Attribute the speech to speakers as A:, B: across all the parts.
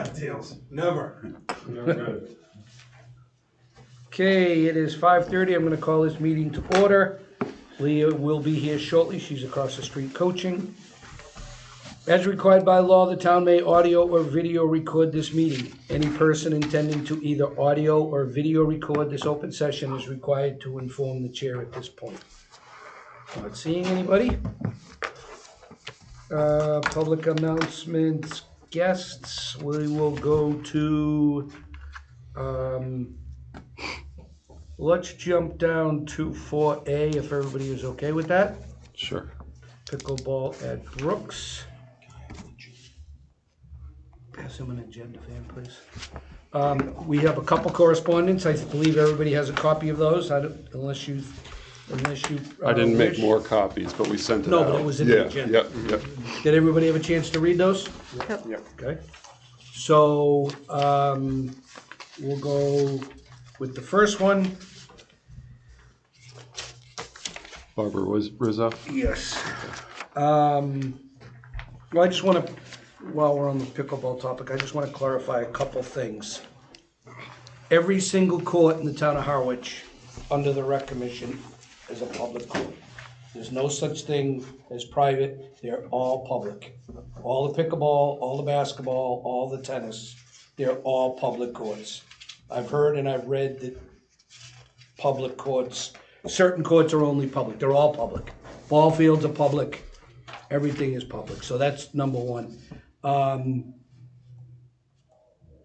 A: Cocktails, never.
B: Okay, it is 5:30. I'm going to call this meeting to order. Leah will be here shortly. She's across the street coaching. As required by law, the town may audio or video record this meeting. Any person intending to either audio or video record this open session is required to inform the chair at this point. Not seeing anybody. Public announcements, guests. We will go to, let's jump down to 4A if everybody is okay with that.
C: Sure.
B: Pickleball at Brooks. Pass him an agenda, Van, please. We have a couple correspondence. I believe everybody has a copy of those, unless you.
C: I didn't make
B: wish.
C: more copies, but we sent it
B: No,
C: out.
B: but it was in the agenda.
C: Yep.
B: Did everybody have a chance to read those?
C: Yep.
B: Okay. So, we'll go with the first one.
C: Barbara Rizzo.
B: Yes. Well, I just want to, while we're on the pickleball topic, I just want to clarify a couple things. Every single court in the town of Harwich, under the Rec Commission, is a public court. There's no such thing as private. They're all public. All the pickleball, all the basketball, all the tennis, they're all public courts. I've heard and I've read that public courts, certain courts are only public. They're all public. Ball fields are public. Everything is public. So that's number one.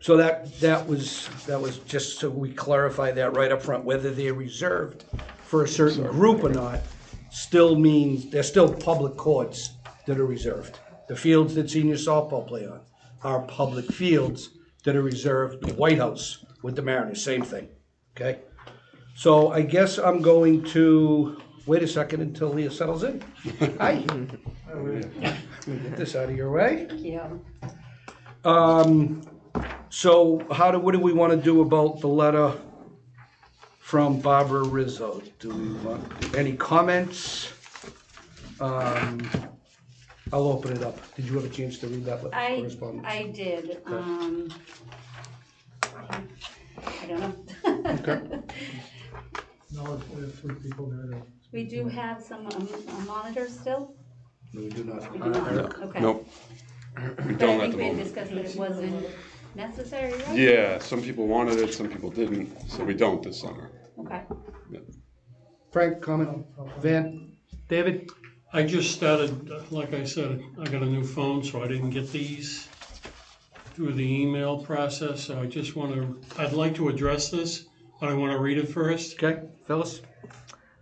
B: So that was just so we clarify that right up front. Whether they're reserved for a certain group or not still means they're still public courts that are reserved. The fields that senior softball play on are public fields that are reserved. The White House with the Mariners, same thing. Okay? So I guess I'm going to wait a second until Leah settles in. Hi. Let me get this out of your way.
D: Yeah.
B: So what do we want to do about the letter from Barbara Rizzo? Do we want any comments? I'll open it up. Did you have a chance to read that correspondence?
D: I did.
B: Okay.
D: I don't know.
B: Okay.
E: No, we have 3 people there.
D: We do have some monitors still?
B: No, we do not.
D: We do not? Okay.
C: Nope. We
D: But
C: don't
D: I
C: at
D: think
C: the
D: we had
C: moment.
D: discussed that it wasn't necessary, right?
C: Yeah, some people wanted it, some people didn't, so we don't this summer.
D: Okay.
B: Frank, comment? Van? David?
E: I just started, like I said, I got a new phone, so I didn't get these through the email process, so I just I'd like to address this, but I want to read it first.
B: Okay. Phyllis?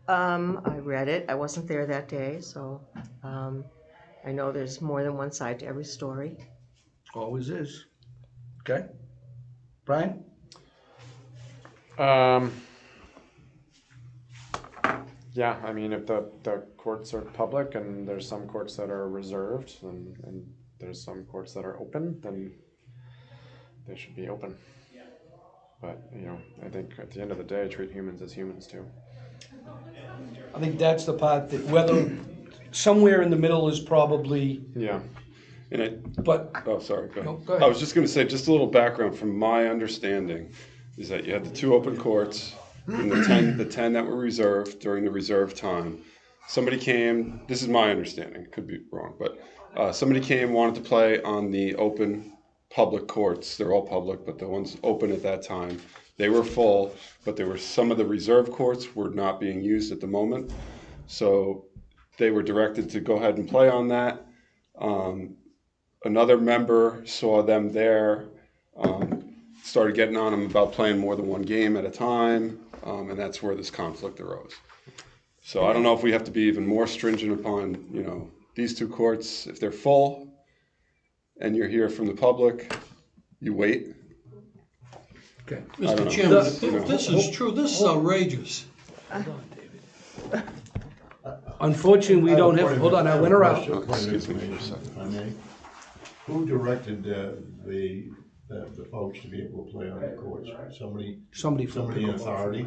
F: I read it. I wasn't there that day, so I know there's more than one side to every story.
B: Always is. Okay. Brian?
G: Yeah, I mean, if the courts are public and there's some courts that are reserved and there's some courts that are open, then they should be open. But, I think at the end of the day, treat humans as humans too.
B: I think that's the part that whether somewhere in the middle is probably,
C: Yeah. And
B: but
C: oh, sorry, go ahead.
B: No, go ahead.
C: I was just going to say, just a little background from my understanding is that you had the 2 open courts and the 10 that were reserved during the reserve time. Somebody came, this is my understanding, could be wrong, but somebody came, wanted to play on the open public courts. They're all public, but the ones open at that time, they were full, but there were some of the reserve courts were not being used at the moment. So they were directed to go ahead and play on that. Another member saw them there, started getting on them about playing more than one game at a time, and that's where this conflict arose. So I don't know if we have to be even more stringent upon, these 2 courts. If they're full and you're here from the public, you wait.
B: okay.
E: Mr. Chairman, if this is true, this is outrageous.
B: Unfortunately, we don't have. Hold on, I went around.
C: Excuse me for a second.
H: If I may. Who directed the folks to be able to play on the courts?
B: Somebody from
H: Somebody in
B: pickleball.
H: authority?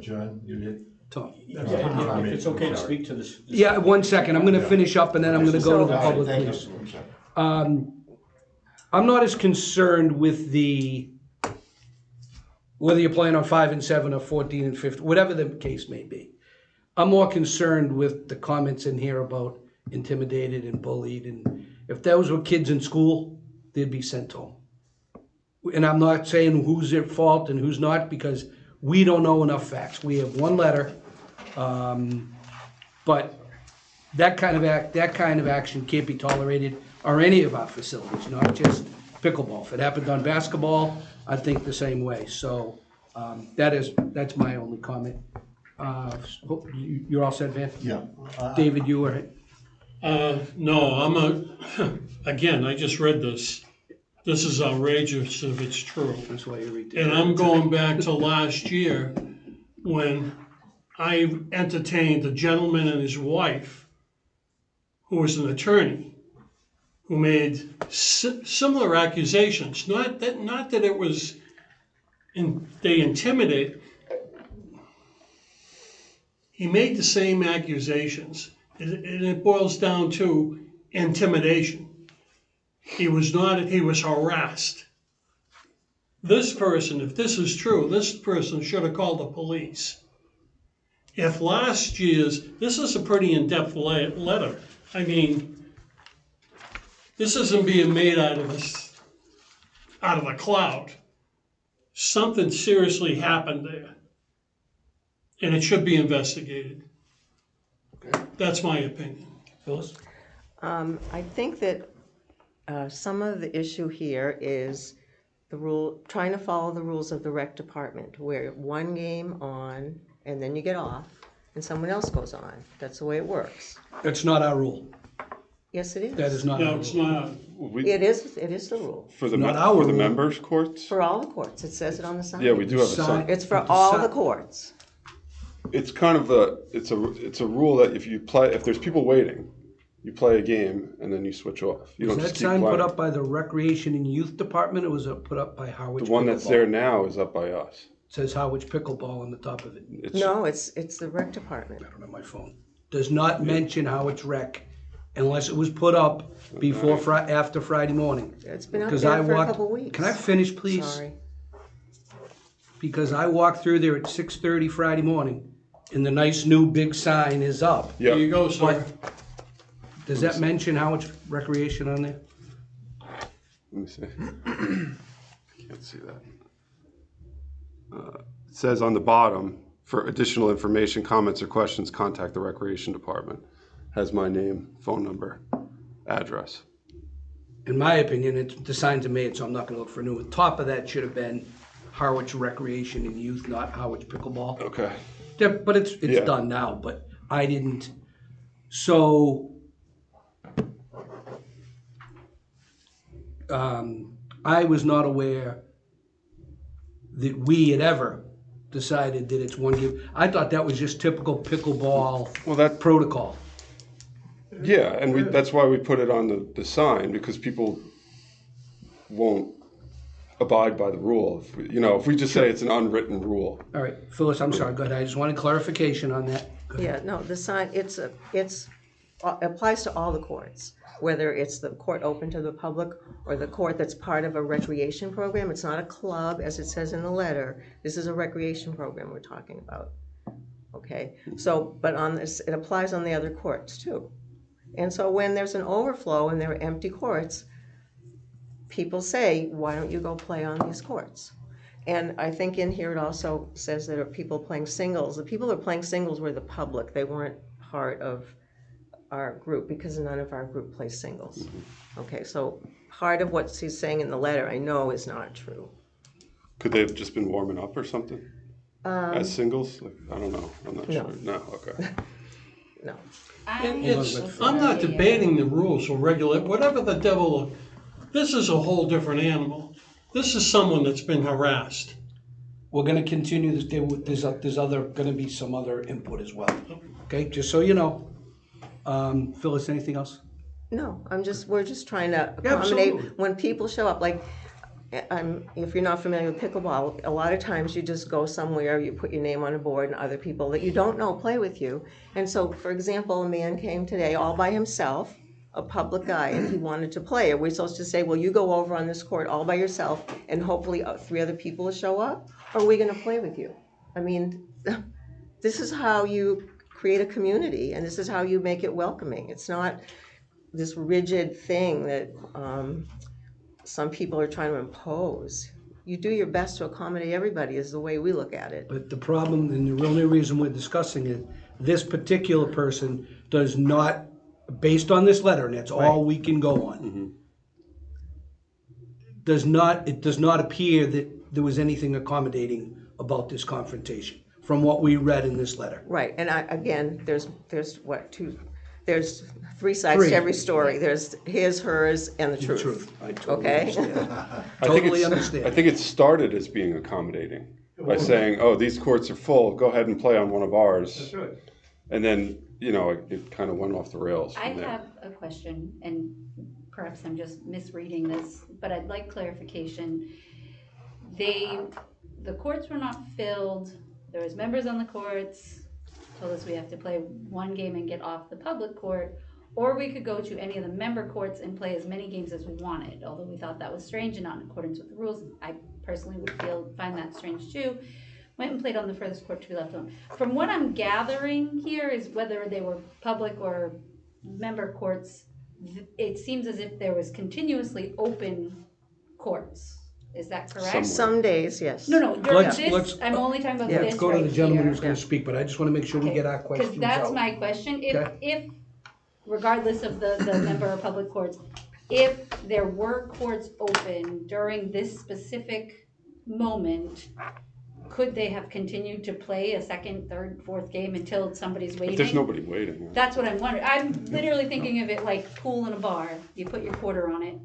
H: John, you did?
B: Tom.
I: If it's okay to speak to this.
B: Yeah, 1 second. I'm going to finish up and then I'm going to go to the
H: Sorry,
B: public,
H: thank you.
B: please.
H: I'm sorry.
B: I'm not as concerned with whether you're playing on 5 and 7 or 14 and 15, whatever the case may be. I'm more concerned with the comments in here about intimidated and bullied, and if those were kids in school, they'd be sent home. And I'm not saying who's at fault and who's not, because we don't know enough facts. We have one letter, but that kind of action can't be tolerated or any of our facilities, not just pickleball. If it happened on basketball, I think the same way. So that's my only comment. You're all set, Van?
H: Yeah.
B: David, you were.
E: No, again, I just read this. This is outrageous if it's true.
B: That's why you read.
E: And I'm going back to last year when I entertained a gentleman and his wife, who was an attorney, who made similar accusations. Not that it was, they intimidated. He made the same accusations, and it boils down to intimidation. He was harassed. This person, if this is true, this person should have called the police. If last year's, this is a pretty in-depth letter. I mean, this isn't being made out of a cloud. Something seriously happened there, and it should be investigated. That's my opinion.
B: Phyllis?
F: I think that some of the issue here is trying to follow the rules of the rec department, where one game on and then you get off and someone else goes on. That's the way it works.
B: That's not our rule.
F: Yes, it is.
B: That is not our
E: No,
B: rule.
E: it's not.
F: It is the rule.
C: For the
B: Not our rule.
C: members' courts?
F: For all the courts. It says it on the sign.
C: Yeah, we do have a sign.
F: It's for all the courts.
C: It's kind of it's a rule that if there's people waiting, you play a game and then you switch off. You
B: Was
C: don't
B: that
C: just keep
B: sign
C: playing.
B: put up by the Recreation and Youth Department, or was it put up by Harwich?
C: The one that's
B: Pickleball?
C: there now is up by us.
B: It says Harwich Pickleball on the top of it.
F: No, it's the rec department.
B: I don't have my phone. Does not mention Harwich Rec unless it was put up before after Friday morning.
F: It's been up
B: Because
F: there
B: I
F: for a
B: walked.
F: couple weeks.
B: Can I finish, please?
F: Sorry.
B: Because I walked through there at 6:30 Friday morning, and the nice new big sign is up.
E: There you
C: Yeah.
E: go, sir.
B: Does that mention Harwich Recreation on there?
C: Let me see. Can't see that. It says on the bottom, for additional information, comments, or questions, contact the Recreation Department. Has my name, phone number, address.
B: In my opinion, the sign's are made, so I'm not gonna look for a new one. Top of that should have been Harwich Recreation and Youth, not Harwich Pickleball.
C: Okay.
B: Yeah, but it's
C: Yeah.
B: done now, but I didn't. So, I was not aware that we had ever decided that it's one game. I thought that was just typical pickleball
C: Well, that
B: protocol.
C: yeah, and that's why we put it on the sign, because people won't abide by the rule. If we just say it's an unwritten rule.
B: All right, Phyllis, I'm sorry, go ahead. I just wanted clarification on that. Go ahead.
F: Yeah, no, the sign, it applies to all the courts, whether it's the court open to the public or the court that's part of a recreation program. It's not a club, as it says in the letter. This is a recreation program we're talking about. Okay, so, but on this, it applies on the other courts too. And so when there's an overflow and there are empty courts, people say, why don't you go play on these courts? And I think in here it also says that are people playing singles. The people that are playing singles were the public. They weren't part of our group because none of our group plays singles. Okay, so part of what he's saying in the letter I know is not true.
C: Could they have just been warming up or something? As singles? I don't know. I'm not
F: No.
C: sure. No, okay.
F: No.
E: I'm not debating the rules or regulate, whatever the devil, this is a whole different animal. This is someone that's been harassed.
B: We're gonna continue this, there's gonna be some other input as well. Okay, just so you know. Phyllis, anything else?
F: No, we're just trying to
B: Yeah, absolutely.
F: accommodate when people show up, like, if you're not familiar with pickleball, a lot of times you just go somewhere, you put your name on a board and other people that you don't know play with you. And so, for example, a man came today all by himself, a public guy and he wanted to play, are we supposed to say, well, you go over on this court all by yourself and hopefully 3 other people will show up? Or are we gonna play with you? I mean, this is how you create a community and this is how you make it welcoming. It's not this rigid thing that some people are trying to impose. You do your best to accommodate everybody is the way we look at it.
B: But the problem, and the only reason we're discussing it, this particular person does not, based on this letter, and that's all we can go on, it does not appear that there was anything accommodating about this confrontation, from what we read in this letter.
F: Right, and again, there's what, there's 3 sides
B: 3.
F: to every story. There's his, hers, and the
B: The
F: truth.
B: truth. I totally
F: Okay?
B: understand.
C: I think
B: Totally
C: it's-
B: understand.
C: I think it started as being accommodating by saying, "Oh, these courts are full. Go ahead and play on one of ours."
H: That's right.
C: And then, it kind of went off the rails
D: I
C: from there.
D: have a question, and perhaps I'm just misreading this, but I'd like clarification. The courts were not filled, there was members on the courts, told us we have to play 1 game and get off the public court, or we could go to any of the member courts and play as many games as we wanted, although we thought that was strange and not in accordance with the rules. I personally would find that strange too. Went and played on the furthest court to be left on. From what I'm gathering here is whether they were public or member courts, it seems as if there was continuously open courts. Is that correct?
C: Somewhat.
F: Some days, yes.
D: No, during
B: Let's-
D: this, I'm only talking about
F: Yeah.
D: this
B: Let's go to the
D: right
B: gentleman
D: here.
B: who's gonna speak, but I just wanna make sure we get our questions
D: Because that's
B: out.
D: my question,
B: Okay.
D: if, regardless of the member or public courts, if there were courts open during this specific moment, could they have continued to play a 2nd, 3rd, 4th game until somebody's waiting?
C: But there's nobody waiting.
D: That's what I'm wondering, I'm literally thinking of it like pool in a bar, you put your quarter on it,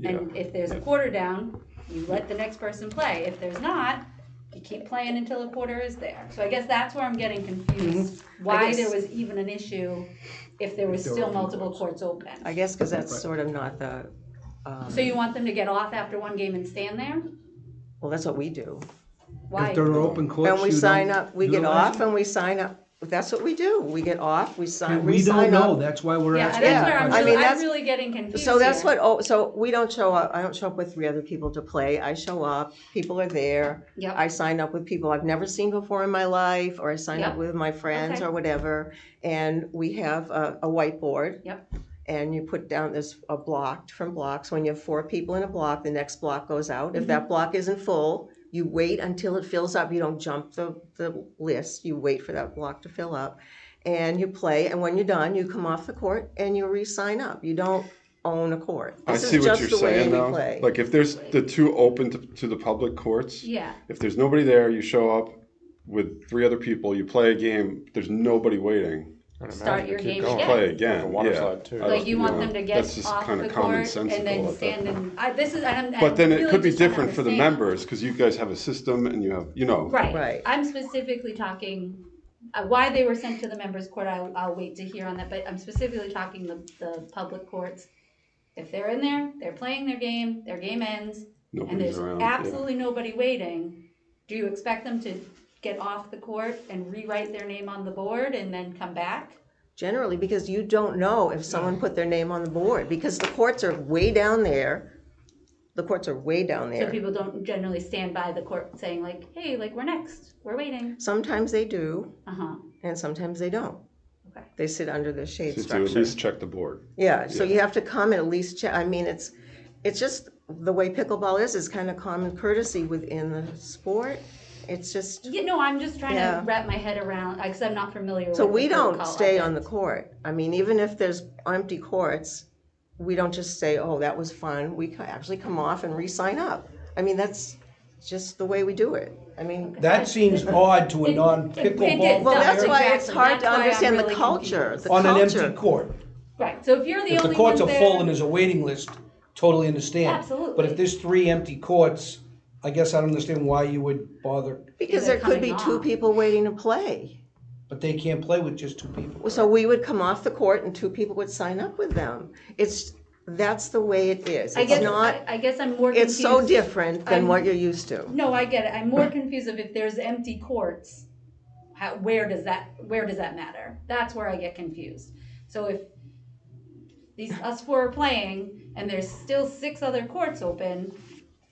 D: and if there's a quarter down, you let the next person play, if there's not, you keep playing until a quarter is there. So I guess that's where I'm getting confused, why
F: guess-
D: there was even an issue if there was
B: there
D: still
B: were
D: multiple courts open.
F: I guess because that's sort of not the,
D: So you want them to get off after 1 game and stand there?
F: well, that's what we do.
D: Why?
B: If there are open courts,
F: And we
B: you
F: sign
B: don't
F: up, we get
B: utilize
F: off
B: them?
F: and we sign up. That's what we do. We get off, we sign,
B: We
F: we sign
B: don't know,
F: up.
B: that's why we're
D: Yeah,
B: asking.
D: that's
B: the
D: where I'm
B: question.
F: I mean,
D: really, I'm
F: that's-
D: really getting confused
F: So that's
D: here.
F: what, so we don't show up, I don't show up with 3 other people to play. I show up, people are there.
D: Yep.
F: I sign up with people I've never seen before in my life, or I sign up
D: Yep.
F: with my friends
D: Okay.
F: or whatever. And we have a whiteboard.
D: Yep.
F: And you put down this, a block, different blocks. When you have 4 people in a block, the next block goes out. If that block isn't full, you wait until it fills up. You don't jump the list. You wait for that block to fill up. And you play, and when you're done, you come off the court and you re-sign up. You don't own a court.
C: I
F: This
C: see
F: is
C: what
F: just
C: you're
F: the way
C: saying
F: we
C: now.
F: play.
C: Like if there's the 2 open to the public courts,
D: Yeah,
C: if there's nobody there, you show up with 3 other people, you play a game, there's nobody waiting.
G: I'd
D: Start
G: imagine
D: your
G: to keep
D: game
G: going.
D: again.
C: Play again,
G: The water
C: yeah.
G: slide, too.
D: like you want them to get
C: That's just
D: off
C: kind
D: the
C: of
D: court and then
C: commonsensical at
D: stand
C: that
D: in, I'm
C: But then it
D: really
C: could be
D: just trying to
C: different for the
D: understand.
C: members, because you guys have a system and you have,
D: Right.
F: Right.
D: I'm specifically talking, why they were sent to the members' court, I'll wait to hear on that, but I'm specifically talking the public courts. If they're in there, they're playing their game ends, and
C: nobody's
D: there's
C: around. yeah.
D: absolutely nobody waiting, do you expect them to get off the court and rewrite their name on the board and then come back?
F: Generally, because you don't know if someone put their name on the board, because the courts are way down there. The courts are way down
D: So
F: there.
D: people don't generally stand by the court saying like, hey, like, we're next, we're waiting.
F: Sometimes they do,
D: Uh-huh,
F: and sometimes they don't.
D: okay.
F: They sit under the shade
C: So to at
F: structure.
C: least check the board.
F: Yeah, so
C: Yeah.
F: you have to come and at least check, I mean, it's just, the way pickleball is kind of common courtesy within the sport. It's just,
D: Yeah, no, I'm just trying
F: Yeah.
D: to wrap my head around, because I'm not familiar with
F: so
D: the
F: we don't
D: protocol
F: stay
D: of
F: on
D: it.
F: the court. I mean, even if there's empty courts, we don't just say, oh, that was fun. We actually come off and re-sign up. I mean, that's just the way we do it. I mean,
B: That seems odd to a
D: It- it
B: non-pickleball
D: does.
F: well, that's
B: player
F: why it's
D: Exactly.
F: hard
D: That's
F: to
D: why I'm
F: understand the
D: really
F: culture,
D: confused.
F: the
B: on an empty
F: culture.
B: court.
D: Right, so if you're the
B: If the
D: only
B: courts
D: ones
B: are
D: there.
B: full and there's a waiting list, totally understand.
D: Absolutely.
B: But if there's 3 empty courts, I guess I don't understand why you would bother,
F: Because
D: They're
F: there could be
D: coming
F: 2
D: off.
F: people waiting to play.
B: but they can't play with just 2 people.
F: So we would come off the court and 2 people would sign up with them. That's the way it is.
D: I
F: It's
D: guess,
F: not,
D: I guess I'm more confused.
F: it's so different than
D: I'm-
F: what you're used to.
D: No, I get it, I'm more confused of if there's empty courts, where does that matter? That's where I get confused. So if us four are playing, and there's still 6 other courts open,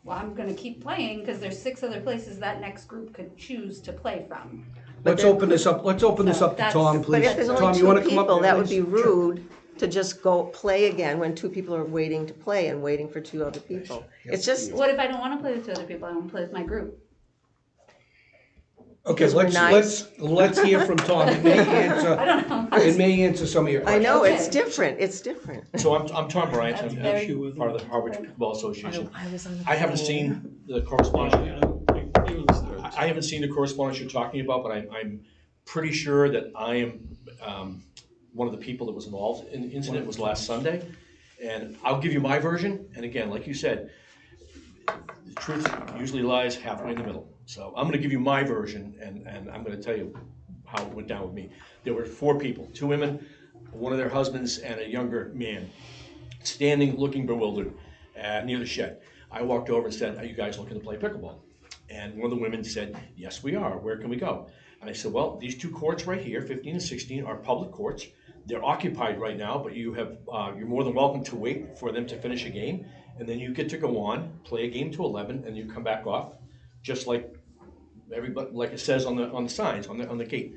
D: well, I'm gonna keep playing, because there's 6 other places that next group could choose to play from.
B: Let's open this up to
D: That's-
B: Tom,
F: But
B: please.
F: if there's
B: Tom,
F: only
B: you wanna
F: two
B: come up
F: people,
B: there,
F: that would
B: please?
F: be rude to just go play again when 2 people are waiting to play and waiting for 2 other people. It's just,
D: What if I don't wanna play with 2 other people, I wanna play with my group?
B: Okay,
F: Because we're nice.
B: let's hear from Tom. It may answer,
D: I don't know.
B: it may answer some of your
F: I
B: questions.
F: know, it's
D: Okay.
F: different, it's different.
I: So I'm Tom Bryant,
D: That's
I: I'm
D: very-
I: part of the Harwich Pickleball Association.
F: I was on the
I: I haven't
F: phone.
I: seen the correspondence.
E: Yeah,
I: I haven't seen the correspondence you're talking about, but I'm pretty sure that I am one of the people that was involved in the incident. It was last Sunday. And I'll give you my version, and again, like you said, the truth usually lies halfway in the middle. So I'm gonna give you my version, and I'm gonna tell you how it went down with me. There were 4 people, 2 women, one of their husbands, and a younger man, standing, looking bewildered, near the shed. I walked over and said, "Are you guys looking to play pickleball?" And one of the women said, "Yes, we are. Where can we go?" And I said, "Well, these 2 courts right here, 15 and 16, are public courts. They're occupied right now, but you're more than welcome to wait for them to finish a game, and then you get to go on, play a game to 11, and you come back off, just like everybody, like it says on the signs on the gate,"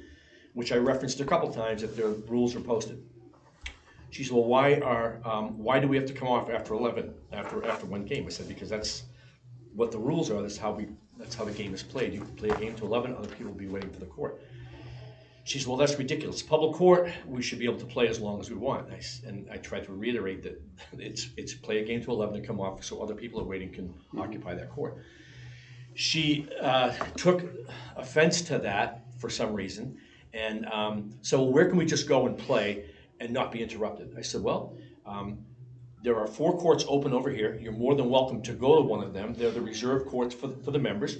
I: which I referenced a couple times that the rules are posted. She said, "Well, why do we have to come off after 11, after one game?" I said, "Because that's what the rules are. That's how the game is played. You play a game to 11, other people will be waiting for the court." She said, "Well, that's ridiculous. Public court, we should be able to play as long as we want." And I tried to reiterate that it's play a game to 11 and come off so other people are waiting can occupy that court. She took offense to that for some reason. And so where can we just go and play and not be interrupted? I said, "Well, there are 4 courts open over here. You're more than welcome to go to one of them. They're the reserve courts for the members.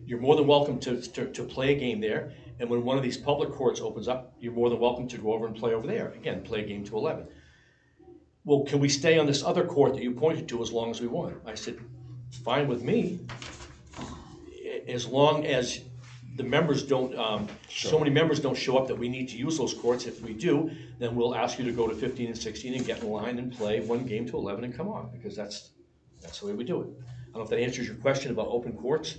I: You're more than welcome to play a game there. And when one of these public courts opens up, you're more than welcome to go over and play over there. Again, play a game to 11. Well, can we stay on this other court that you pointed to as long as we want?" I said, "Fine with me, as long as the members don't, so many members don't show up that we need to use those courts. If we do, then we'll ask you to go to 15 and 16 and get in line and play one game to 11 and come on, because that's the way we do it." I don't know if that answers your question about open courts.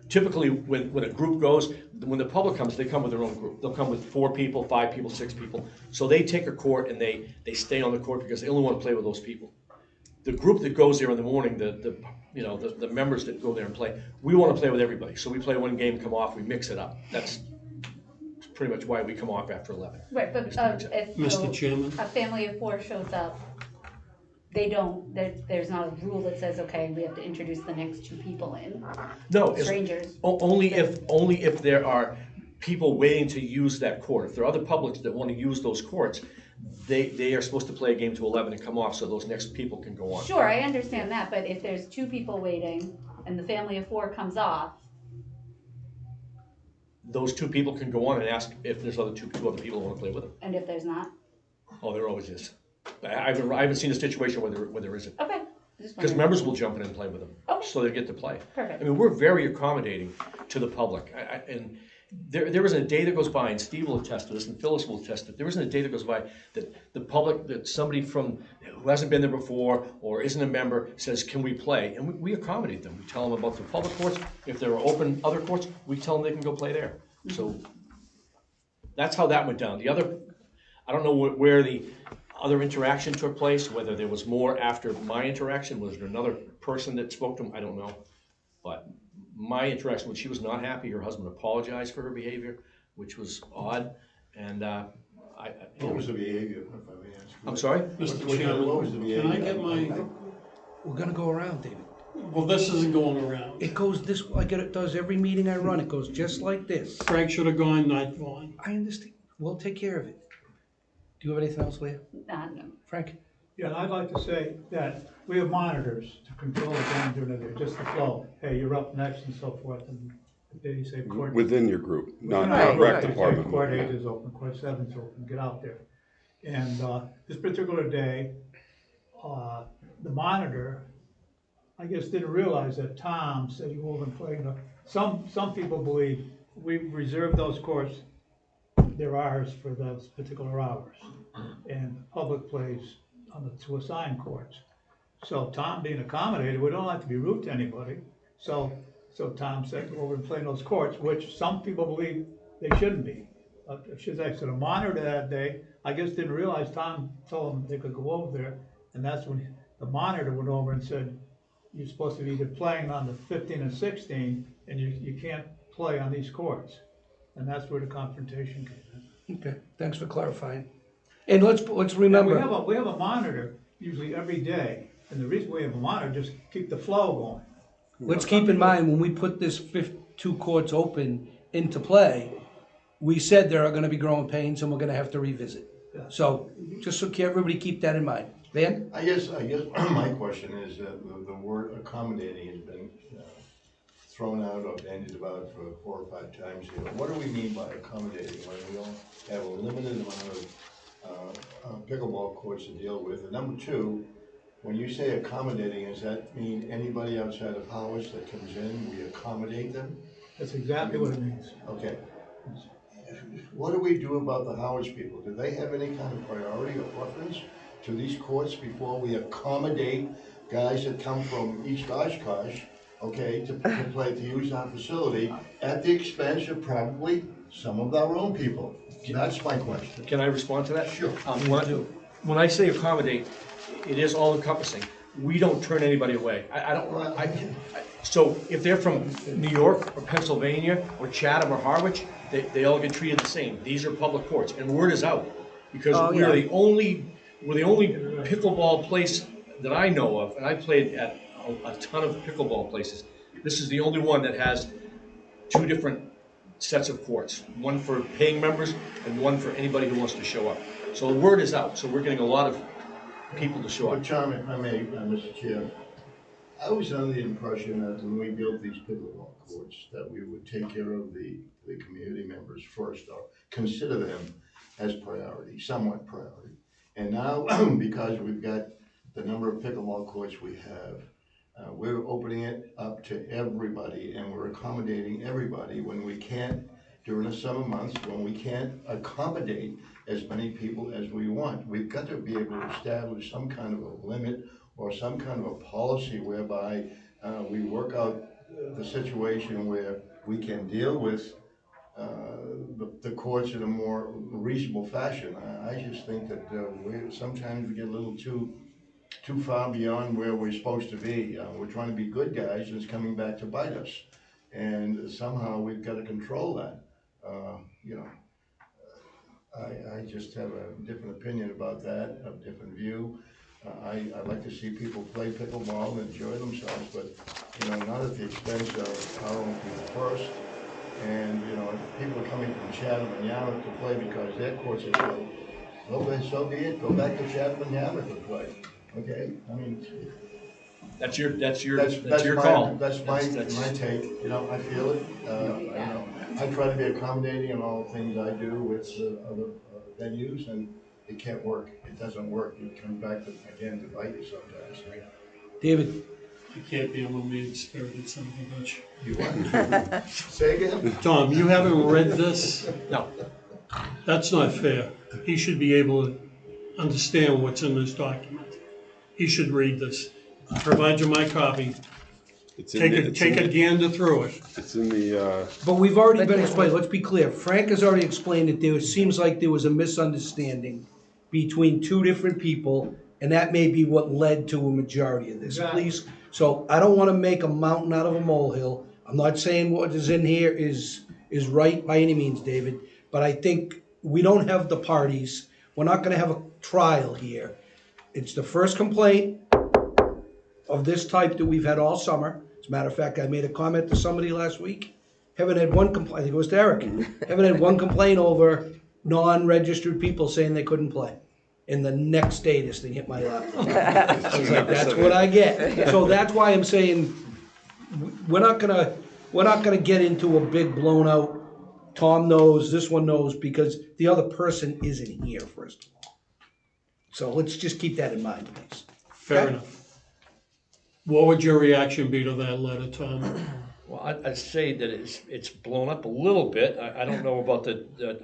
I: Typically, when a group goes, when the public comes, they come with their own group. They'll come with 4 people, 5 people, 6 people. So they take a court and they stay on the court because they only want to play with those people. The group that goes there in the morning, the members that go there and play, we want to play with everybody. So we play one game, come off, we mix it up. That's pretty much why we come off after 11.
D: Right, but if
E: Mr. Chairman.
D: a family of 4 shows up, they don't, there's not a rule that says, okay, we have to introduce the next 2 people in,
I: No,
D: strangers.
I: only if there are people waiting to use that court. If there are other publics that want to use those courts, they are supposed to play a game to 11 and come off so those next people can go on.
D: Sure, I understand that, but if there's 2 people waiting and the family of 4 comes off,
I: Those 2 people can go on and ask if there's two other people who want to play with them.
D: and if there's not,
I: Oh, there always is. I haven't seen a situation where there isn't.
D: okay. Just
I: Because
D: wondering.
I: members will jump in and play with them,
D: Okay.
I: so they get to play.
D: Perfect.
I: I mean, we're very accommodating to the public, and there isn't a day that goes by, and Steve will attest to this, and Phyllis will attest to it, there isn't a day that goes by that the public, that somebody who hasn't been there before or isn't a member says, "Can we play?" And we accommodate them. We tell them about the public courts. If there are open other courts, we tell them they can go play there. So that's how that went down. The other, I don't know where the other interaction took place, whether there was more after my interaction, was there another person that spoke to him, I don't know. But my interaction, when she was not happy, her husband apologized for her behavior, which was odd, and
H: What was the behavior, if I may ask?
I: I'm sorry?
E: Mr.
H: What was
E: Chairman,
H: the
E: can I
H: behavior?
E: get my,
B: We're gonna go around, David.
E: well, this isn't going around.
B: It goes this, like it does every meeting I run, it goes just like this.
E: Frank should have gone, not gone.
B: I understand, we'll take care of it. Do you have anything else, Leah?
D: No.
B: Frank?
A: Yeah, and I'd like to say that we have monitors to control the game during the day, just the flow. Hey, you're up next and so forth, and they say court.
C: Within your group, not
F: Right,
C: the rec
F: right.
C: department.
A: Court 8 is open, court 7 is open, get out there. And this particular day, the monitor, I guess, didn't realize that Tom said he wasn't playing. Some people believe we reserved those courts they're ours for those particular hours. And the public plays on the two assigned courts. So Tom being accommodated, we don't like to be rude to anybody. So Tom said, well, we're playing those courts, which some people believe they shouldn't be. She's actually the monitor that day, I guess didn't realize Tom told them they could go over there. And that's when the monitor went over and said, you're supposed to be either playing on the 15 and 16, and you can't play on these courts. And that's where the confrontation came in.
B: Okay, thanks for clarifying. And let's
A: And
B: remember.
A: we have a monitor usually every day, and the reason we have a monitor, just keep the flow going.
B: Let's keep in mind, when we put this two courts open into play, we said there are gonna be growing pains and we're gonna have to revisit. So, just so everybody keep that in mind. Van?
H: I guess my question is, the word accommodating has been thrown out or bandied about for 4 or 5 times here. What do we mean by accommodating when we all have a limited amount of pickleball courts to deal with? And number two, when you say accommodating, does that mean anybody outside of Harwich that comes in, we accommodate them?
A: That's exactly what it means.
H: Okay. What do we do about the Harwich people? Do they have any kind of priority or preference to these courts before we accommodate guys that come from East Oshkosh, okay, to play, to use our facility at the expense of probably some of our own people? That's my question.
I: Can I respond to that?
H: Sure.
I: When I say accommodate, it is all encompassing. We don't turn anybody away. So if they're from New York or Pennsylvania or Chatham or Harwich, they all get treated the same. These are public courts, and word is out. Because we're the only pickleball place that I know of, and I played at a ton of pickleball places. This is the only one that has 2 different sets of courts, one for paying members and one for anybody who wants to show up. So the word is out, so we're getting a lot of people to show
H: But
I: up.
H: Tom, if I may, Mr. Chair, I was under the impression that when we built these pickleball courts, that we would take care of the community members first, or consider them as priority, somewhat priority. And now, because we've got the number of pickleball courts we have, we're opening it up to everybody, and we're accommodating everybody when we can't, during the summer months, when we can't accommodate as many people as we want. We've got to be able to establish some kind of a limit or some kind of a policy whereby we work out the situation where we can deal with the courts in a more reasonable fashion. I just think that sometimes we get a little too far beyond where we're supposed to be. We're trying to be good guys, and it's coming back to bite us. And somehow we've got to control that. I just have a different opinion about that, a different view. I like to see people play pickleball and enjoy themselves, but not at the expense of our own people first. And if people are coming from Chatham and Yarmouth to play because their courts are full, so be it. Go back to Chatham and Yarmouth and play. Okay, I mean,
I: That's your
H: my,
I: call.
H: That's my take. I feel it. I try to be accommodating in all the things I do with other venues, and it can't work. It doesn't work. It comes back again to bite you sometimes.
B: David?
E: You can't be a mean-spirited son of a bitch.
H: You what? Say again?
E: Tom, you haven't read this?
I: No.
E: That's not fair. He should be able to understand what's in this document. He should read this. I'll provide you my copy. Take a gander through it.
C: It's in the,
B: But we've already been explained, let's be clear, Frank has already explained that there seems like there was a misunderstanding between 2 different people, and that may be what led to a majority of this,
A: Exactly.
B: please. So I don't wanna make a mountain out of a molehill. I'm not saying what is in here is right by any means, David, but I think we don't have the parties, we're not gonna have a trial here. It's the first complaint of this type that we've had all summer. As a matter of fact, I made a comment to somebody last week. Haven't had one complaint, I think it was to Eric. Haven't had one complaint over non-registered people saying they couldn't play. And the next day, this thing hit my laptop. I was like, that's what I get. So that's why I'm saying, we're not gonna get into a big blown out, Tom knows, this one knows, because the other person isn't here, first of all. So let's just keep that in mind, please.
E: Fair
B: Okay.
E: enough. What would your reaction be to that letter, Tom?
I: Well, I'd say that it's blown up a little bit. I don't know about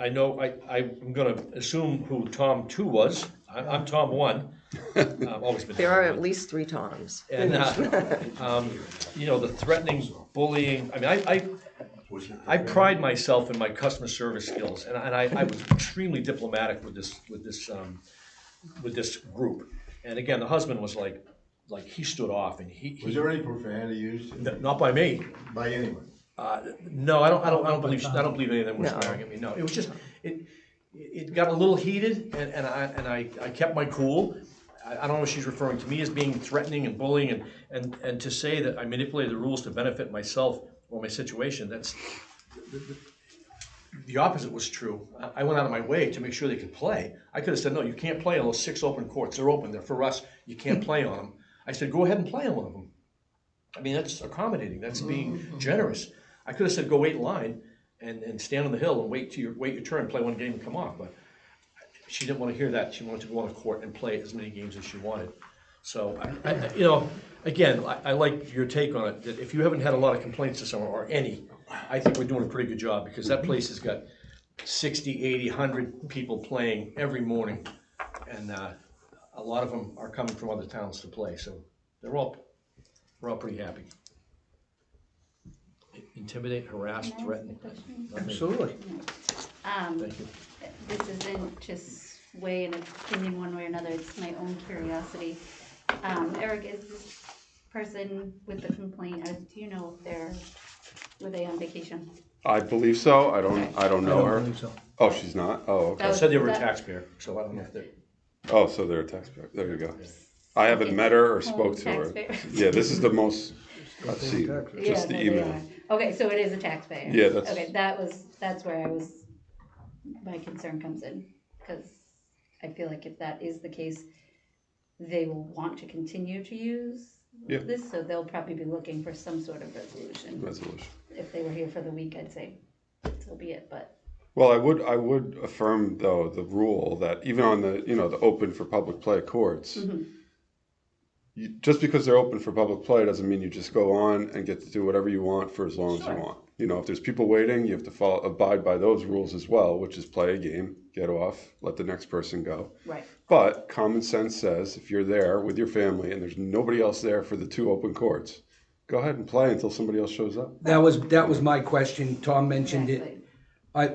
I: I know, I'm gonna assume who Tom 2 was. I'm Tom 1. I've always been
F: There
I: Tom
F: are
I: 1.
F: at least 3 Toms.
I: And, you know, the threatening, bullying, I mean, I pride myself in my customer service skills, and I was extremely diplomatic with this group. And again, the husband was like he stood off, and
H: Was there any profanity used?
I: not by me.
H: By anyone?
I: No, I don't believe any of them were swearing at me. No, it was just it got a little heated, and I kept my cool. I don't know if she's referring to me as being threatening and bullying, and to say that I manipulated the rules to benefit myself or my situation. That's the opposite was true. I went out of my way to make sure they could play. I could have said, no, you can't play on those 6 open courts. They're open. They're for us. You can't play on them. I said, go ahead and play on one of them. I mean, that's accommodating. That's being generous. I could have said, go wait in line and stand on the hill and wait your turn, play one game and come off. But she didn't want to hear that. She wanted to go on a court and play as many games as she wanted. So, you know, again, I like your take on it, that if you haven't had a lot of complaints to someone, or any, I think we're doing a pretty good job, because that place has got 60, 80, 100 people playing every morning. And a lot of them are coming from other towns to play, so we're all pretty happy. Intimidate, harass,
D: Can I ask
I: threaten.
D: a question?
I: Not me.
B: Absolutely.
I: Thank you.
D: This isn't just weigh an opinion one way or another, it's my own curiosity. Eric, is this person with the complaint, do you know if were they on vacation?
C: I believe so. I don't know her.
B: believe so.
C: Oh, she's not? Oh, okay.
I: I said they were a taxpayer, so I don't know if they're.
C: Oh, so they're a taxpayer. There you go. I haven't met her or spoke to her.
D: Taxpayer.
C: Yeah, this is the most I've seen,
B: taxpayer.
C: just the
D: Yeah, they
C: email.
D: are. Okay, so it is a taxpayer.
C: Yeah, that's-
D: Okay, that's where my concern comes in, because I feel like if that is the case, they will want to continue to use
C: Yeah.
D: this, so they'll probably be looking for some sort of resolution. If they were here for the week, I'd say, so be it, but.
C: Well, I would affirm though the rule that even on the the open for public play courts, just because they're open for public play doesn't mean you just go on and get to do whatever you want for as long as you want. If there's people waiting, you have to abide by those rules as well, which is play a game, get off, let the next person go.
D: Right.
C: But common sense says if you're there with your family and there's nobody else there for the 2 open courts, go ahead and play until somebody else shows up.
B: That was my question. Tom mentioned it.
D: Exactly.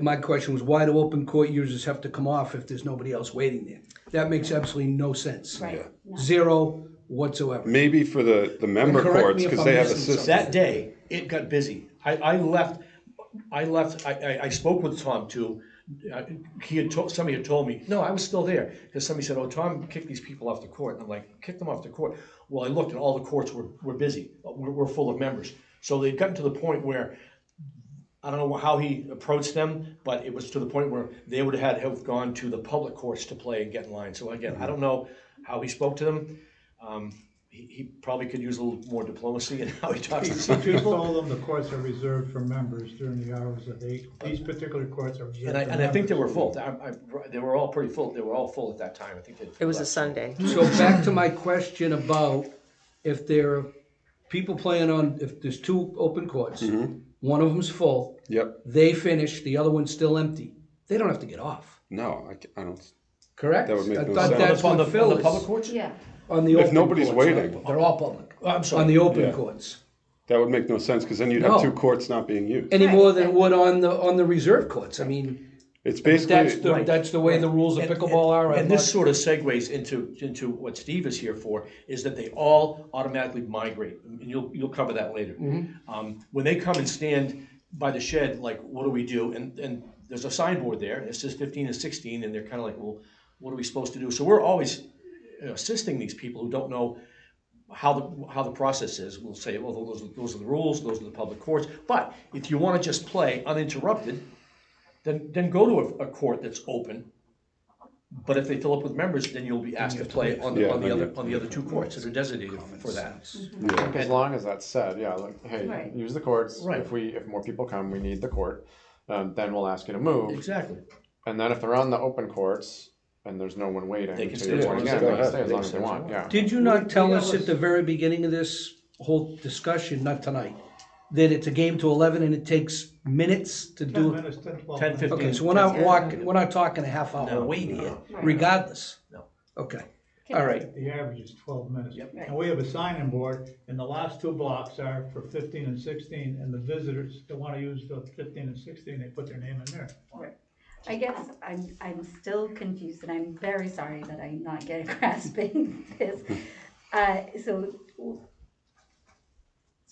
B: My question was, why do open court users have to come off if there's nobody else waiting there? That makes absolutely no sense.
D: Right.
C: Yeah.
D: No.
B: Zero whatsoever.
C: Maybe for the member
B: Correct
C: courts
B: me if
C: because
B: I'm
C: they have a
B: missing
C: system.
I: That day, it got busy. I left, I spoke with Tom too. Somebody had told me, no, I was still there, because somebody said, oh, Tom kicked these people off the court. And I'm like, kicked them off the court? Well, I looked and all the courts were busy, we're full of members. So they'd gotten to the point where, I don't know how he approached them, but it was to the point where they would have gone to the public courts to play and get in line. So again, I don't know how he spoke to them. He probably could use a little more diplomacy in how he talks to some
A: Just
I: people.
A: told them the courts are reserved for members during the hours of these particular courts are reserved for members.
I: And I think they were full. They were all pretty full. They were all full at that time. I think
F: It was a Sunday.
B: So back to my question about if there are people playing if there's 2 open courts, one of them's full,
C: Yep.
B: they finish, the other one's still empty. They don't have to get off,
C: No, I don't.
B: correct?
C: That would make
B: I
C: no
B: thought
C: sense.
B: that's
I: on
B: what
I: the
B: Phil
I: public
B: is.
I: courts?
D: Yeah.
B: On the
C: If
B: open
C: nobody's
B: courts,
C: waiting.
B: they're all public.
I: I'm sorry.
B: On the open
C: Yeah.
B: courts.
C: That would make no sense because then you'd have
B: No.
C: 2 courts not being used.
B: Any
D: Right,
B: more than it
D: exactly.
B: would on the reserve courts. I mean,
C: It's
B: that's
C: basically
B: that's the way the rules of pickleball are.
I: And this sort of segues into what Steve is here for, is that they all automatically migrate. And you'll cover that later. When they come and stand by the shed, like, what do we do? And there's a signboard there, and it says 15 and 16, and they're kind of like, well, what are we supposed to do? So we're always assisting these people who don't know how the process is. We'll say, well, those are the rules, those are the public courts. But if you want to just play uninterrupted, then go to a court that's open. But if they fill up with members, then you'll be asked to play on the other 2 courts that are designated for that.
G: As long as that's said, yeah, like, hey,
D: Right.
G: use the courts.
I: Right.
G: If more people come, we need the court. Then we'll ask you to move.
I: Exactly.
G: And then if they're on the open courts and there's no one waiting,
I: They can
G: to
I: stay
G: your
I: as
G: point
I: long as
G: again,
C: they
G: they can
C: want.
G: stay as
I: They
G: long
I: can
G: as they
I: stay as
G: want.
I: long.
G: Yeah.
B: Did you not tell us at the very beginning of this whole discussion, not tonight, that it's a game to 11 and it takes minutes to
A: 10
B: do?
A: minutes, 10, 12
I: 10,
A: minutes.
I: 15.
B: Okay, so we're not talking a half hour
I: No,
B: wait here,
D: Right.
B: regardless?
I: No.
B: Okay,
D: Can-
B: all right.
A: The average is 12 minutes.
I: Yep.
D: Right.
A: And we have a sign-in board, and the last two blocks are for 15 and 16, and the visitors that wanna use the 15 and 16, they put their name in there.
D: I guess I'm still confused, and I'm very sorry that I'm not getting grasping this. So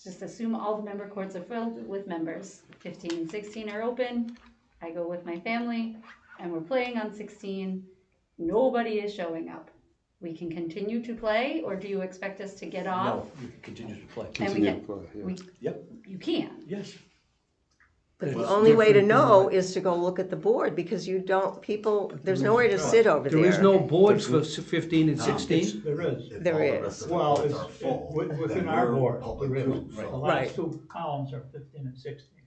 D: just assume all the member courts are filled with members. 15 and 16 are open. I go with my family, and we're playing on 16. Nobody is showing up. We can continue to play, or do you expect us to get off?
I: No, you can continue to play.
D: And we
C: Continue
D: get,
C: to play, yeah.
D: we,
I: Yep.
D: you can.
I: Yes.
F: But the
B: It's
F: only way to
B: different than
F: know
B: what-
F: is to go look at the board, because you don't, there's nowhere to sit over there.
B: There is no boards for 15 and 16?
A: There is.
H: If
F: There
H: all the
F: is.
H: rest of the
A: Well,
H: boards
A: it's,
H: are full,
A: within
H: then
A: our
H: we're
A: board,
H: public
A: there is.
H: too,
A: The
H: so-
F: Right.
A: last two columns are 15 and 16.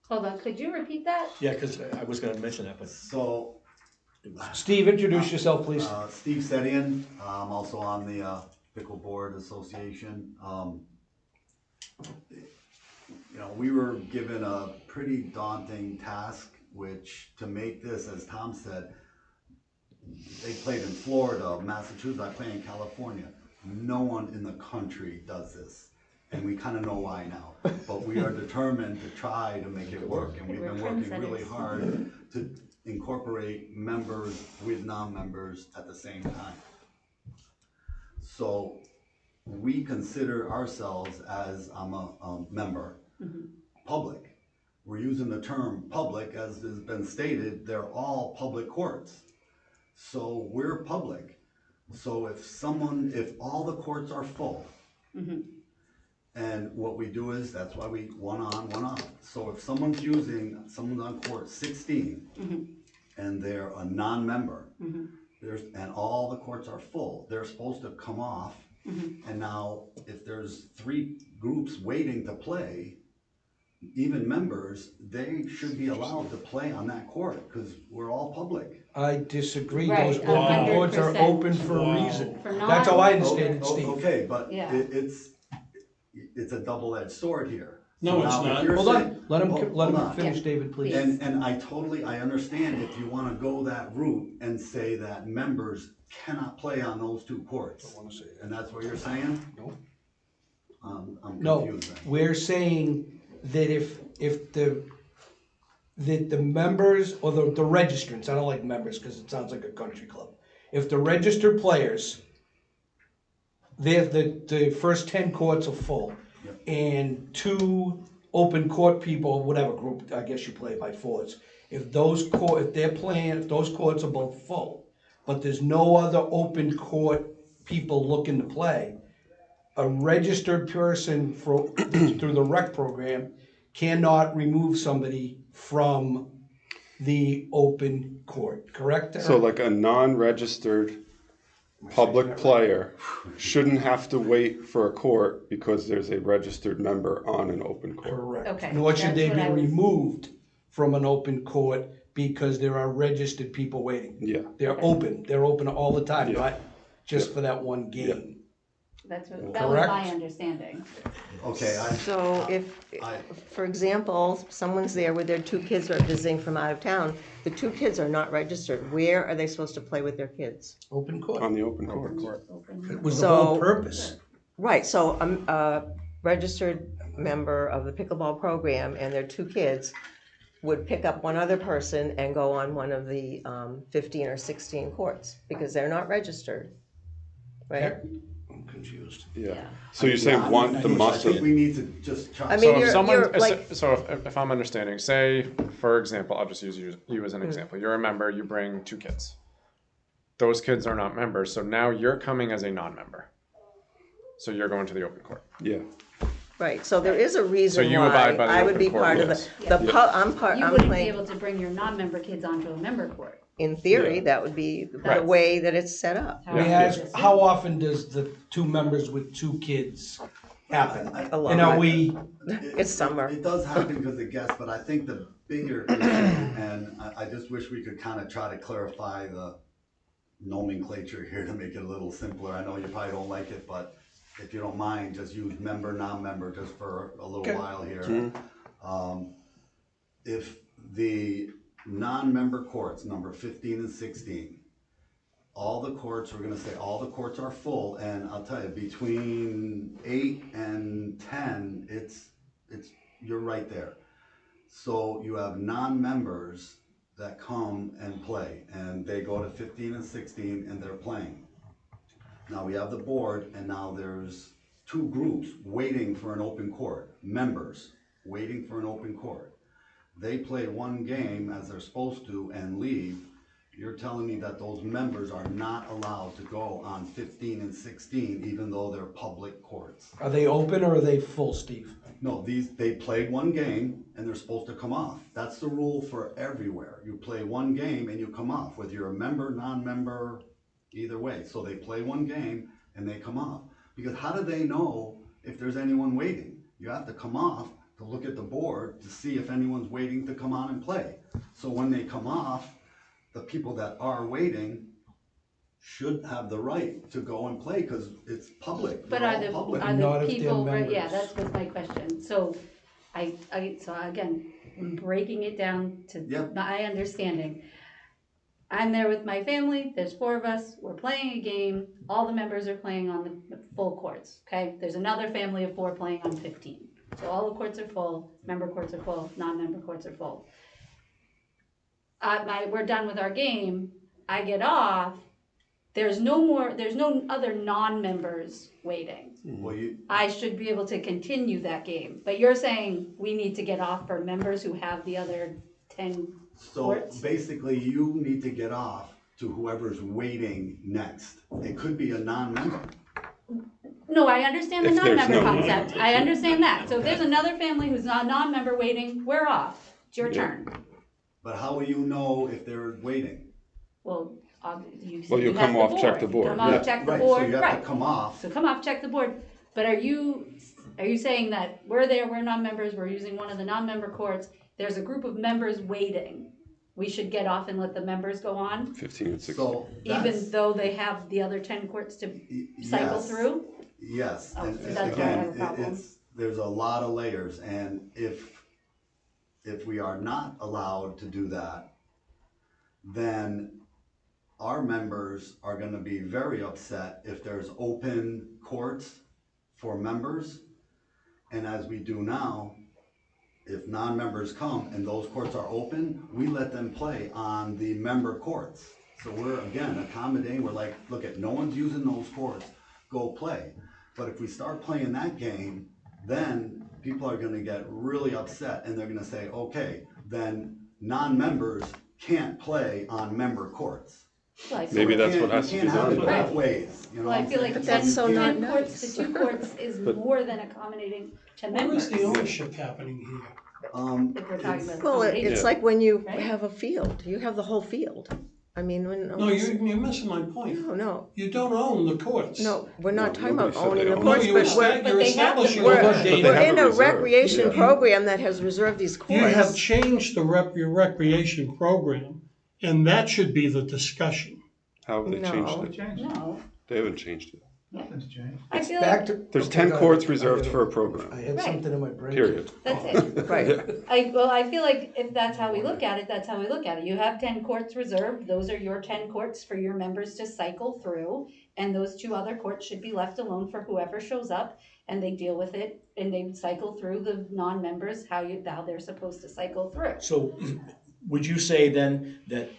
D: Hold on, could you repeat that?
I: Yeah, because I was gonna mention that, but
J: So,
B: Steve, introduce yourself, please.
J: Steve Sedian, I'm also on the Pickle Board Association. You know, we were given a pretty daunting task, which to make this, as Tom said, they played in Florida, Massachusetts, I play in California. No one in the country does this. And we kind of know why now, but we are determined to try to make it work, and we've been working really hard to incorporate members with non-members at the same time. So we consider ourselves as, I'm a member, public. We're using the term public, as has been stated, they're all public courts. So we're public. So if all the courts are full, and what we do is, that's why we one on, one off. So if someone's on court 16, and they're a non-member, and all the courts are full, they're supposed to come off. And now, if there's 3 groups waiting to play, even members, they should be allowed to play on that court, because we're all public.
B: I disagree.
D: Right,
B: Those open boards are
D: 100%.
B: open for a reason.
D: For
B: That's how I
D: non-
B: understand it, Steve.
J: Okay, but
D: Yeah.
J: it's a double-edged sword here.
E: No, it's
J: now if
E: not.
J: you're
B: Hold
J: saying-
B: on, let him
J: hold on.
B: finish, David, please.
J: And I understand if you wanna go that route and say that members cannot play on those 2 courts. And that's what you're saying?
B: No.
J: I'm
B: No,
J: confused then.
B: we're saying that if the members, or the registrants, I don't like members because it sounds like a country club. If the registered players, the first 10 courts are full, and 2 open court people, whatever group, I guess you play by 4s. If those courts are both full, but there's no other open court people looking to play, a registered person through the rec program cannot remove somebody from the open court, correct?
C: So like a non-registered public player shouldn't have to wait for a court because there's a registered member on an open court.
B: Correct.
D: Okay,
B: Nor should they
D: that's
B: be
D: what I was-
B: removed from an open court because there are registered people waiting.
C: Yeah.
B: They're open all the time, not just for that one game.
D: That was
B: Correct.
D: my understanding.
J: Okay,
F: So for example, someone's there with their 2 kids who are visiting from out of town, the 2 kids are not registered, where are they supposed to play with their kids?
B: Open court.
C: On the open court.
B: It was the whole
F: So-
B: purpose.
F: Right, so a registered member of the pickleball program and their 2 kids would pick up one other person and go on one of the 15 or 16 courts, because they're not registered, right?
B: I'm confused.
C: Yeah. So you're saying one, the
J: I
C: must
J: think
C: have,
J: we need to just try.
F: I mean,
G: So if
F: you're
G: someone,
F: like,
G: if I'm understanding, say, for example, I'll just use you as an example. You're a member, you bring 2 kids. Those kids are not members, so now you're coming as a non-member. So you're going to the open court.
C: yeah.
F: right, so there is a reason
G: you
F: why
G: abide by the
F: I would
G: open
F: be
G: court
F: part of
G: rules.
F: I'm
D: You wouldn't be
F: playing,
D: able to bring your non-member kids onto a member court.
F: in theory, that would be the
G: Right.
F: way that it's set up.
D: How
B: May
D: it
B: I
D: is.
B: ask, how often does the 2 members with 2 kids happen?
F: A lot.
B: And are we,
F: It's summer.
J: It does happen because of guests, but I think the bigger issue, and I just wish we could kind of try to clarify the nomenclature here to make it a little simpler. I know you probably don't like it, but if you don't mind, just use member, non-member just for a little
B: Okay.
J: while here. If the non-member courts, number 15 and 16, all the courts, we're gonna say all the courts are full, and I'll tell you, between 8 and 10, you're right there. So you have non-members that come and play, and they go to 15 and 16 and they're playing. Now we have the board, and now there's two groups waiting for an open court, members waiting for an open court. They play one game as they're supposed to and leave. You're telling me that those members are not allowed to go on 15 and 16, even though they're public courts?
B: Are they open or are they full, Steve?
J: No, they played one game and they're supposed to come off. That's the rule for everywhere. You play one game and you come off, whether you're a member, non-member, either way. So they play one game and they come off. Because how do they know if there's anyone waiting? You have to come off to look at the board to see if anyone's waiting to come on and play. So when they come off, the people that are waiting should have the right to go and play because it's public.
D: But
J: They're
D: are
J: all
D: the,
J: public.
D: are
B: Not
D: the
B: if they're
D: people, right, yeah,
B: members.
D: that's what's my question. So so again, I'm breaking it down to
J: Yep.
D: my understanding. I'm there with my family, there's 4 of us, we're playing a game, all the members are playing on the full courts, okay? There's another family of 4 playing on 15. So all the courts are full, member courts are full, non-member courts are full. We're done with our game, I get off, there's no other non-members waiting.
J: Well,
D: I should be able to continue that game, but you're saying we need to get off for members who have the other 10
J: so
D: courts?
J: basically you need to get off to whoever's waiting next. It could be a non-member.
D: No, I understand the
C: If there's
D: non-member
C: no-
D: concept, I understand that, so if there's another family who's not a non-member waiting, we're off, it's your
C: Yeah.
D: turn.
J: But how will you know if they're waiting?
D: Well,
C: Well, you come off, check the board.
D: Come
C: Yeah.
D: off, check the
J: Right, so
D: board,
J: you have
D: right,
J: to come off.
D: so come off, check the board, but are you saying that we're there, we're non-members, we're using one of the non-member courts, there's a group of members waiting, we should get off and let the members go on,
C: 15 and 16.
J: So
D: even
J: that's,
D: though they have the other 10 courts to cycle
J: yes,
D: through?
J: yes,
D: Oh,
J: and
D: so that's where I have a
J: again,
D: problem.
J: there's a lot of layers, and if we are not allowed to do that, then our members are gonna be very upset if there's open courts for members. And as we do now, if non-members come and those courts are open, we let them play on the member courts. So we're, again, accommodating, we're like, look no one's using those courts, go play. But if we start playing that game, then people are gonna get really upset and they're gonna say, okay, then non-members can't play on member courts.
D: Well, I feel
C: Maybe
D: like-
C: that's what has to
J: You
C: be
J: can't have it
C: done.
J: both
D: Right.
J: ways, you know
D: Well, I
J: what I'm
D: feel like
J: saying?
F: that's so not
D: 10 courts,
F: nice.
D: the 2 courts is
C: But-
D: more than accommodating to
E: Where
D: members.
E: is the ownership happening here?
D: If we're talking about
F: Well,
D: accommodation.
F: it's
C: Yeah.
F: like when you
D: Right?
F: have a field, you have the whole field. I mean, when.
E: No, you're missing my point.
F: No,
E: You don't own the courts.
F: no, we're not
C: No,
F: talking about
C: nobody said
F: owning
C: they
F: the
C: own.
E: No,
F: courts,
E: you
F: but we're,
E: you're
D: they have them.
E: establishing
F: We're-
E: a
C: But they
F: we're
C: have
F: in
C: it
F: a
C: reserved.
F: recreation
C: Yeah.
F: program that has reserved these
E: You have
F: courts.
E: changed your recreation program, and that should be the discussion.
C: How have they
F: No.
C: changed
A: What
C: it?
A: changed?
D: No,
C: They haven't changed it.
A: Nothing's changed.
D: I feel
B: Back
D: like,
B: to.
C: There's
B: okay,
C: 10
B: go
C: courts
B: ahead.
C: reserved
B: I
C: for a
B: had-
C: program.
B: I had
D: Right.
B: something in my brain.
C: Period.
D: that's it.
F: Right.
D: I feel like if that's how we look at it, that's how we look at it. You have 10 courts reserved, those are your 10 courts for your members to cycle through, and those 2 other courts should be left alone for whoever shows up, and they deal with it, and they cycle through the non-members, how they're supposed to cycle through.
I: So would you say then that,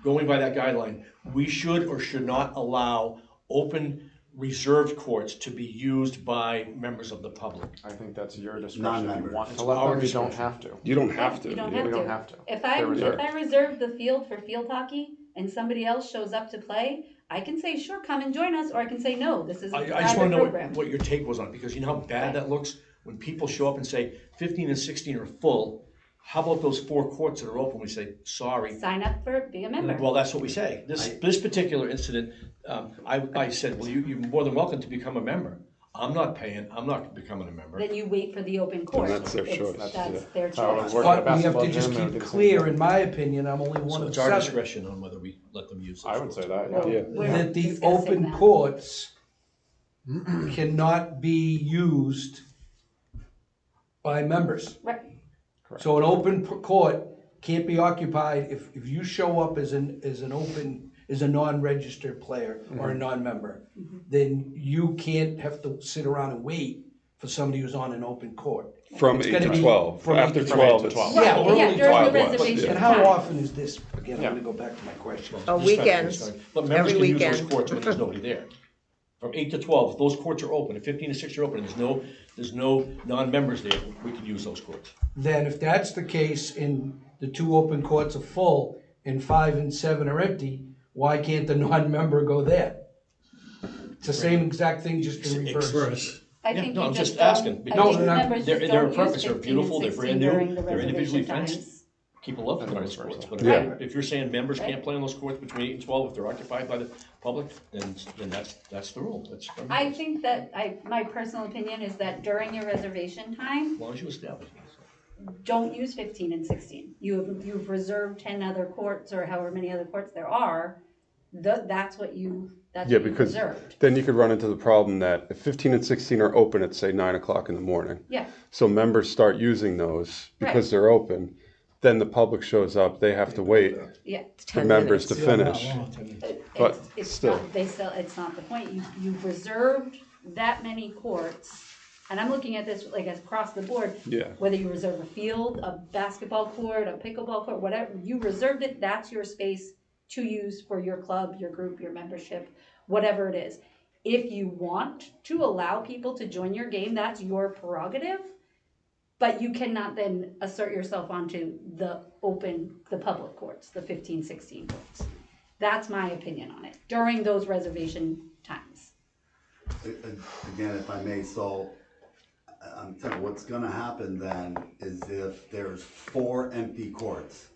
I: going by that guideline, we should or should not allow open reserved courts to be used by members of the public?
G: I think that's your discretion. If
J: Non-members.
G: you want
I: It's
G: to let
I: our
G: them, you don't
I: discretion.
G: have to.
C: You don't have to.
D: You don't
C: yeah.
D: have
G: We
D: to.
G: don't have to.
D: If
G: They're reserved.
D: I reserve the field for field hockey and somebody else shows up to play, I can say, sure, come and join us, or I can say, no, this is a
I: I just wanna
D: private
I: know
D: program.
I: what your take was on it, because you know how bad that looks when people show up and say 15 and 16 are full. How about those 4 courts that are open? We say, sorry.
D: Sign up for it, be a member.
I: Well, that's what we say. This particular incident, I said, well, you're more than welcome to become a member. I'm not paying, I'm not becoming a member.
D: Then you wait for the open court.
C: that's their
D: It's-
C: choice,
D: That's
C: yeah.
D: their
G: How it
D: choice.
G: would work at a
B: But we have
G: basketball
B: to just
G: gym, it would
B: keep
G: be the same
B: clear,
G: thing.
B: in my opinion, I'm only one
I: So
B: of
I: it's our
B: 7,
I: discretion on whether we let them use it.
G: I would say that,
D: Well,
G: yeah.
C: Yeah.
D: we're
B: that the
D: discussing
B: open
D: that.
B: courts cannot be used by members.
D: Right.
B: So an open court can't be occupied if you show up as a non-registered player or a non-member, then you can't have to sit around and wait for somebody who's on an open court.
C: From
B: It's
C: 8
B: gonna
C: to
B: be
C: 12.
B: from
C: After
B: 8 to
C: 12, it's.
B: Yeah,
D: Right,
B: we're
D: yeah,
B: only
D: during the
B: talking-
D: reservation
B: And how
D: time.
B: often is this? Again, I'm gonna go back to my question.
F: Oh,
I: Dispatch
F: weekends,
I: is fine. But members
F: every
I: can use those
F: weekend.
I: courts when there's nobody there. From 8 to 12, if those courts are open, if 15 to 6 are open, and there's no non-members there, we can use those courts.
B: Then if that's the case and the 2 open courts are full and 5 and 7 are empty, why can't the non-member go there? It's the same exact thing, just in reverse.
E: Chris,
D: I
I: Yeah,
D: think
I: no,
D: you
I: I'm
D: just
I: just
D: don't-
I: asking,
D: I
I: because
D: think
B: they're not-
D: members
I: they're
D: just
I: a
D: don't use
I: purpose, they're
D: 15 and
I: beautiful, they're
D: 16
I: brand new,
D: during the
I: they're individually
D: reservation
I: fenced.
D: times.
I: People love to play on those courts, but if you're saying members can't play on those courts between 8 and 12 if they're occupied by the public, then that's the rule, that's. for
D: I
I: members.
D: think that my personal opinion is that during your reservation time,
I: As long as you establish it.
D: don't use 15 and 16. You've reserved 10 other courts or however many other courts there are. That's what you
C: Yeah, because
D: reserved.
C: then you could run into the problem that if 15 and 16 are open at, say, 9 o'clock in the morning,
D: Yeah,
C: so members start using those because
D: Right.
C: they're open, then the public shows up, they have to wait
D: yeah.
C: for
F: 10
C: members
F: minutes.
C: to finish. But
D: It's
C: still.
D: not, it's not the point. You've reserved that many courts. And I'm looking at this like across the board.
C: Yeah.
D: Whether you reserve a field, a basketball court, a pickleball court, whatever, you reserved it, that's your space to use for your club, your group, your membership, whatever it is. If you want to allow people to join your game, that's your prerogative. But you cannot then assert yourself onto the public courts, the 15, 16 courts. That's my opinion on it, during those reservation times.
J: Again, if I may, so I'm telling you, what's gonna happen then is if there's 4 empty courts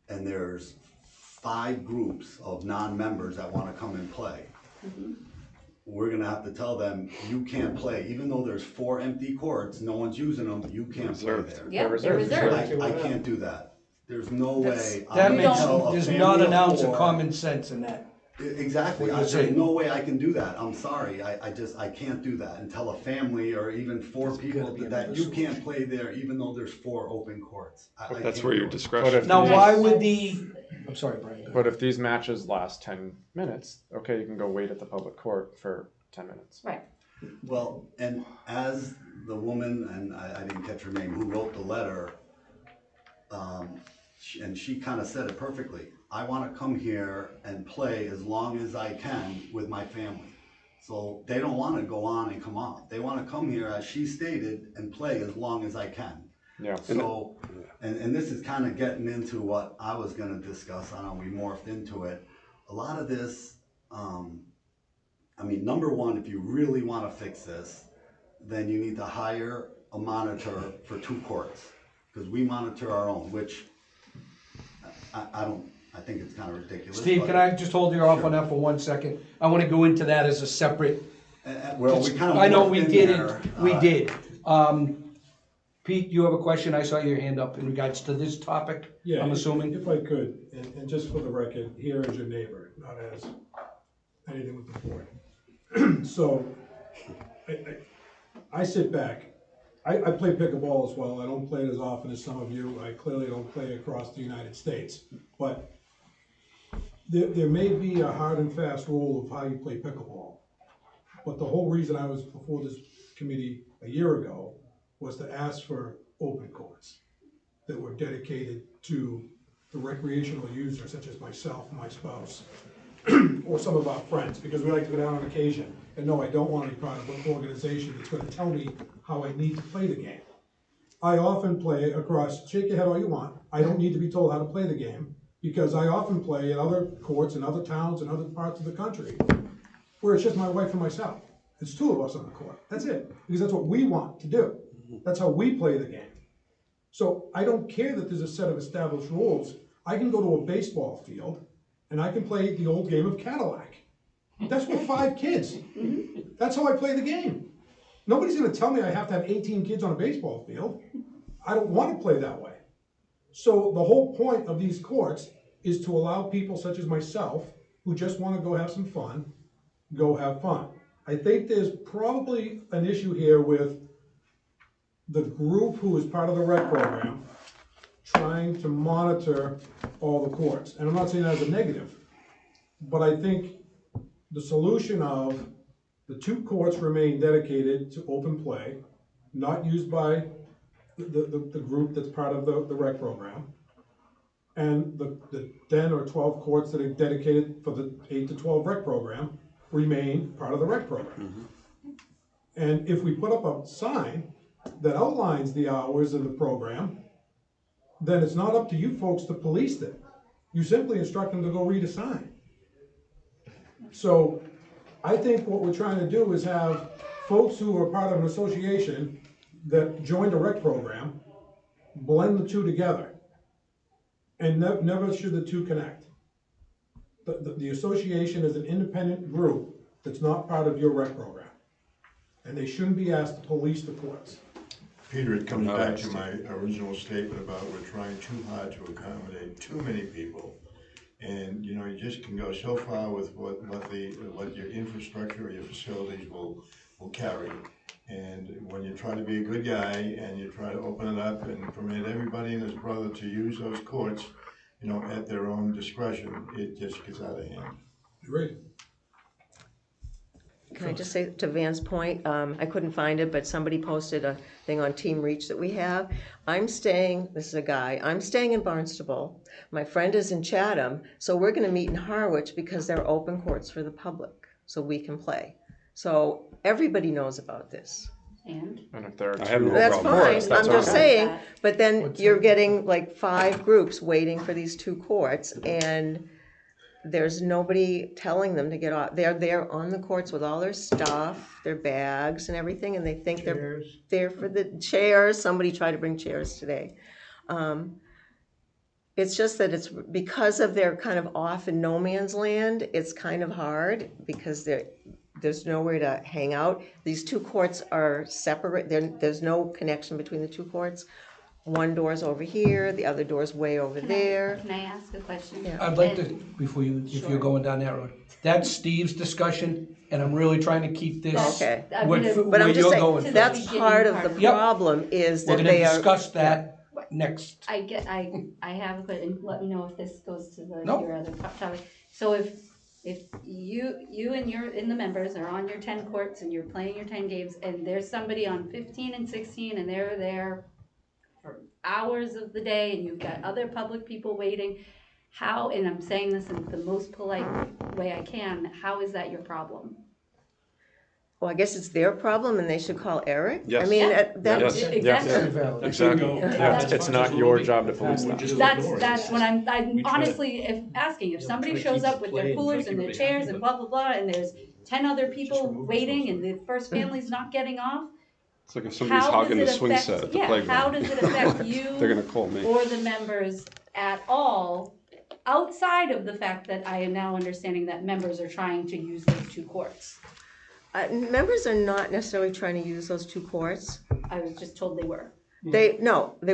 J: and there's 5 groups of non-members that wanna come and play, we're gonna have to tell them, you can't play, even though there's 4 empty courts, no one's using them, you can't play there.
D: Yeah, they're
G: reserved.
D: reserved.
J: I can't do that. There's no way.
B: That
J: I'm
B: makes,
J: gonna tell a
B: there's
J: family
B: not
J: of
B: an ounce of
J: 4.
B: common sense in that.
J: Exactly,
B: What you're
J: there's
B: saying.
J: no way I can do that, I'm sorry, I can't do that, and tell a family or even 4 people
B: gotta be
J: that
B: another
J: you can't play there, even though there's 4 open courts. I
C: That's
J: can't
C: where
J: do
C: your
J: it.
C: discretion.
G: But if
B: Now,
G: these-
B: why would I'm sorry, Brian. go ahead.
G: But if these matches last 10 minutes, okay, you can go wait at the public court for 10 minutes.
D: Right.
J: Well, and as the woman, and I didn't catch her name, who wrote the letter, and she kind of said it perfectly. I want to come here and play as long as I can with my family. So they don't want to go on and come off. They want to come here, as she stated, and play as long as I can.
G: Yeah.
J: So, and this is kind of getting into what I was gonna discuss, I know we morphed into it. A lot of this, I mean, number one, if you really wanna fix this, then you need to hire a monitor for 2 courts. Cause we monitor our own, which I think it's kind of ridiculous.
B: Steve,
J: but-
B: can I just hold you off on that for 1 second? I want to go into that as a separate.
J: Well, we kind of.
B: I know we
J: did
B: didn't, we did. Pete, you have a question? I saw your hand up in regards to this topic,
K: Yeah,
B: I'm assuming.
K: If I could, and just for the record, here is your neighbor, not as anything with the board. So, I sit back, I play pickleball as well, I don't play it as often as some of you, I clearly don't play across the United States, but there may be a hard and fast rule of how you play pickleball. But the whole reason I was before this committee a year ago was to ask for open courts that were dedicated to the recreational users such as myself, my spouse, or some of our friends, because we like to go down on occasion. And no, I don't want to be part of an organization that's gonna tell me how I need to play the game. I often play across, shake your head all you want, I don't need to be told how to play the game, because I often play at other courts in other towns and other parts of the country, where it's just my wife and myself. It's 2 of us on the court, that's it, because that's what we want to do. That's how we play the game. So I don't care that there's a set of established rules. I can go to a baseball field and I can play the old game of Cadillac. That's with 5 kids. That's how I play the game. Nobody's gonna tell me I have to have 18 kids on a baseball field. I don't wanna play that way. So the whole point of these courts is to allow people such as myself, who just wanna go have some fun, go have fun. I think there's probably an issue here with the group who is part of the rec program trying to monitor all the courts. And I'm not saying that as a negative, but I think the solution of the 2 courts remain dedicated to open play, not used by the group that's part of the rec program. And the 10 or 12 courts that are dedicated for the 8 to 12 rec program remain part of the rec program. And if we put up a sign that outlines the hours of the program, then it's not up to you folks to police it. You simply instruct them to go read a sign. So I think what we're trying to do is have folks who are part of an association that joined a rec program blend the two together. And never should the two connect. The association is an independent group that's not part of your rec program. And they shouldn't be asked to police the courts.
H: Peter, it comes back to my original statement about we're trying too hard to accommodate too many people. And, you know, you just can go so far with what your infrastructure or your facilities will carry. And when you try to be a good guy and you try to open it up and permit everybody and his brother to use those courts, you know, at their own discretion, it just gets out of hand.
K: Agreed.
F: Can I just say to Van's point, I couldn't find it, but somebody posted a thing on Team Reach that we have. This is a guy, I'm staying in Barnstable. My friend is in Chatham, so we're gonna meet in Harwich because they're open courts for the public, so we can play. So everybody knows about this.
D: And
G: And if there are
C: I have
G: 2
C: no
F: That's
C: problem.
F: fine,
G: courts,
F: I'm
G: that's
F: just
G: okay.
F: saying, but then you're getting like 5 groups waiting for these 2 courts, and there's nobody telling them to get off. They're there on the courts with all their stuff, their bags and everything, and they think they're
A: Chairs.
F: there for the chairs. Somebody tried to bring chairs today. It's just that it's because of their kind of off in no man's land, it's kind of hard because there's nowhere to hang out. These 2 courts are separate. There's no connection between the 2 courts. One door's over here, the other door's way over there.
D: Can I ask a question?
F: Yeah.
B: I'd like to,
D: And-
B: before you, if
D: Sure.
B: you're going down that road, that's Steve's discussion, and I'm really trying to keep this
F: Okay.
D: I'm
B: where
D: gonna-
F: But
B: where
F: I'm just
B: you're
F: saying,
B: going.
D: to
F: that's
D: beginning
F: part of
D: part
F: the
D: of it.
B: Yep.
F: problem is
B: We're
F: that
B: gonna
F: they are.
B: discuss that next.
D: I have a question, let me know if this goes to
B: Nope.
D: your other topic. So if you and the members are on your 10 courts and you're playing your 10 games and there's somebody on 15 and 16 and they're there for hours of the day and you've got other public people waiting, how, and I'm saying this in the most polite way I can, how is that your problem?
F: Well, I guess it's their problem and they should call Eric? I
C: Yes.
F: mean,
D: Yeah.
F: that's,
C: Yes.
D: Exactly.
E: That should go.
G: Yeah, it's not your job to police that.
D: That's what I'm
I: We try to-
D: honestly asking, if somebody
I: try to
D: shows
I: keep
D: up with
I: play
D: their
I: and
D: coolers
I: try to
D: and
I: keep
D: their
I: everybody
D: chairs
I: happy,
D: and blah, blah, blah, and there's 10 other people
I: remove
D: waiting
I: ourselves
D: and the first family's not getting off,
C: It's like if somebody's
D: how
C: hogging the
D: does it
C: swing
D: affect,
C: set at the
D: yeah,
C: playground.
D: how does it affect you
C: They're gonna call me.
D: or the members at all, outside of the fact that I am now understanding that members are trying to use those 2 courts?
F: members are not necessarily trying to use those 2 courts.
D: I was just told they were.
F: They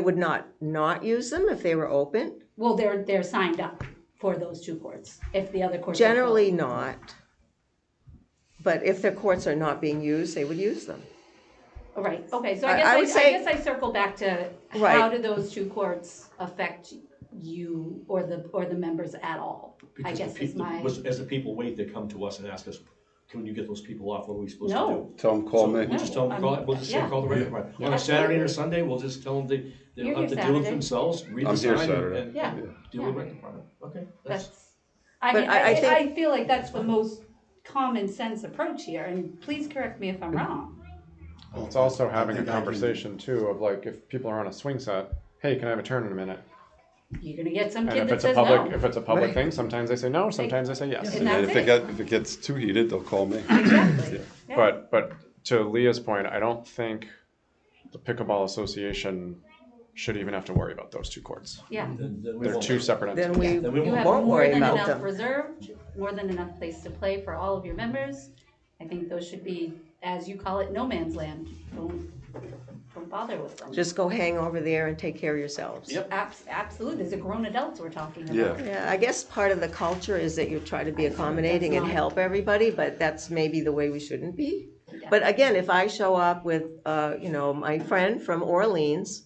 F: would not use them if they were open.
D: Well, they're signed up for those 2 courts, if the other courts are
F: Generally
D: full.
F: not. But if their courts are not being used, they would use them.
D: Right, okay, so
F: I
D: I
F: would
D: guess
F: say-
D: I circle back to how
F: Right.
D: do those 2 courts affect you or the members at all? I
I: Because
D: guess
I: the
D: is
I: people,
D: my,
I: as the people wait, they come to us and ask us, can you get those people off, what are we supposed to
D: No.
I: do?
C: Tell them, call
I: So
C: me.
I: We'll just tell them, we'll just say,
D: Yeah.
I: call the rec department. On a Saturday or Sunday, we'll just tell them they'll
D: You're
I: have to
D: here
I: deal with
D: Saturday.
I: themselves, read the
C: I'm here
I: sign
C: Saturday.
I: and
D: Yeah.
I: deal with rec department. Okay,
D: that's, I
F: But
D: mean,
F: I think-
D: I feel like that's the most common sense approach here, and please correct me if I'm wrong.
G: It's also having a
J: think I can-
G: conversation too of like, if people are on a swing set, hey, can I have a turn in a minute?
D: You're gonna get some
G: And
D: kid
G: if
D: that
G: it's a
D: says
G: public,
D: no.
G: if it's a public
F: Right.
G: thing, sometimes they say no, sometimes they say yes.
D: And that's
C: If it gets too heated, they'll call me.
D: Exactly. Yeah.
G: But to Leah's point, I don't think the pickleball association should even have to worry about those 2 courts.
D: Yeah.
I: Then we
G: They're
I: won't.
G: 2 separate
F: Then
G: entities.
F: we
I: Then we
D: You have
F: won't
D: more
F: worry
D: than
F: about
D: enough
F: them.
D: reserved, more than enough place to play for all of your members. I think those should be, as you call it, no man's land. Don't bother with them.
F: Just go hang over there and take care of yourselves.
I: Yep.
D: Absolutely, these are grown adults we're talking about.
C: Yeah.
F: Yeah, I guess part of the culture is that you try to be accommodating and help everybody, but that's maybe the way we shouldn't be. But again, if I show up with, my friend from Orleans,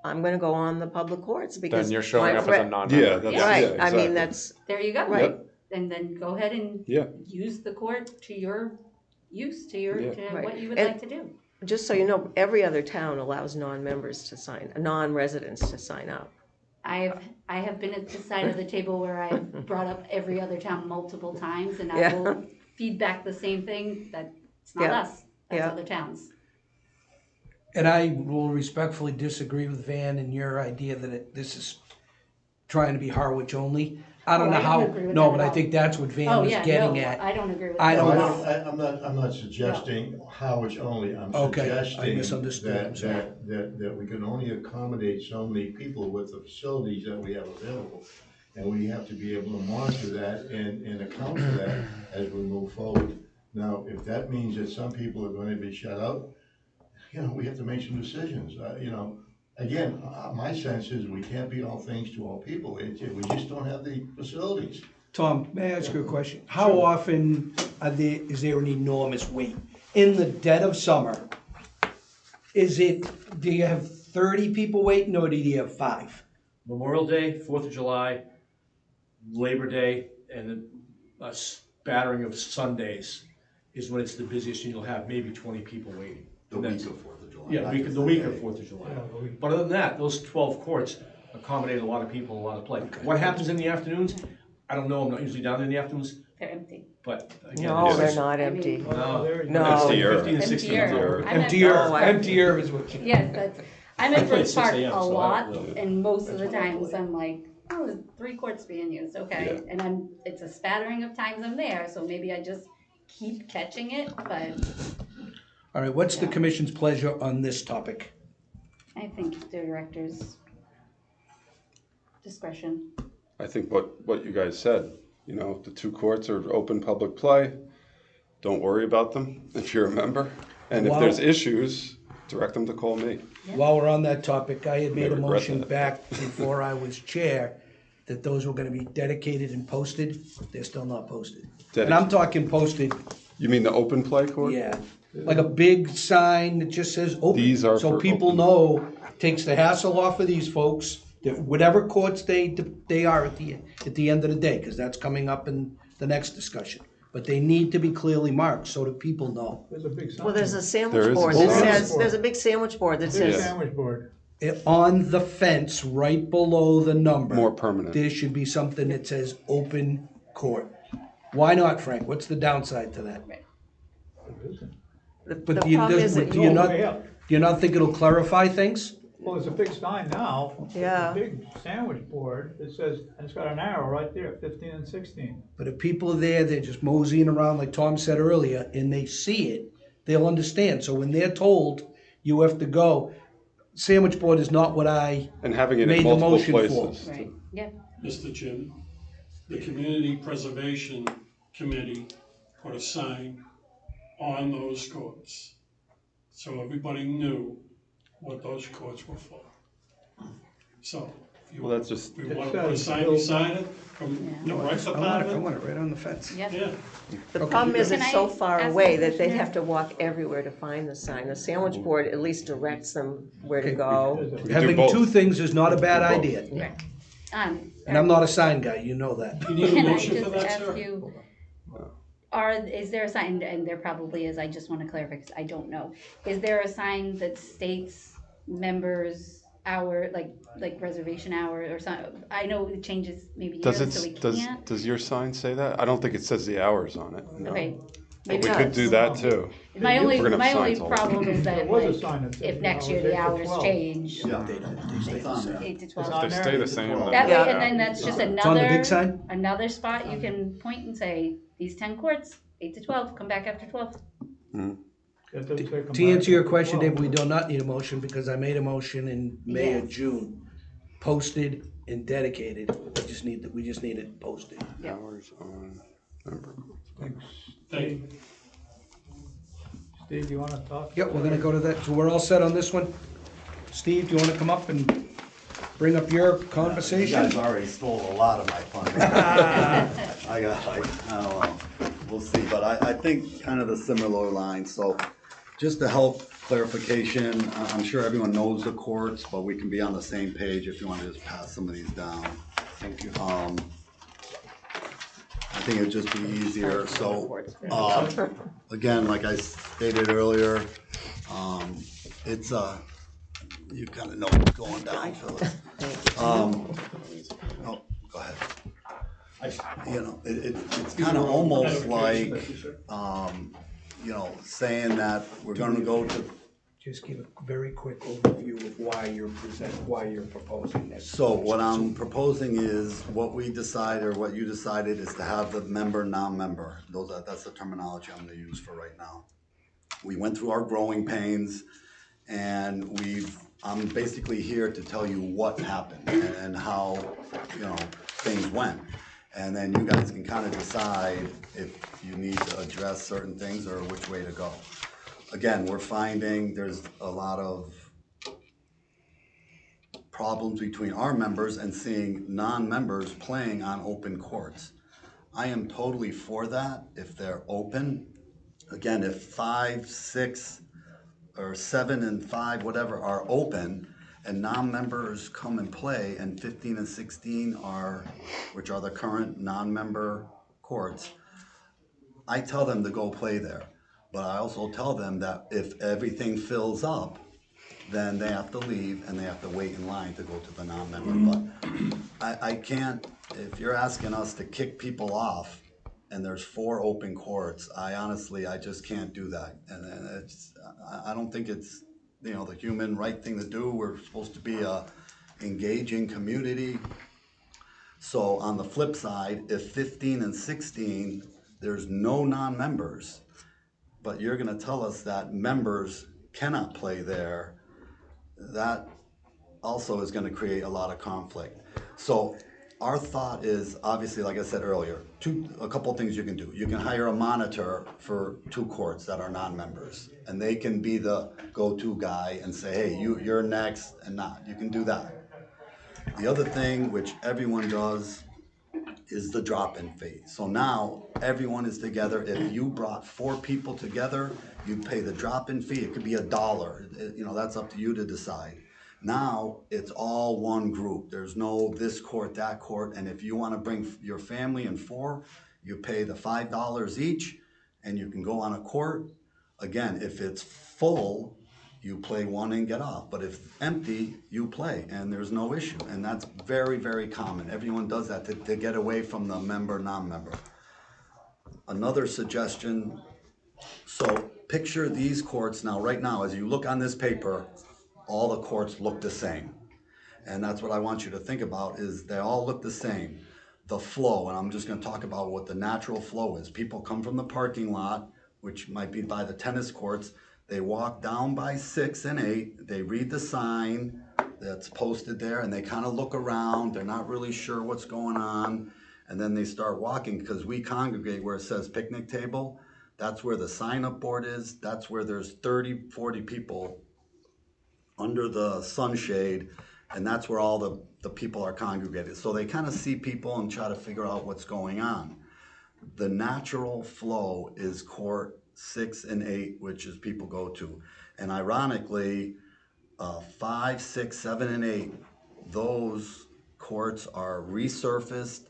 F: I'm gonna go on the public courts because.
G: Then you're showing
F: my
G: up as a
F: friend-
G: non-member.
C: Yeah, that's,
F: Right,
C: yeah,
F: I mean,
C: exactly.
F: that's,
D: There you go.
F: right.
D: And then go ahead and
C: Yeah.
D: use the court to your use, to your,
C: Yeah.
D: to
F: Right.
D: what you would
F: And-
D: like to do.
F: Just so you know, every other town allows non-residents to sign up.
D: I have been at the side of the table where I brought up every other town multiple times, and I
F: Yeah.
D: will feedback the same thing, that it's not
F: Yeah.
D: us, that's
F: Yeah.
D: other towns.
B: And I will respectfully disagree with Van and your idea that this is trying to be Harwich only. I don't
D: Oh,
B: know
D: I don't
B: how,
D: agree with
B: no,
D: that
B: but
D: at
B: I
D: all.
B: think that's what Van
D: Oh,
B: was
D: yeah,
B: getting
D: no,
B: at.
D: I don't agree with
B: I
D: that
B: don't
D: at
B: know.
D: all.
H: I'm not suggesting Harwich only, I'm
B: Okay, I
H: suggesting
B: misunderstood, I'm
H: that,
B: sorry.
H: that we can only accommodate so many people with the facilities that we have available. And we have to be able to monitor that and account for that as we move forward. Now, if that means that some people are gonna be shut out, we have to make some decisions, Again, my sense is we can't be all things to all people, we just don't have the facilities.
B: Tom, may I ask you a question? How often is there an enormous wait? In the dead of summer, do you have 30 people waiting or do you have 5?
I: Memorial Day, 4th of July, Labor Day, and then a spattering of Sundays is when it's the busiest, and you'll have maybe 20 people waiting.
J: The
I: And
J: week
I: that's-
J: of 4th of July.
I: Yeah,
J: not
I: the
J: just
I: week
J: day.
I: of 4th of July.
A: Yeah, the week.
I: But other than that, those 12 courts accommodate a lot of people, a lot of play. What happens in the afternoons? I don't know, I'm not usually down there in the afternoons,
D: They're empty.
I: but again.
F: No,
I: it's-
F: they're not
D: I
F: empty.
D: mean-
A: Well, there you
F: No.
A: go.
C: Emptier.
I: 15 and 16
D: Emptier. I'm at-
B: Emptier,
F: Oh, I-
B: emptier is what you.
D: Yes, that's, I'm at
I: I play at
D: Brooks
I: 6
D: Park
I: a.m.,
D: a
I: so I
D: lot,
I: don't really-
D: and most of the
I: That's when I
D: times
I: play.
D: I'm like, oh, there's 3 courts being used, okay.
C: Yeah.
D: And it's a spattering of times I'm there, so maybe I just keep catching it, but
B: All right, what's the commission's pleasure on this topic?
D: I think the director's discretion.
C: I think what you guys said, the 2 courts are open public play. Don't worry about them if you're a member. And if
B: Wow.
C: there's issues, direct them to call me.
B: While we're on that topic, I had made a
C: regret
B: motion
C: that.
B: back before I was chair that those were gonna be dedicated and posted. They're still not posted. And I'm talking posted,
C: You mean the open play court?
B: yeah, like a big sign that just says open.
C: These are
B: So
C: for
B: people
C: open.
B: know, takes the hassle off of these folks, that whatever courts they are at the end of the day, because that's coming up in the next discussion. But they need to be clearly marked so that people know.
A: There's a big sign.
F: Well, there's a
C: There
F: sandwich
C: is a
F: board that
C: sandwich
F: says,
A: board.
F: there's a big sandwich board that
A: Big
F: says,
A: sandwich board.
B: On the fence, right below the number.
C: More permanent.
B: There should be something that says open court. Why not, Frank? What's the downside to that?
F: the
B: But
F: the problem is that
B: do you
A: No,
B: not,
A: way
B: do
A: up.
B: you not think it'll clarify things?
A: Well, there's a big sign now.
F: Yeah.
A: A big sandwich board that says, and it's got an arrow right there, 15 and 16.
B: But if people are there, they're just moseying around, like Tom said earlier, and they see it, they'll understand. So when they're told, you have to go, sandwich board is not what I,
C: And having it
B: Made
C: in
B: the
C: multiple
B: motion for.
C: places.
D: Right, yeah.
E: Mr. Chairman, the Community Preservation Committee put a sign on those courts, so everybody knew what those courts were for. So, if you,
C: Well, that's just,
E: if you want
A: It
E: to put a
A: says
E: sign
A: build-
E: beside it from the rec
B: I want
E: department,
B: it right on the fence.
D: Yep.
E: yeah.
F: the problem is
D: Can
F: it's
D: I
F: so far
D: ask
F: away
D: a
F: that they'd
D: question
F: have to walk everywhere to find the sign. The sandwich board at least directs them where to
B: Okay.
F: go.
C: we can do
B: Having
C: both.
B: 2 things is not a bad
C: Do both.
B: idea.
D: And
B: I'm not a sign guy, you know that.
E: You need a
D: Can I
E: motion
D: just
E: for that,
D: ask
E: sir?
D: you, is there a sign, and there probably is, I just wanna clarify, because I don't know. Is there a sign that states members' hour, like reservation hour or something? I know it changes maybe
C: does
D: yearly, so we
C: it,
D: can't.
C: does your sign say that? I don't think it says the hours on it, no.
D: Okay.
C: But
D: Maybe
C: we could do that too.
D: My only,
C: We're gonna have
D: my only
C: signs all over.
D: problem is
A: There
D: that,
A: was a
D: like,
A: sign that said
D: if
A: the
D: next year
A: hours,
D: the
A: 8 to
D: hours
A: 12.
D: change,
J: Yeah.
B: They
J: It's on there.
D: 8 to
A: It's
D: 12.
A: on
C: They
A: there.
C: stay the same. though.
D: That
F: Yeah.
D: way, and then that's just
B: on the
D: another,
B: big sign?
D: another spot you can point and say, these 10 courts, 8 to 12, come back after 12.
A: It doesn't say come
B: To
A: back
B: answer your
A: to
B: question,
A: 12.
B: Dave, we do not need a motion because I made a motion in May or
D: Yes.
B: June. Posted and dedicated. We just need it posted.
C: Hours on member.
A: Thanks.
E: Thank you.
A: Steve, you wanna talk?
B: Yep, we're gonna go to that. So we're all set on this one? Steve, do you wanna come up and bring up your
J: You
B: conversation?
J: guys already stole a lot of my fun. I don't know, we'll see, but I think kind of the similar line, so just to help clarification, I'm sure everyone knows the courts, but we can be on the same page if you want to just pass some of these down.
B: Thank you.
J: I think it'd just be easier, so, again, like I stated earlier, it's, you kind of know what's going down, Phyllis. Oh, go ahead. You know, it's kind of almost like, you know, saying that we're gonna go to,
B: Just give a very quick overview of why you're proposing this.
J: so what I'm proposing is, what we decide, or what you decided, is to have the member, non-member. That's the terminology I'm gonna use for right now. We went through our growing pains, and I'm basically here to tell you what happened and how, you know, things went. And then you guys can kind of decide if you need to address certain things or which way to go. Again, we're finding there's a lot of problems between our members and seeing non-members playing on open courts. I am totally for that if they're open. Again, if 5, 6, or 7 and 5, whatever, are open, and non-members come and play, and 15 and 16 are, which are the current non-member courts, I tell them to go play there. But I also tell them that if everything fills up, then they have to leave and they have to wait in line to go to the non-member. But I can't, if you're asking us to kick people off and there's 4 open courts, I just can't do that. And I don't think it's, you know, the human right thing to do. We're supposed to be a engaging community. So on the flip side, if 15 and 16, there's no non-members, but you're gonna tell us that members cannot play there, that also is gonna create a lot of conflict. So our thought is, obviously, like I said earlier, a couple of things you can do. You can hire a monitor for 2 courts that are non-members, and they can be the go-to guy and say, hey, you're next, and not. You can do that. The other thing, which everyone does, is the drop-in fee. So now everyone is together. If you brought 4 people together, you'd pay the drop-in fee. It could be $1. You know, that's up to you to decide. Now it's all one group. There's no this court, that court, and if you want to bring your family and 4, you pay the $5 each, and you can go on a court. Again, if it's full, you play 1 and get off. But if empty, you play, and there's no issue. And that's very, very common. Everyone does that to get away from the member, non-member. Another suggestion, so picture these courts now, right now, as you look on this paper, all the courts look the same. And that's what I want you to think about, is they all look the same. The flow, and I'm just gonna talk about what the natural flow is. People come from the parking lot, which might be by the tennis courts. They walk down by 6 and 8, they read the sign that's posted there, and they kind of look around, they're not really sure what's going on, and then they start walking, because we congregate where it says picnic table. That's where the sign-up board is, that's where there's 30, 40 people under the sunshade, and that's where all the people are congregated. So they kind of see people and try to figure out what's going on. The natural flow is court 6 and 8, which is people go to. And ironically, 5, 6, 7, and 8, those courts are resurfaced.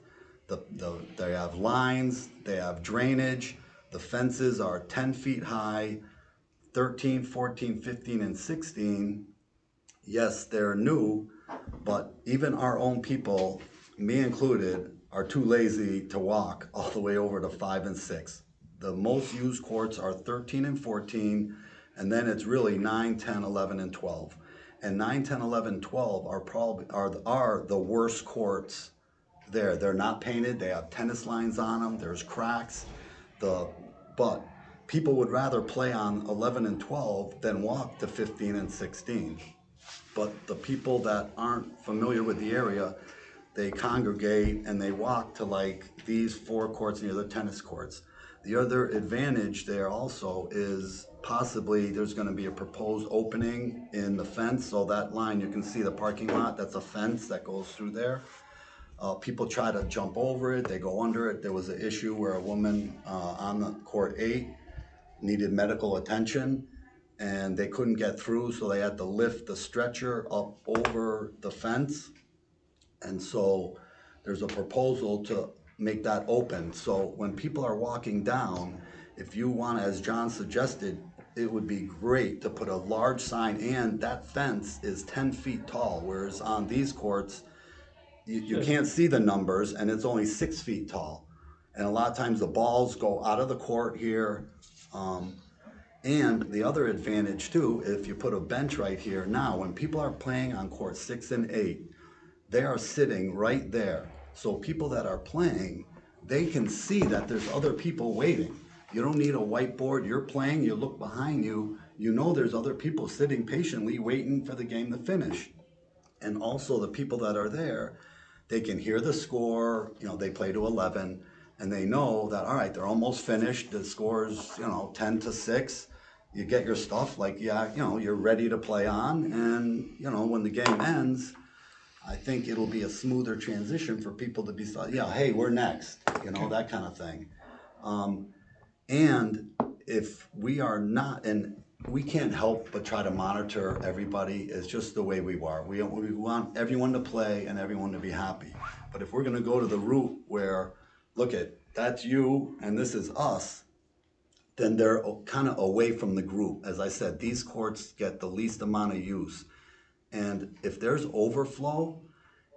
J: They have lines, they have drainage, the fences are 10 feet high. 13, 14, 15, and 16, yes, they're new, but even our own people, me included, are too lazy to walk all the way over to 5 and 6. The most used courts are 13 and 14, and then it's really 9, 10, 11, and 12. And 9, 10, 11, 12 are the worst courts there. They're not painted, they have tennis lines on them, there's cracks, but people would rather play on 11 and 12 than walk to 15 and 16. But the people that aren't familiar with the area, they congregate and they walk to like these 4 courts near the tennis courts. The other advantage there also is possibly there's gonna be a proposed opening in the fence, so that line, you can see the parking lot, that's a fence that goes through there. People try to jump over it, they go under it. There was an issue where a woman on the court 8 needed medical attention, and they couldn't get through, so they had to lift the stretcher up over the fence. And so there's a proposal to make that open. So when people are walking down, if you want, as John suggested, it would be great to put a large sign, and that fence is 10 feet tall, whereas on these courts, you can't see the numbers, and it's only 6 feet tall. And a lot of times the balls go out of the court here. And the other advantage too, if you put a bench right here, now when people are playing on court 6 and 8, they are sitting right there. So people that are playing, they can see that there's other people waiting. You don't need a whiteboard, you're playing, you look behind you, you know there's other people sitting patiently waiting for the game to finish. And also the people that are there, they can hear the score, they play to 11, and they know that, all right, they're almost finished, the score's, 10-6. You get your stuff, like, you're ready to play on, and, when the game ends, I think it'll be a smoother transition for people to be, hey, we're next, that kind of thing. And if we are not, and we can't help but try to monitor everybody, it's just the way we are. We want everyone to play and everyone to be happy. But if we're gonna go to the route where, look that's you and this is us, then they're kind of away from the group. As I said, these courts get the least amount of use. And if there's overflow,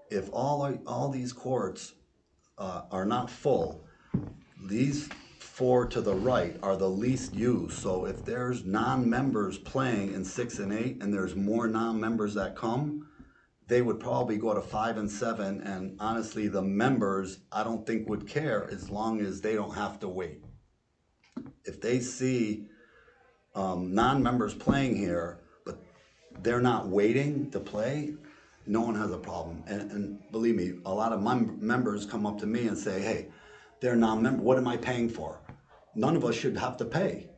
J: if all these courts are not full, these 4 to the right are the least used. So if there's non-members playing in 6 and 8, and there's more non-members that come, they would probably go to 5 and 7. And honestly, the members, I don't think would care as long as they don't have to wait. If they see non-members playing here, but they're not waiting to play, no one has a problem. And believe me, a lot of my members come up to me and say, hey, they're non-member, what am I paying for? None of us should have to pay.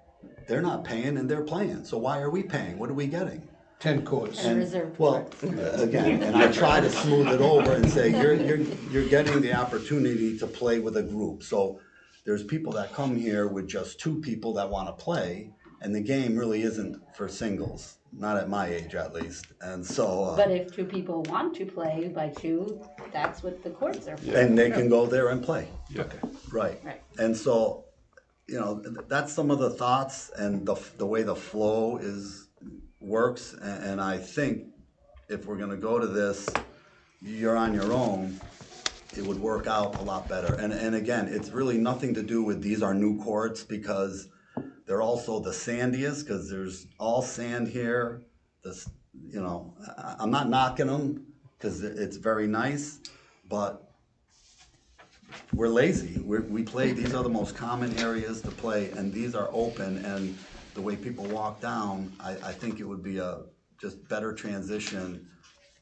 J: They're not paying and they're playing, so why are we paying? What are we getting?
B: 10 courts.
D: And reserved
J: Well, again, and I try to smooth it over and say, you're getting the opportunity to play with a group. So there's people that come here with just 2 people that want to play, and the game really isn't for singles, not at my age at least. And so.
D: But if 2 people want to play by 2, that's what the courts are for.
J: And they can go there and play.
B: Okay.
J: Right.
D: Right.
J: And so, that's some of the thoughts and the way the flow works. And I think if we're gonna go to this, you're on your own, it would work out a lot better. And again, it's really nothing to do with these are new courts, because they're also the sandiest, because there's all sand here. I'm not knocking them, because it's very nice, but we're lazy. We play, these are the most common areas to play, and these are open, and the way people walk down, I think it would be a just better transition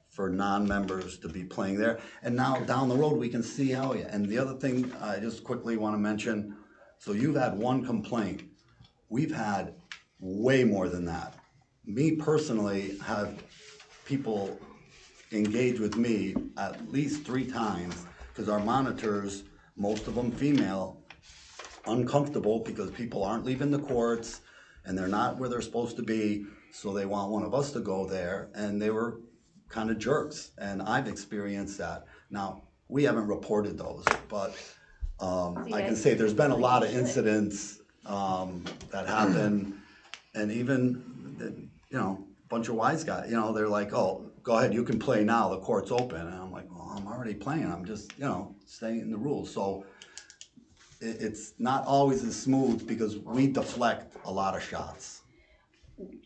J: for non-members to be playing there. And now down the road, we can see how, and the other thing I just quickly want to mention, so you've had 1 complaint. We've had way more than that. Me personally have people engage with me at least 3 times, because our monitors, most of them female, uncomfortable because people aren't leaving the courts and they're not where they're supposed to be, so they want one of us to go there, and they were kind of jerks, and I've experienced that. Now, we haven't reported those, but I can say there's been a lot of incidents that happen, and even, a bunch of wise guys, they're like, oh, go ahead, you can play now, the court's open. And I'm like, well, I'm already playing, I'm just, staying in the rules. So it's not always as smooth, because we deflect a lot of shots.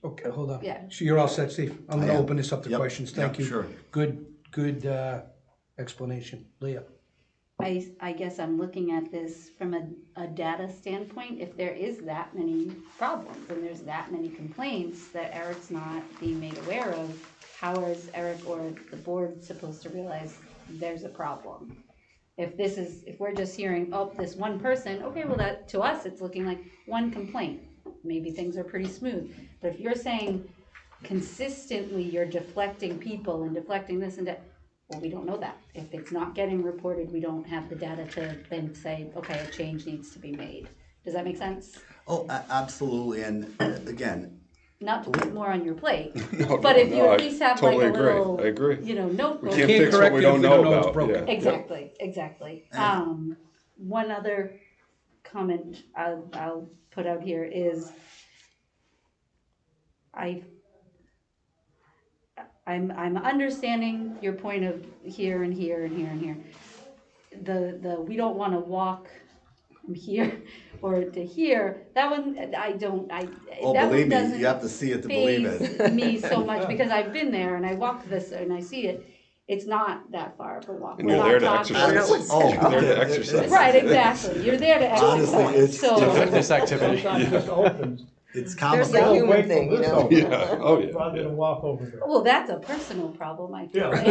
B: Okay, hold on.
D: Yeah.
B: So you're all set, Steve? I'm
J: I
B: gonna
J: am.
B: open this up to
J: Yep,
B: questions. Thank
J: yep,
B: you.
J: sure.
B: Good explanation. Leah?
D: I guess I'm looking at this from a data standpoint. If there is that many problems and there's that many complaints that Eric's not being made aware of, how is Eric or the board supposed to realize there's a problem? If we're just hearing, oh, this one person, okay, well, that, to us, it's looking like 1 complaint. maybe things are pretty smooth. But if you're saying consistently you're deflecting people and deflecting this and that, well, we don't know that. If it's not getting reported, we don't have the data to then say, okay, a change needs to be made. Does that make sense?
J: Oh, absolutely, and again,
D: Not to put more on your plate,
C: No,
D: but
C: no,
D: if you
C: no,
D: at
C: I
D: least have like
C: totally
D: a
C: agree.
D: little,
C: I agree.
D: you know, notebook.
C: We can't
B: Can't
C: fix what
B: correct
C: we
B: it if
C: don't
B: we
C: know
B: don't know it's
C: about.
B: broken.
C: Yeah.
D: Exactly, exactly. One other comment I'll put out here is I'm understanding your point of here and here and here and here. The we don't wanna walk from here or to here, that one,
J: oh,
D: that
J: believe
D: one
J: me,
D: doesn't
J: you have to see it to believe
D: faze
J: it.
D: me so much, because I've been there and I walk this and I see it, it's not that far of a walk.
C: And
D: We're
C: you're
D: not
C: there to
D: talking-
C: exercise.
J: Oh,
C: You're there to
J: okay.
C: exercise.
D: Right, exactly, you're there to
J: Honestly,
D: exercise,
J: it's-
D: so.
G: Fitness activity.
A: Sometimes it just opens.
J: It's
F: There's
J: comical.
F: a human
A: Wait for
F: thing, you
A: this
F: know?
A: open.
C: Yeah, oh, yeah.
A: Rather than walk over there.
D: Well, that's a personal problem, I feel.
A: Yeah.
D: like.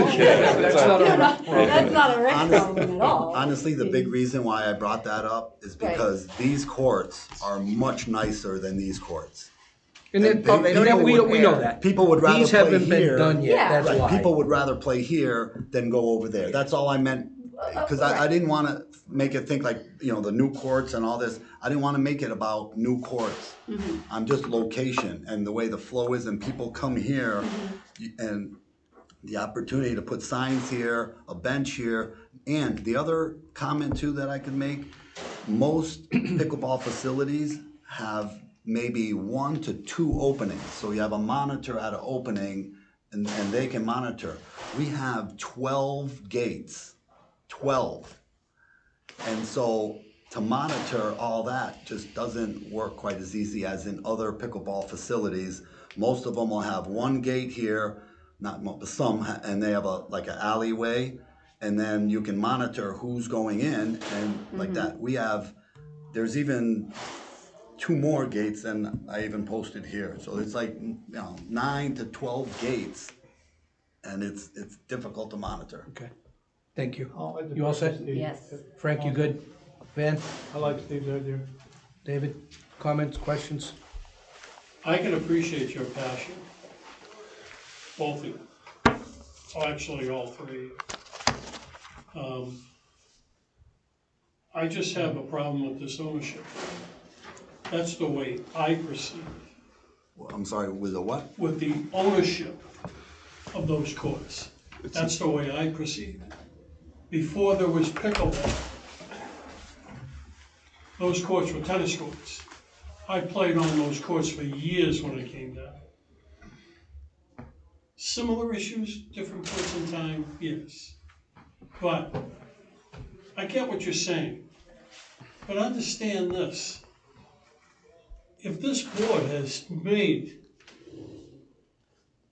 B: That's not
D: You
B: a
D: know, that's not a rec
J: Honest-
D: problem at all.
J: Honestly, the big reason why I brought that up is
D: Right.
J: because these courts are much nicer than these courts.
B: And
J: And
B: then,
J: they
B: and
J: don't
B: we know
F: compare.
B: that.
J: People would rather
B: These
J: play
B: haven't been
J: here.
B: done yet,
D: Yeah.
B: that's
J: Right,
B: why.
J: people would rather play here than go over there. That's all I meant, because I didn't want to make it think like, you know, the new courts and all this. I didn't want to make it about new courts. I'm just location and the way the flow is, and people come here and the opportunity to put signs here, a bench here. And the other comment too that I could make, most pickleball facilities have maybe 1 to 2 openings. So you have a monitor at an opening and they can monitor. We have 12 gates, 12. And so to monitor all that just doesn't work quite as easy as in other pickleball facilities. Most of them will have 1 gate here, but some, and they have like an alleyway, and then you can monitor who's going in and like that. There's even 2 more gates than I even posted here. So it's like, 9 to 12 gates, and it's difficult to monitor.
B: Okay, thank you.
A: I like the
B: You all set?
A: Steve.
D: Yes.
B: Frank, you good? Van,
A: I like Steve's idea.
B: David, comments, questions?
E: I can appreciate your passion, both of you, actually all three. I just have a problem with this ownership. That's the way I perceive it,
J: I'm sorry, with a what?
E: with the ownership of those courts. That's the way I perceive it. Before there was pickleball, those courts were tennis courts. I played on those courts for years when I came down. Similar issues, different points in time, yes. But I get what you're saying. But understand this. If this board has made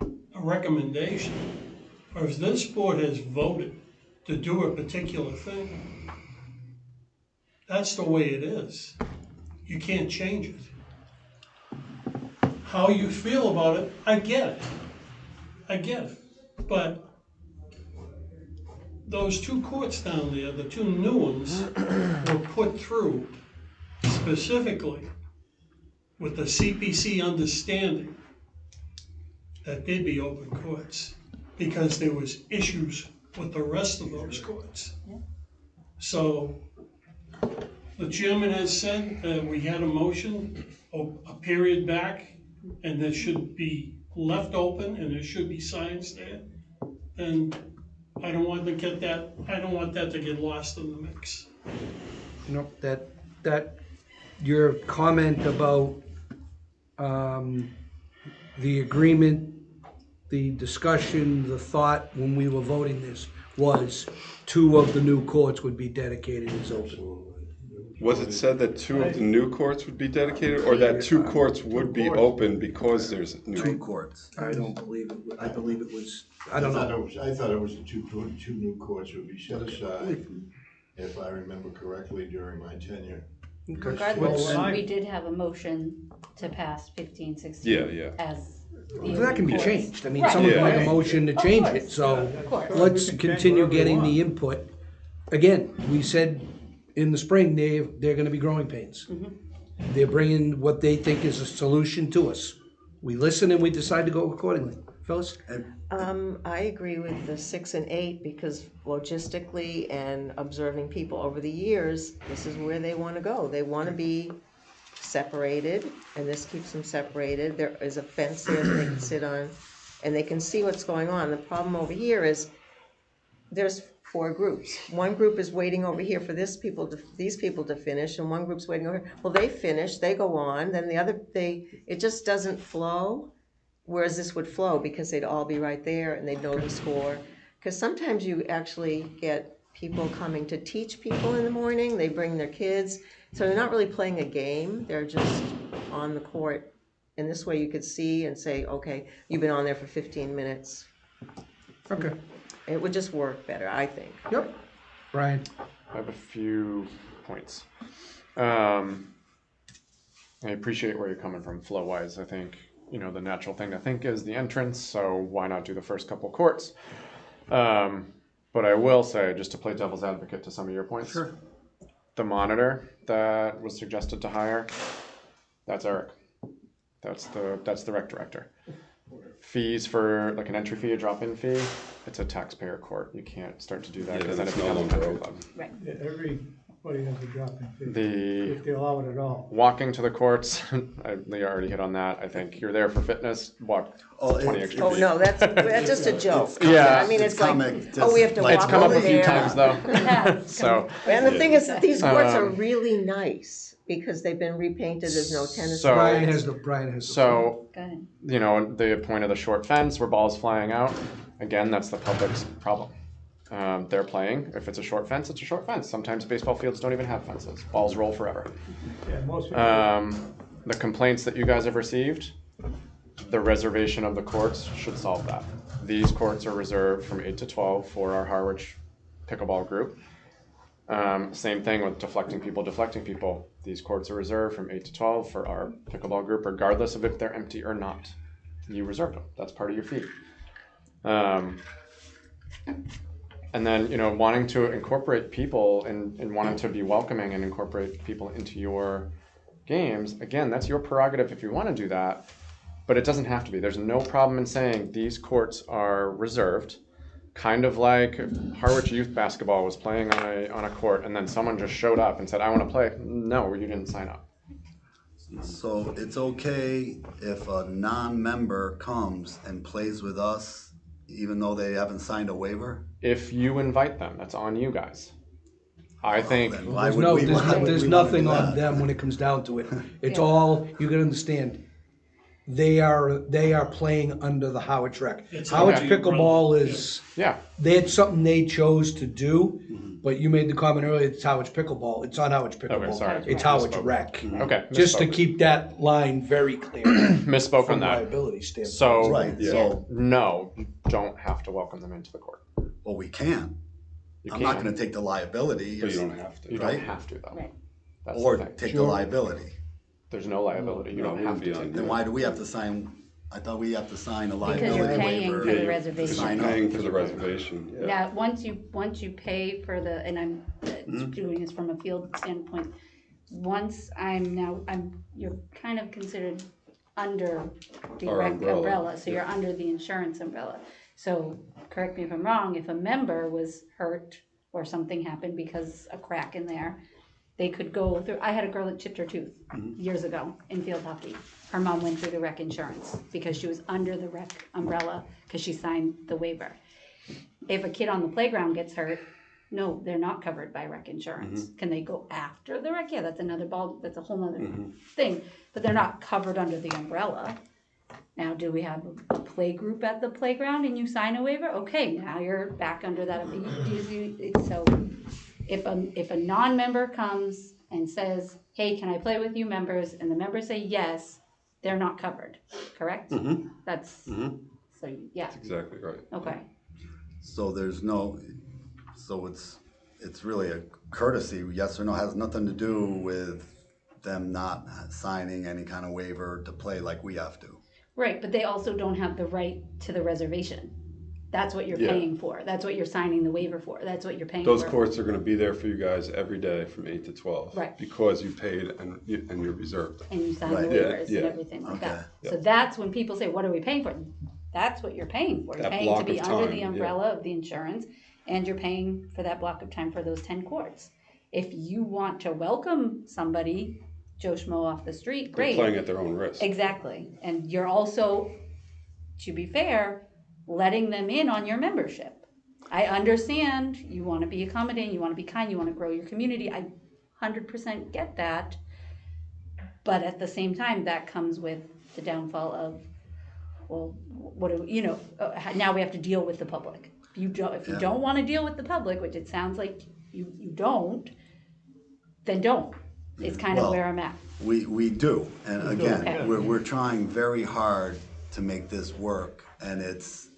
E: a recommendation, or if this board has voted to do a particular thing, that's the way it is. You can't change it. How you feel about it, I get it. I get it. But those 2 courts down there, the 2 new ones, were put through specifically with the CPC understanding that there'd be open courts, because there was issues with the rest of those courts. So the chairman has said that we had a motion, a period back, and that should be left open and there should be signs there. And I don't want that to get lost in the mix.
B: You know, that, your comment about, the agreement, the discussion, the thought when we were voting this was 2 of the new courts would be dedicated as open.
C: Was it said that 2 of the new courts would be dedicated, or that 2 courts would be open because there's
J: 2
C: new?
J: courts.
B: I don't believe it, I believe it was, I don't know.
H: I thought it was the two new courts would be set aside, if I remember correctly, during my tenure.
D: Regardless,
A: Well,
D: we did have a motion to pass 15, 16
C: Yeah.
D: as.
B: Well, that can be changed, I mean,
D: Right.
B: someone can make a
C: Yeah.
B: motion to
D: Of
B: change
D: course.
B: it, so
D: Of course.
B: let's
A: We can change
B: continue
A: whatever we
B: getting
A: want.
B: the input. Again, we said in the spring, they're gonna be growing pains. They're bringing what they think is a solution to us. We listen and we decide to go accordingly. Phyllis?
F: I agree with the 6 and 8 because logistically and observing people over the years, this is where they want to go. They want to be separated, and this keeps them separated. There is a fence there that they can sit on, and they can see what's going on. The problem over here is there's 4 groups. One group is waiting over here for these people to finish, and one group's waiting over here. Well, they finish, they go on, then it just doesn't flow. Whereas this would flow because they'd all be right there and they'd know the score. Because sometimes you actually get people coming to teach people in the morning. They bring their kids. So they're not really playing a game. They're just on the court. And this way you could see and say, okay, you've been on there for 15 minutes.
B: Okay.
F: It would just work better, I think.
B: Yep. Brian?
G: I have a few points. I appreciate where you're coming from flow-wise. I think, the natural thing to think is the entrance, so why not do the first couple courts? But I will say, just to play devil's advocate to some of your points.
B: Sure.
G: The monitor that was suggested to hire, that's Eric. That's the rec director. Fees for like an entry fee, a drop-in fee, it's a taxpayer court. You can't start to do that because then it becomes a country club.
D: Right.
A: Yeah, everybody has a drop-in fee,
G: The
A: if they allow it at all.
G: walking to the courts, Leah already hit on that. I think you're there for fitness, walk 20 extra feet.
F: Oh, no, that's just a joke.
G: Yeah.
F: I mean, it's like,
J: comic,
F: oh, we have to
J: like-
G: It's
F: walk
G: come up
F: over
G: a few
F: there.
G: times though. So
F: And the thing is that these courts are really nice because they've been repainted, there's no tennis.
G: So-
B: Brian
F: balls.
B: has the.
G: So,
D: Go ahead.
G: the point of the short fence where balls flying out, again, that's the public's problem. They're playing. If it's a short fence, it's a short fence. Sometimes baseball fields don't even have fences. Balls roll forever.
A: Yeah, most people,
G: The complaints that you guys have received, the reservation of the courts should solve that. These courts are reserved from 8 to 12 for our Harwich pickleball group. Same thing with deflecting people. These courts are reserved from 8 to 12 for our pickleball group, regardless of if they're empty or not. You reserved them. That's part of your fee. And then, wanting to incorporate people and wanting to be welcoming and incorporate people into your games, again, that's your prerogative if you want to do that, but it doesn't have to be. There's no problem in saying these courts are reserved. Kind of like Harwich youth basketball was playing on a court and then someone just showed up and said, I want to play. No, you didn't sign up.
J: So it's okay if a non-member comes and plays with us, even though they haven't signed a waiver?
G: If you invite them, that's on you guys. I think
J: Then why
B: There's
J: would
B: no,
J: we-
B: there's,
J: why would
B: there's
J: we wanna
B: nothing
J: do
B: on
J: that?
B: them when it comes down to it. It's
D: Yeah.
B: all, you gotta understand, they are playing under the Harwich Rec.
E: It's
B: Harwich
E: okay.
B: pickleball is,
G: yeah.
B: they had something they chose to do, but you made the comment earlier, it's Harwich pickleball, it's not Harwich
G: Okay,
B: pickleball.
G: sorry.
B: It's Harwich
G: Misspoke.
B: Rec.
G: Okay.
B: Just to
G: misspoke.
B: keep that line very clear
G: Misspoke on
B: from
G: that.
B: liability standpoint.
G: So
J: Right, so,
G: no, you don't have to welcome them into the court.
J: well, we can.
G: You
J: I'm
G: can.
J: not gonna take the liability.
C: But you don't have to.
G: You
J: right?
G: don't have to though.
D: Right.
G: That's
J: Or
G: the thing.
J: take the liability.
G: There's no liability. You
C: No,
G: don't
C: it
G: have
C: wouldn't
G: to
C: be on
G: take
C: you.
J: Then why do we have to sign, I thought we have to sign a
D: Because
J: liability
D: you're
J: waiver.
D: paying for the
C: You're
D: reservation.
J: Sign up.
C: Paying for the reservation. Yeah.
D: Now, once you pay for the, and I'm doing this from a field standpoint, once you're kind of considered under the
C: Our
D: rec
C: umbrella.
D: umbrella, so you're under the insurance umbrella. So, correct me if I'm wrong, if a member was hurt or something happened because a crack in there, they could go through, I had a girl that chipped her tooth years ago in field hockey. Her mom went through the rec insurance because she was under the rec umbrella because she signed the waiver. If a kid on the playground gets hurt, no, they're not covered by rec insurance. Can they go after the rec? Yeah, that's a whole nother thing, but they're not covered under the umbrella. Now, do we have a play group at the playground and you sign a waiver? Okay, now you're back under that. So if a non-member comes and says, hey, can I play with you members? And the members say yes, they're not covered, correct? That's, so, yeah,
C: Exactly right.
D: okay.
J: So there's no, so it's really a courtesy, yes or no, has nothing to do with them not signing any kind of waiver to play like we have to.
D: Right, but they also don't have the right to the reservation. That's what you're
C: Yeah.
D: paying for. That's what you're signing the waiver for. That's what you're paying
C: Those
D: for.
C: courts are gonna be there for you guys every day from 8 to 12.
D: Right.
C: Because you paid and you're reserved.
D: And you sign the
J: Right.
D: waivers
C: Yeah,
D: and
C: yeah.
D: everything like
J: Okay.
D: that.
C: Yeah.
D: So that's when people say, what are we paying for? That's what you're paying for. You're
C: That
D: paying to
C: block
D: be
C: of
D: under
C: time,
D: the
C: yeah.
D: umbrella of the insurance, and you're paying for that block of time for those 10 courts. If you want to welcome somebody, Joe Schmo off the street,
C: They're
D: great.
C: playing at their own risk.
D: Exactly. And you're also, to be fair, letting them in on your membership. I understand you want to be accommodating, you want to be kind, you want to grow your community. I 100% get that. But at the same time, that comes with the downfall of, well, what do you know? Now we have to deal with the public. If you don't want to deal with the public, which it sounds like you don't, then don't. It's kind of
J: Well,
D: where I'm at.
J: We do, and
D: Okay.
J: again, we're trying very hard to make this work, and it's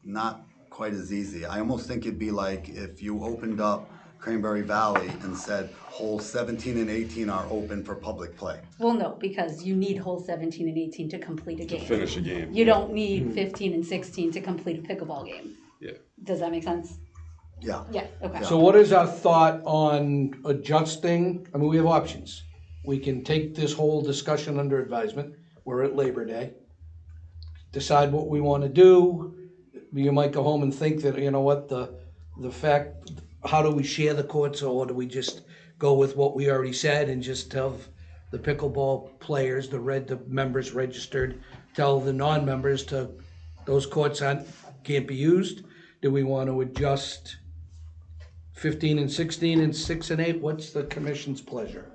J: not quite as easy. I almost think it'd be like if you opened up Cranberry Valley and said holes 17 and 18 are open for public play.
D: Well, no, because you need holes 17 and 18 to complete a game.
C: Finish a game.
D: You don't need 15 and 16 to complete a pickleball game.
C: Yeah.
D: Does that make sense?
J: Yeah.
D: Yeah, okay.
B: So what is our thought on adjusting, I mean, we have options. We can take this whole discussion under advisement, we're at Labor Day, decide what we wanna do. You might go home and think that, you know what, the fact, how do we share the courts, or do we just go with what we already said and just tell the pickleball players, the members registered, tell the non-members to, those courts can't be used? Do we want to adjust 15 and 16 and 6 and 8? What's the commission's pleasure?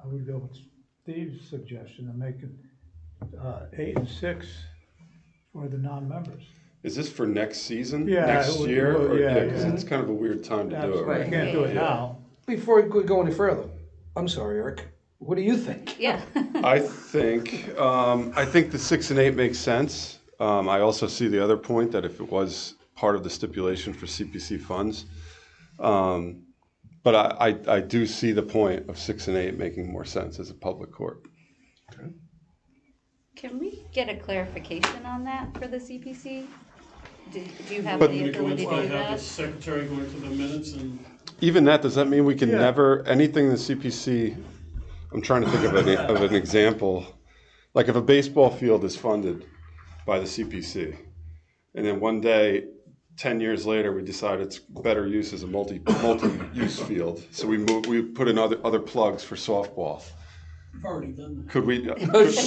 A: I would go with Steve's suggestion of making 8 and 6 for the non-members.
C: Is this for next season?
A: Yeah,
C: Next
A: it would-
C: year?
A: well,
C: Or,
A: yeah,
C: because
A: yeah.
C: it's kind of a weird time to do it,
A: Absolutely,
C: right?
A: you can't do it now.
B: Before we go any further, I'm sorry, Eric, what do you think?
D: Yeah.
C: I think the 6 and 8 makes sense. I also see the other point that if it was part of the stipulation for CPC funds, but I do see the point of 6 and 8 making more sense as a public court.
D: Can we get a clarification on that for the CPC? Do you have
C: But-
D: the ability to
E: I
D: do
E: have the
D: that?
E: secretary going through the minutes and
C: Even that, does that mean we can
A: Yeah.
C: never, anything in the CPC, I'm trying to think of an example, like if a baseball field is funded by the CPC, and then one day, 10 years later, we decide it's better use as a multi-use field, so we put in other plugs for softball.
E: I've already done
C: Could we, see?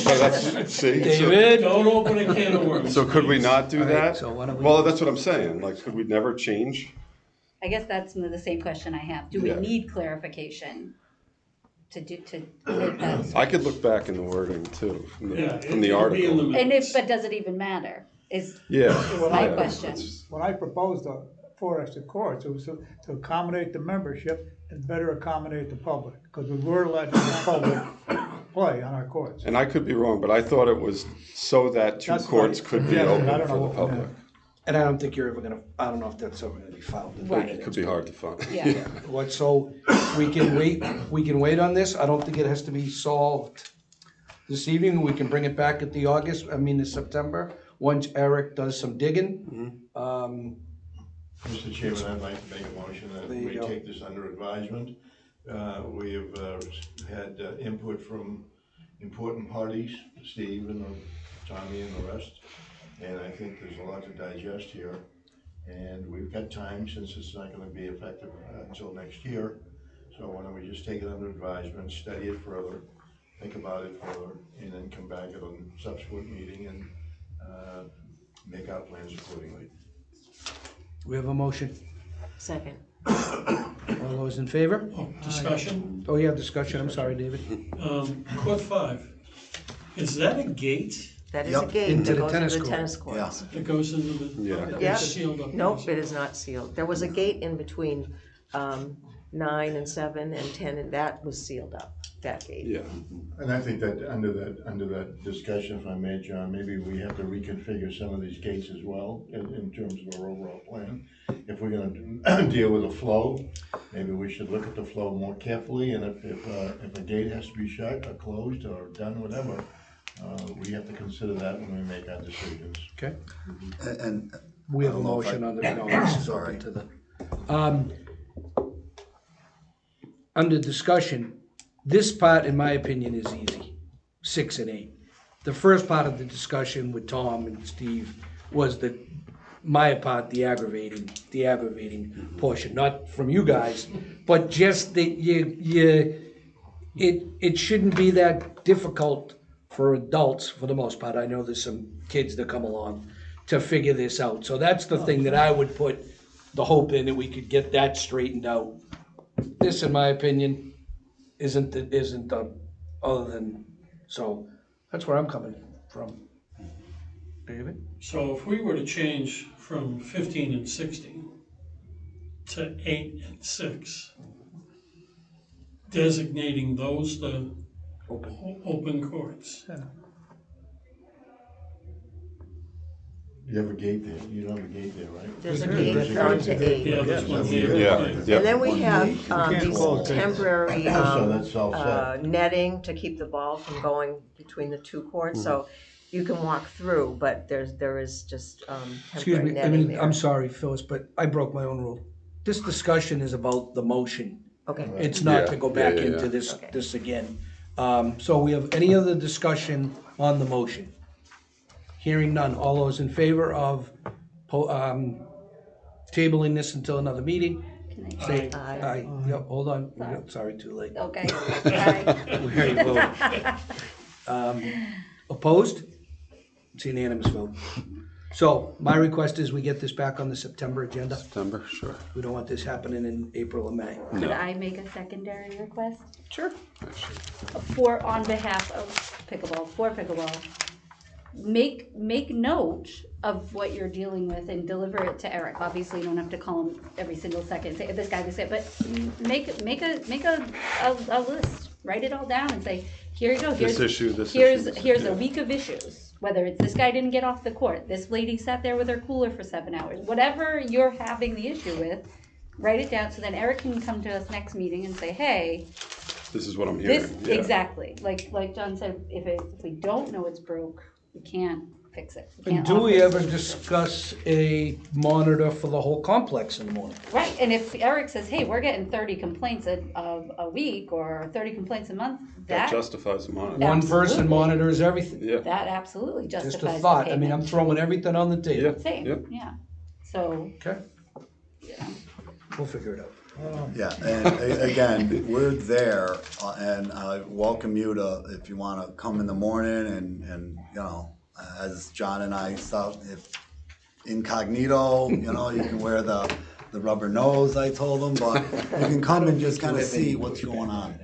B: David?
E: that. Don't open a can of worms.
C: So could we not do
B: All right,
C: that?
B: so why don't we-
C: Well, that's what I'm saying, like, could we never change?
D: I guess that's the same question I have. Do we
C: Yeah.
D: need clarification to make that?
C: I could look back in the wording too, from
E: Yeah,
C: the
E: it'll be in the
C: article.
E: minutes.
D: But does it even matter? Is
C: Yeah.
D: my
C: yeah,
D: question.
C: it's-
A: When I proposed the 4 extra courts, it was to accommodate the membership and better accommodate the public, because we were letting the public play on our courts.
C: And I could be wrong, but I thought it was so that 2
A: That's
C: courts
A: right.
C: could be
A: Yeah, I
C: open
A: don't
C: for
A: know
C: the
A: what-
C: public.
B: And I don't think you're ever gonna, I don't know if that's ever gonna be filed.
D: Right.
C: It could be hard to find.
D: Yeah.
B: What, so we can wait on this? I don't think it has to be solved this evening. We can bring it back at the September, once Eric does some digging.
H: Mr. Chairman, I'd like to make a motion that
B: There you
H: we
B: go.
H: take this under advisement. We have had input from important parties, Steve and Tommy and the rest, and I think there's a lot to digest here. And we've got time, since it's not gonna be effective until next year. So why don't we just take it under advisement, study it further, think about it further, and then come back at a subsequent meeting and make our plans accordingly.
B: We have a motion.
F: Second.
B: All those in favor?
E: Discussion,
B: Oh, yeah, discussion, I'm sorry, David.
E: court 5, is that a gate
F: That is a
J: Yep.
F: gate
B: Into
F: that
B: the
F: goes
B: tennis
F: into the
B: court.
F: tennis courts.
E: that goes into the?
C: Yeah.
E: It's
F: Yeah.
E: sealed up.
F: Nope, it is not sealed. There was a gate in between 9 and 7 and 10, and that was sealed up, that gate.
C: Yeah.
H: And I think that under that discussion, if I may, John, maybe we have to reconfigure some of these gates as well in terms of our overall plan. If we're gonna deal with the flow, maybe we should look at the flow more carefully, and if a gate has to be shut or closed or done, whatever, We have to consider that when we make our decisions.
B: Okay,
J: And
B: we have
J: I
B: a
J: don't know if
B: motion
J: I-
B: on the, no, this is
J: Sorry.
B: open to the. Under discussion, this part, in my opinion, is easy, 6 and 8. The first part of the discussion with Tom and Steve was my part, the aggravating portion, not from you guys, but just that it shouldn't be that difficult for adults, for the most part. I know there's some kids that come along to figure this out. So that's the thing that I would put the hope in, that we could get that straightened out. This, in my opinion, isn't other than, so that's where I'm coming from. David?
E: So if we were to change from 15 and 16 to 8 and 6, designating those the open courts.
H: You have a gate there, you don't have a gate there, right?
F: There's a
H: There's
F: gate going to 8.
E: Yeah, that's what
H: Yeah.
E: the.
C: Yeah, yeah.
F: And then we have
A: can't
F: these
A: close gates.
F: temporary
H: So that's all set.
F: netting to keep the ball from going between the two courts. So you can walk through, but there is just
B: Excuse
F: temporary
B: me, I
F: netting
B: mean,
F: there.
B: I'm sorry, Phyllis, but I broke my own rule. This discussion is about the motion.
F: Okay.
B: It's not to
C: Yeah,
B: go back
C: yeah, yeah,
B: into
C: yeah.
B: this again. So we have any other discussion on the motion? Hearing none. All those in favor of tabling this until another meeting?
D: Can I-
B: Say
F: Aye.
B: aye. Yep, hold on. Sorry, too late.
D: Okay, aye.
B: We already voted. Opposed? It's a unanimous vote. So my request is we get this back on the September agenda.
C: September, sure.
B: We don't want this happening in April or May.
D: Could I make a secondary request?
B: Sure.
D: On behalf of pickleball, make note of what you're dealing with and deliver it to Eric. Obviously, you don't have to call him every single second, say, this guy, but make a list. Write it all down and say, here you go,
C: This issue, this
D: here's
C: issue,
D: here's
C: yeah.
D: a week of issues. Whether it's this guy didn't get off the court, this lady sat there with her cooler for 7 hours, whatever you're having the issue with, write it down so then Eric can come to us next meeting and say, hey,
C: This is what I'm
D: this,
C: hearing. Yeah.
D: exactly, like John said, if we don't know it's broke, we can't fix it. We
B: And
D: can't
B: do we
D: offer
B: ever discuss a monitor for the whole complex in the morning?
D: Right, and if Eric says, hey, we're getting 30 complaints a week or 30 complaints a month,
C: That
D: that
C: justifies the monitor.
B: One person
D: Absolutely.
B: monitors everything.
C: Yeah.
D: that absolutely
B: Just
D: justifies
B: a
D: the
B: thought. I mean, I'm
D: payment.
B: throwing everything on the table.
C: Yeah.
D: Same,
C: Yep.
D: yeah, so,
B: Okay,
D: you know.
B: we'll figure it out.
J: Yeah, and again, we're there, and I welcome you to, if you wanna come in the morning and, you know, as John and I saw, if incognito, you know, you can wear the rubber nose, I told them, but you can come and just kinda see what's going on.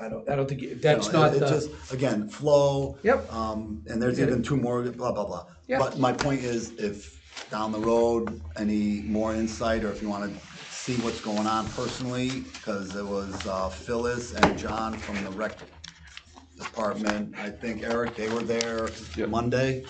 B: I don't think,
J: You
B: that's
J: know,
B: not
J: it
B: the,
J: just, again, flow.
B: Yep.
J: And there's even 2 more, blah, blah, blah.
B: Yeah.
J: But my point is, if down the road, any more insight, or if you wanna see what's going on personally, because it was Phyllis and John from the rec department, I think Eric, they were there
C: Yep.
J: Monday.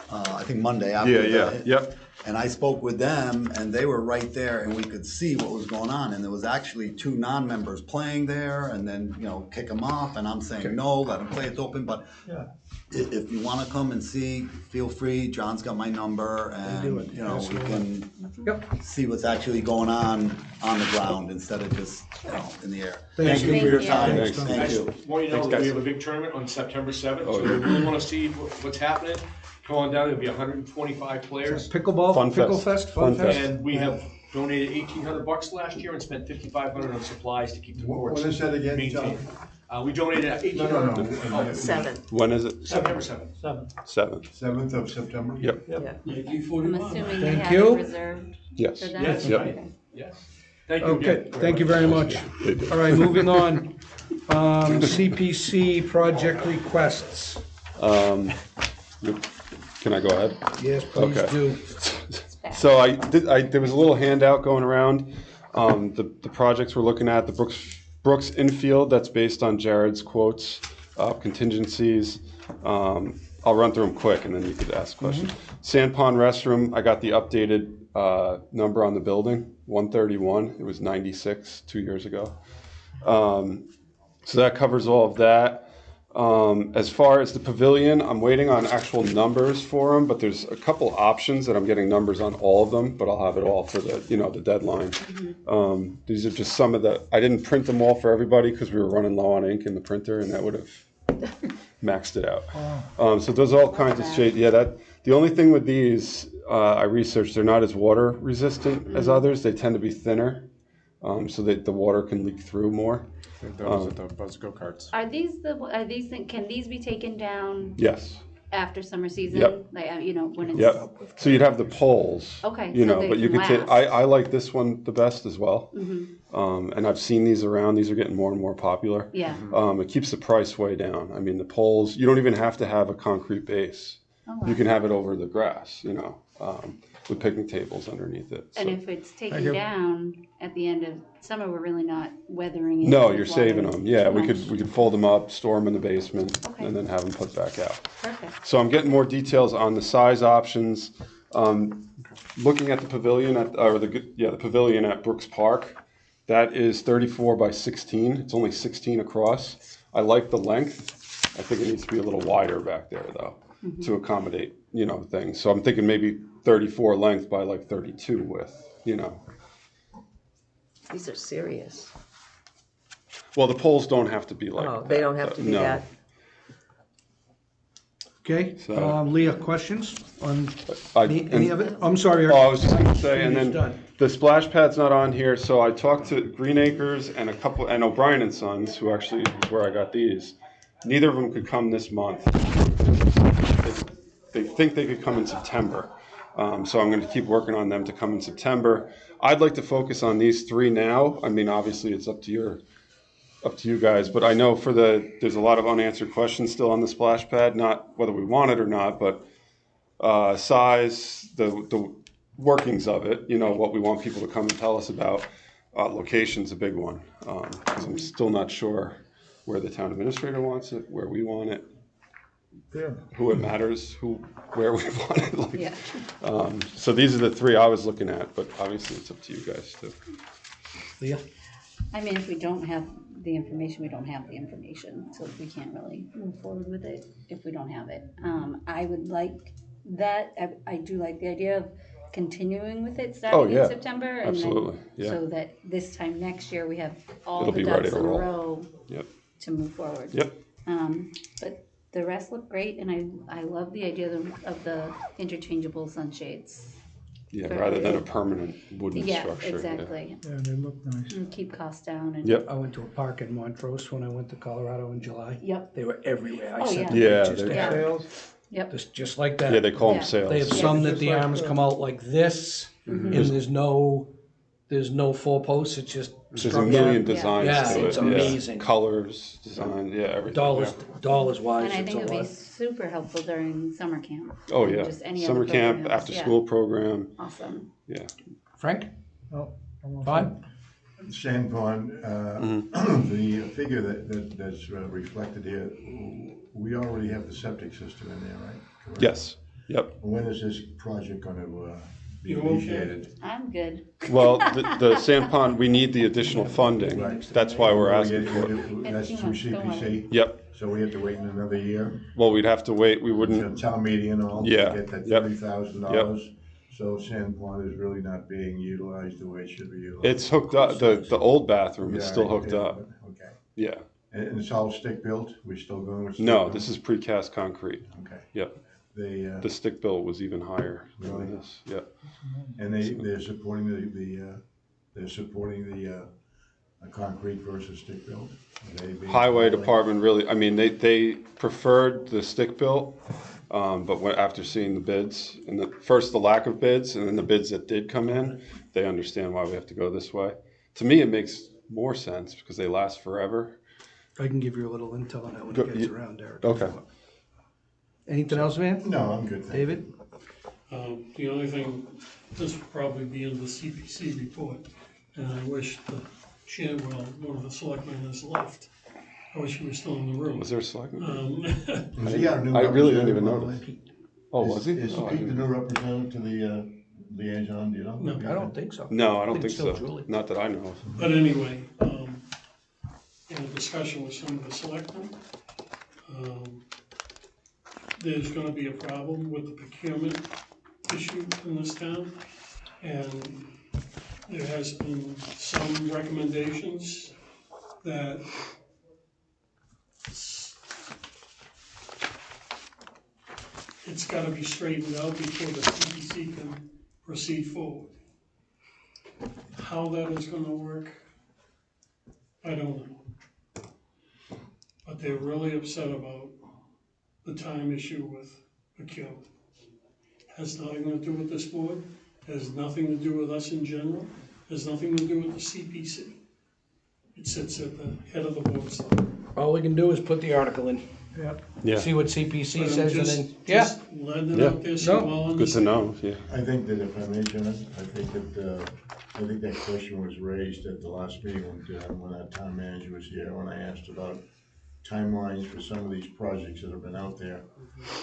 J: I think Monday after
C: Yeah,
J: the-
C: yep.
J: And I spoke with them, and they were right there, and we could see what was going on, and there was actually 2 non-members playing there, and then, you know, kick them off, and I'm saying, no, let them play, it's open, but if you wanna come and see, feel free, John's got my number,
B: do
J: and,
B: it.
J: you know, we can
B: Yep.
J: see what's actually going on the ground, instead of just, you know, in the air.
B: Thank
J: Thank you for
D: you.
J: your
D: Thank
J: time,
C: you.
J: thank
I: I just
J: you.
I: want you to know
C: Thanks,
I: that we
C: guys.
I: have a big tournament on September 7th,
C: Oh,
I: so
C: yeah.
I: if you really wanna see what's happening, come on down, there'll be 125 players.
B: Pickleball,
C: Fun
B: Pickle
C: Fest.
B: Fest, Fun
C: Fun
B: Fest.
C: Fest.
I: And we have donated $1,800 last year and spent $5,500 on supplies to keep the courts
H: What is that again,
I: maintained. We donated $1,800.
F: 7.
C: When is it?
I: September 7th.
C: 7th.
H: 7th of September?
C: Yep.
E: Yankee
D: I'm
E: 41.
D: assuming they
B: Thank
D: have
B: you.
D: it reserved
C: Yes.
D: for them?
I: Yes,
C: Yep.
I: right. Yes. Thank you again.
B: Okay, thank you very much. All right, moving on. CPC project requests.
C: Can I go ahead?
B: Yes, please
C: Okay.
B: do.
C: So there was a little handout going around. The projects we're looking at, the Brooks infield, that's based on Jared's quotes, contingencies. I'll run through them quick and then you could ask questions. Sand Pond restroom, I got the updated number on the building, 131. It was 96 2 years ago. So that covers all of that. As far as the pavilion, I'm waiting on actual numbers for them, but there's a couple options that I'm getting numbers on all of them, but I'll have it all for the, the deadline. These are just some of I didn't print them all for everybody because we were running low on ink in the printer and that would have maxed it out. So there's all kinds of shade. Yeah, the only thing with these, I researched, they're not as water resistant as others. They tend to be thinner, so that the water can leak through more.
G: I think those are the Buzz go-karts.
D: Can these be taken down
C: Yes.
D: after summer season?
C: Yep.
D: Like, when it's.
C: Yep. So you'd have the poles.
D: Okay, so they
C: but you
D: can
C: could take.
D: last.
C: I like this one the best as well. And I've seen these around. These are getting more and more popular.
D: Yeah.
C: It keeps the price way down. I mean, the poles. You don't even have to have a concrete base.
D: Oh, wow.
C: You can have it over the grass. With picnic tables underneath it.
D: And
C: So.
D: if it's taken down at the end of summer, we're really not weathering it.
C: No,
D: with
C: you're
D: water
C: saving them. Yeah,
D: too
C: we
D: much.
C: could fold them up, store them in the basement,
D: Okay.
C: and then have them put back out.
D: Perfect.
C: So I'm getting more details on the size options. Looking at the pavilion the pavilion at Brooks Park, that is 34 by 16. It's only 16 across. I like the length. I think it needs to be a little wider back there though, to accommodate things. So I'm thinking maybe 34 length by like 32 width.
F: These are serious.
C: Well, the poles don't have to be like.
F: Oh, they don't have to be
C: no.
F: that.
B: Okay,
C: So-
B: Leah, questions on
C: I-
B: any of it? I'm sorry,
C: Oh,
B: Eric.
C: I was just gonna say, and
B: It's
C: then
B: done.
C: the splash pad's not on here, so I talked to Green Acres and O'Brien and Sons, who actually is where I got these. Neither of them could come this month. They think they could come in September. So I'm gonna keep working on them to come in September. I'd like to focus on these three now. I mean, obviously, it's up to you guys, but I know there's a lot of unanswered questions still on the splash pad, not whether we want it or not, but size, the workings of it, what we want people to come and tell us about. Location's a big one, because I'm still not sure where the town administrator wants it, where we want it, who it matters, where we want it. Like,
D: Yeah.
C: So these are the three I was looking at, but obviously it's up to you guys too.
B: Leah?
D: I mean, if we don't have the information, we don't have the information, so we can't really move forward with it if we don't have it. I would like that, I do like the idea of continuing with it starting
C: yeah,
D: in September. And
C: absolutely, yeah.
D: So that this time next year, we have all
C: It'll
D: the
C: be ready
D: ducks
C: to
D: in a
C: roll.
D: row
C: Yep.
D: to move forward.
C: Yep.
D: But the rest look great, and I love the idea of the interchangeable sunshades.
C: Yeah,
D: For
C: rather than a
D: everything.
C: permanent wooden
D: Yeah,
C: structure. yeah.
D: exactly.
A: Yeah, they look nice.
D: And keep costs down and.
C: Yep.
B: I went to a park in Montrose when I went to Colorado in July.
D: Yep,
B: They were everywhere. I
D: Oh,
B: sent
D: yeah.
C: Yeah,
B: pictures to
C: they're-
D: Yeah.
B: Eric.
A: Sales,
D: yep.
B: Just like that.
C: Yeah, they call them
D: Yeah.
C: sales.
B: They have
D: Yeah.
B: some that
A: Just
B: the
A: like
B: arms
A: the-
B: come out like this, and there's no four posts, it's just.
C: There's a
B: struck
C: million
B: out.
C: designs
B: Yeah,
C: to it.
B: it's amazing.
C: Colors, design, everything.
B: Dollars wise,
D: And I
B: it's
D: think
B: a
D: it would be
B: lot.
D: super helpful during summer camp.
C: Oh,
D: and
C: yeah.
D: Just any other
C: Summer camp,
D: programs.
C: after
D: Yeah.
C: school program.
D: Awesome.
C: Yeah.
B: Frank?
A: oh, almost.
B: Fine?
H: Sand Pond, the figure that's reflected here, we already have the septic system in there, right? Correct?
C: Yes. Yep.
H: When is this project gonna be
E: You okay?
H: initiated?
D: I'm good.
C: Well, the sand pond, we need the additional funding.
H: Right.
C: That's why we're asking for it.
H: That's through CPC,
C: Yep.
H: so we have to wait another year,
C: Well, we'd have to wait. We
H: until
C: wouldn't.
H: town meeting and all, to
C: Yeah,
H: get that
C: yep.
H: $30,000. So Sand Pond is really not being utilized the way it should be utilized.
C: It's hooked up. The old bathroom is
H: Yeah,
C: still hooked
H: yeah,
C: up.
H: Okay,
C: Yeah.
H: and it's all stick built, we still going with stick
C: No,
H: built?
C: this is precast concrete.
H: Okay,
C: Yep.
H: they,
C: The stick built was even higher
H: Really?
C: than this. Yep.
H: and they're supporting they're supporting the concrete versus stick built? Are they being-
C: Highway department really, I mean, they preferred the stick built, but after seeing the bids, and first the lack of bids, and then the bids that did come in, they understand why we have to go this way. To me, it makes more sense because they last forever.
B: I can give you a little intel on that when
C: Go-
B: it gets
C: you-
B: around, Eric.
C: Okay.
B: Anything else, man?
H: No, I'm good, thank you.
B: David?
E: The only thing, this will probably be in the CPC report, and I wish the chair, one of the selectmen has left. I wish he was still in the room.
C: Was there a selectman?
H: Is he our new
C: I really didn't even
H: representative,
C: notice.
H: by the way?
C: Oh, was he?
H: Is
C: Oh, I
H: Pete the
C: didn't-
H: new representative to the liaison, do you know?
E: No.
B: I don't think so.
C: No, I don't think
B: it's still
C: so.
B: Julie.
C: Not that I know of.
E: But anyway, in a discussion with some of the selectmen, there's gonna be a problem with the procurement issue in this town. And there has been some recommendations that it's gotta be straightened out before the CPC can proceed forward. How that is gonna work, I don't know. But they're really upset about the time issue with procurement. Has nothing to do with this board, has nothing to do with us in general, has nothing to do with the CPC. It sits at the head of the board.
B: All we can do is put the article in,
C: Yeah,
B: see what CPC
E: But I'm
B: says, and
E: just-
B: then,
E: just letting it out there so
B: No.
E: you all
C: good to
E: understand.
C: know, yeah.
H: I think that if I may, John, I think that question was raised at the last meeting when our town manager was here, when I asked about timelines for some of these projects that have been out there.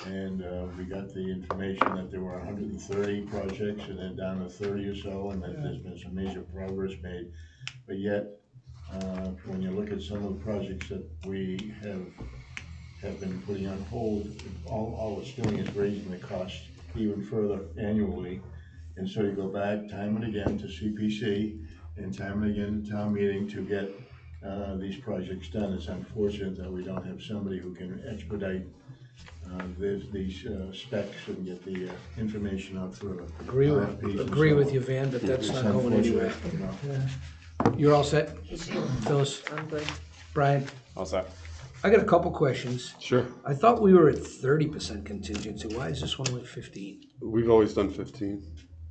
H: And we got the information that there were 130 projects and then down to 30 or so, and that there's been some major progress made. But yet, when you look at some of the projects that we have been putting on hold, all it's doing is raising the cost even further annually. And so you go back time and again to CPC and time and again to town meeting to get these projects done. It's unfortunate that we don't have somebody who can expedite these specs and get the information out through
B: agree
H: RFPs and
B: with
H: so
B: you,
H: on.
B: Van, but that's
H: It's
B: not going anywhere.
H: unfortunate, you know.
B: You're all set? Phyllis,
F: I'm good.
B: Brian?
G: How's that?
B: I got a couple questions.
C: Sure,
B: I thought we were at 30% contingency. Why is this one only 15?
C: we've always done 15.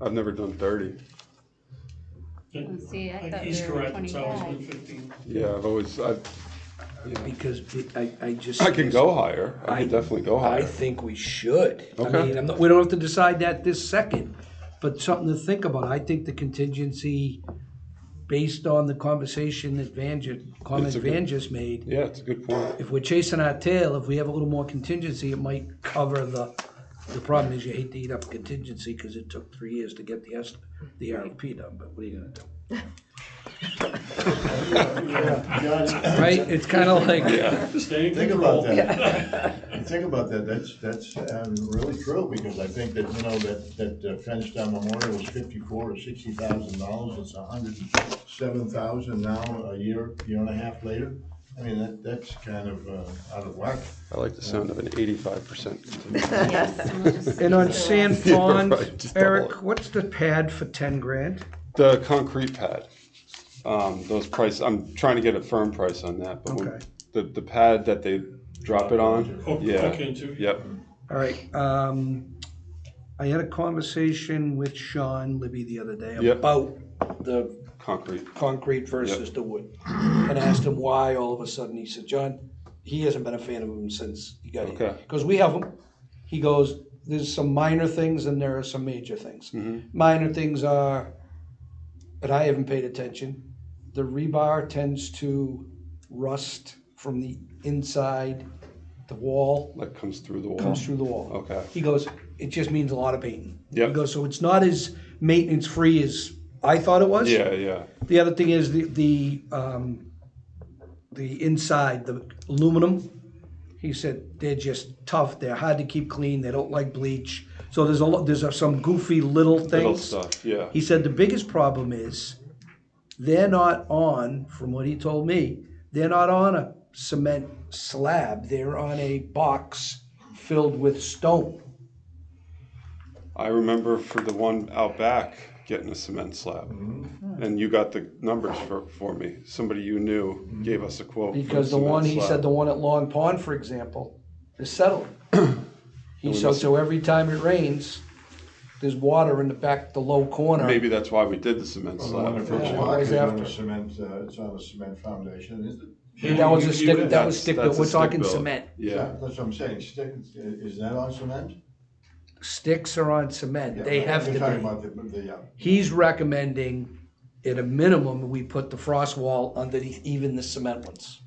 C: I've never done 30.
D: See, I
E: Like,
D: thought
E: he's
D: we were
E: correct, it's always
D: 25.
E: been 15.
C: Yeah,
B: Because I just.
C: I can go higher, I can definitely go
B: I
C: higher.
B: think we should. I
C: Okay.
B: mean, we don't have to decide that this second, but something to think about. I think the contingency, based on the conversation that comment
C: It's a good-
B: Van just made,
C: Yeah, it's a good point.
B: if we're chasing our tail, if we have a little more contingency, it might cover the problem is you hate to eat up contingency because it took 3 years to get the RFP done, but what are you gonna do? Right? It's kind of like,
E: Stay in
H: Think
E: control.
H: about that. Think about that, that's really true, because I think that, you know, that fenced down memorial was $54,000 or $60,000, it's $107,000 now, a year and a half later. I mean, that's kind of out of whack.
C: I like the sound of an 85% contingency.
D: Yes, and we'll just
B: and on
D: stick to
B: Sand
C: Yeah,
B: Pond,
C: right, just double
B: Eric,
C: it.
B: what's the pad for 10 grand?
C: The concrete pad, those prices, I'm trying to get a firm price on that, but
B: Okay.
C: the pad that they drop it on,
E: Hook
C: yeah,
E: into.
C: yep,
B: All right, I had a conversation with Sean Libby the other day
C: Yep.
B: about the
C: concrete.
B: concrete versus the wood. And I asked him why all of a sudden, he said, John, he hasn't been a fan of them since he got here.
C: Okay.
B: Because we have them, he goes, there's some minor things and there are some major things.
C: Mm-hmm.
B: Minor things are, and I haven't paid attention, the rebar tends to rust from the inside, the wall,
C: Like comes through the wall.
B: comes through the wall.
C: Okay.
B: He goes, it just means a lot of painting.
C: Yep.
B: He goes, so it's not as maintenance free as I thought it was.
C: Yeah, yeah,
B: The other thing is the inside, the aluminum. He said they're just tough. They're hard to keep clean. They don't like bleach. So there's some goofy little things.
C: little stuff, yeah.
B: He said the biggest problem is they're not on, from what he told me, they're not on a cement slab. They're on a box filled with stone.
C: I remember for the one out back, getting a cement slab. And you got the numbers for me. Somebody you knew gave us a quote. for a
B: Because the
C: cement
B: one, he
C: slab.
B: said the one at Long Pond, for example, is settling. He said,
C: must-
B: so every time it rains, there's water in the back, the low corner.
C: Maybe that's why we did the cement
H: The one
C: slab.
H: at First
B: Yeah,
H: Block
B: always
H: is on
B: after.
H: a cement, it's on a cement foundation, isn't it?
B: That was a
E: You
B: stick,
E: could-
B: that was stick, but
C: That's a
B: we're
C: stick
B: talking
C: build.
B: cement.
C: Yeah,
H: That's what I'm saying, stick, is that on cement?
B: Sticks are on cement, they have
H: You're
B: to
H: talking
B: be.
H: about the
B: He's recommending, at a minimum, we put the frost wall underneath even the cement ones.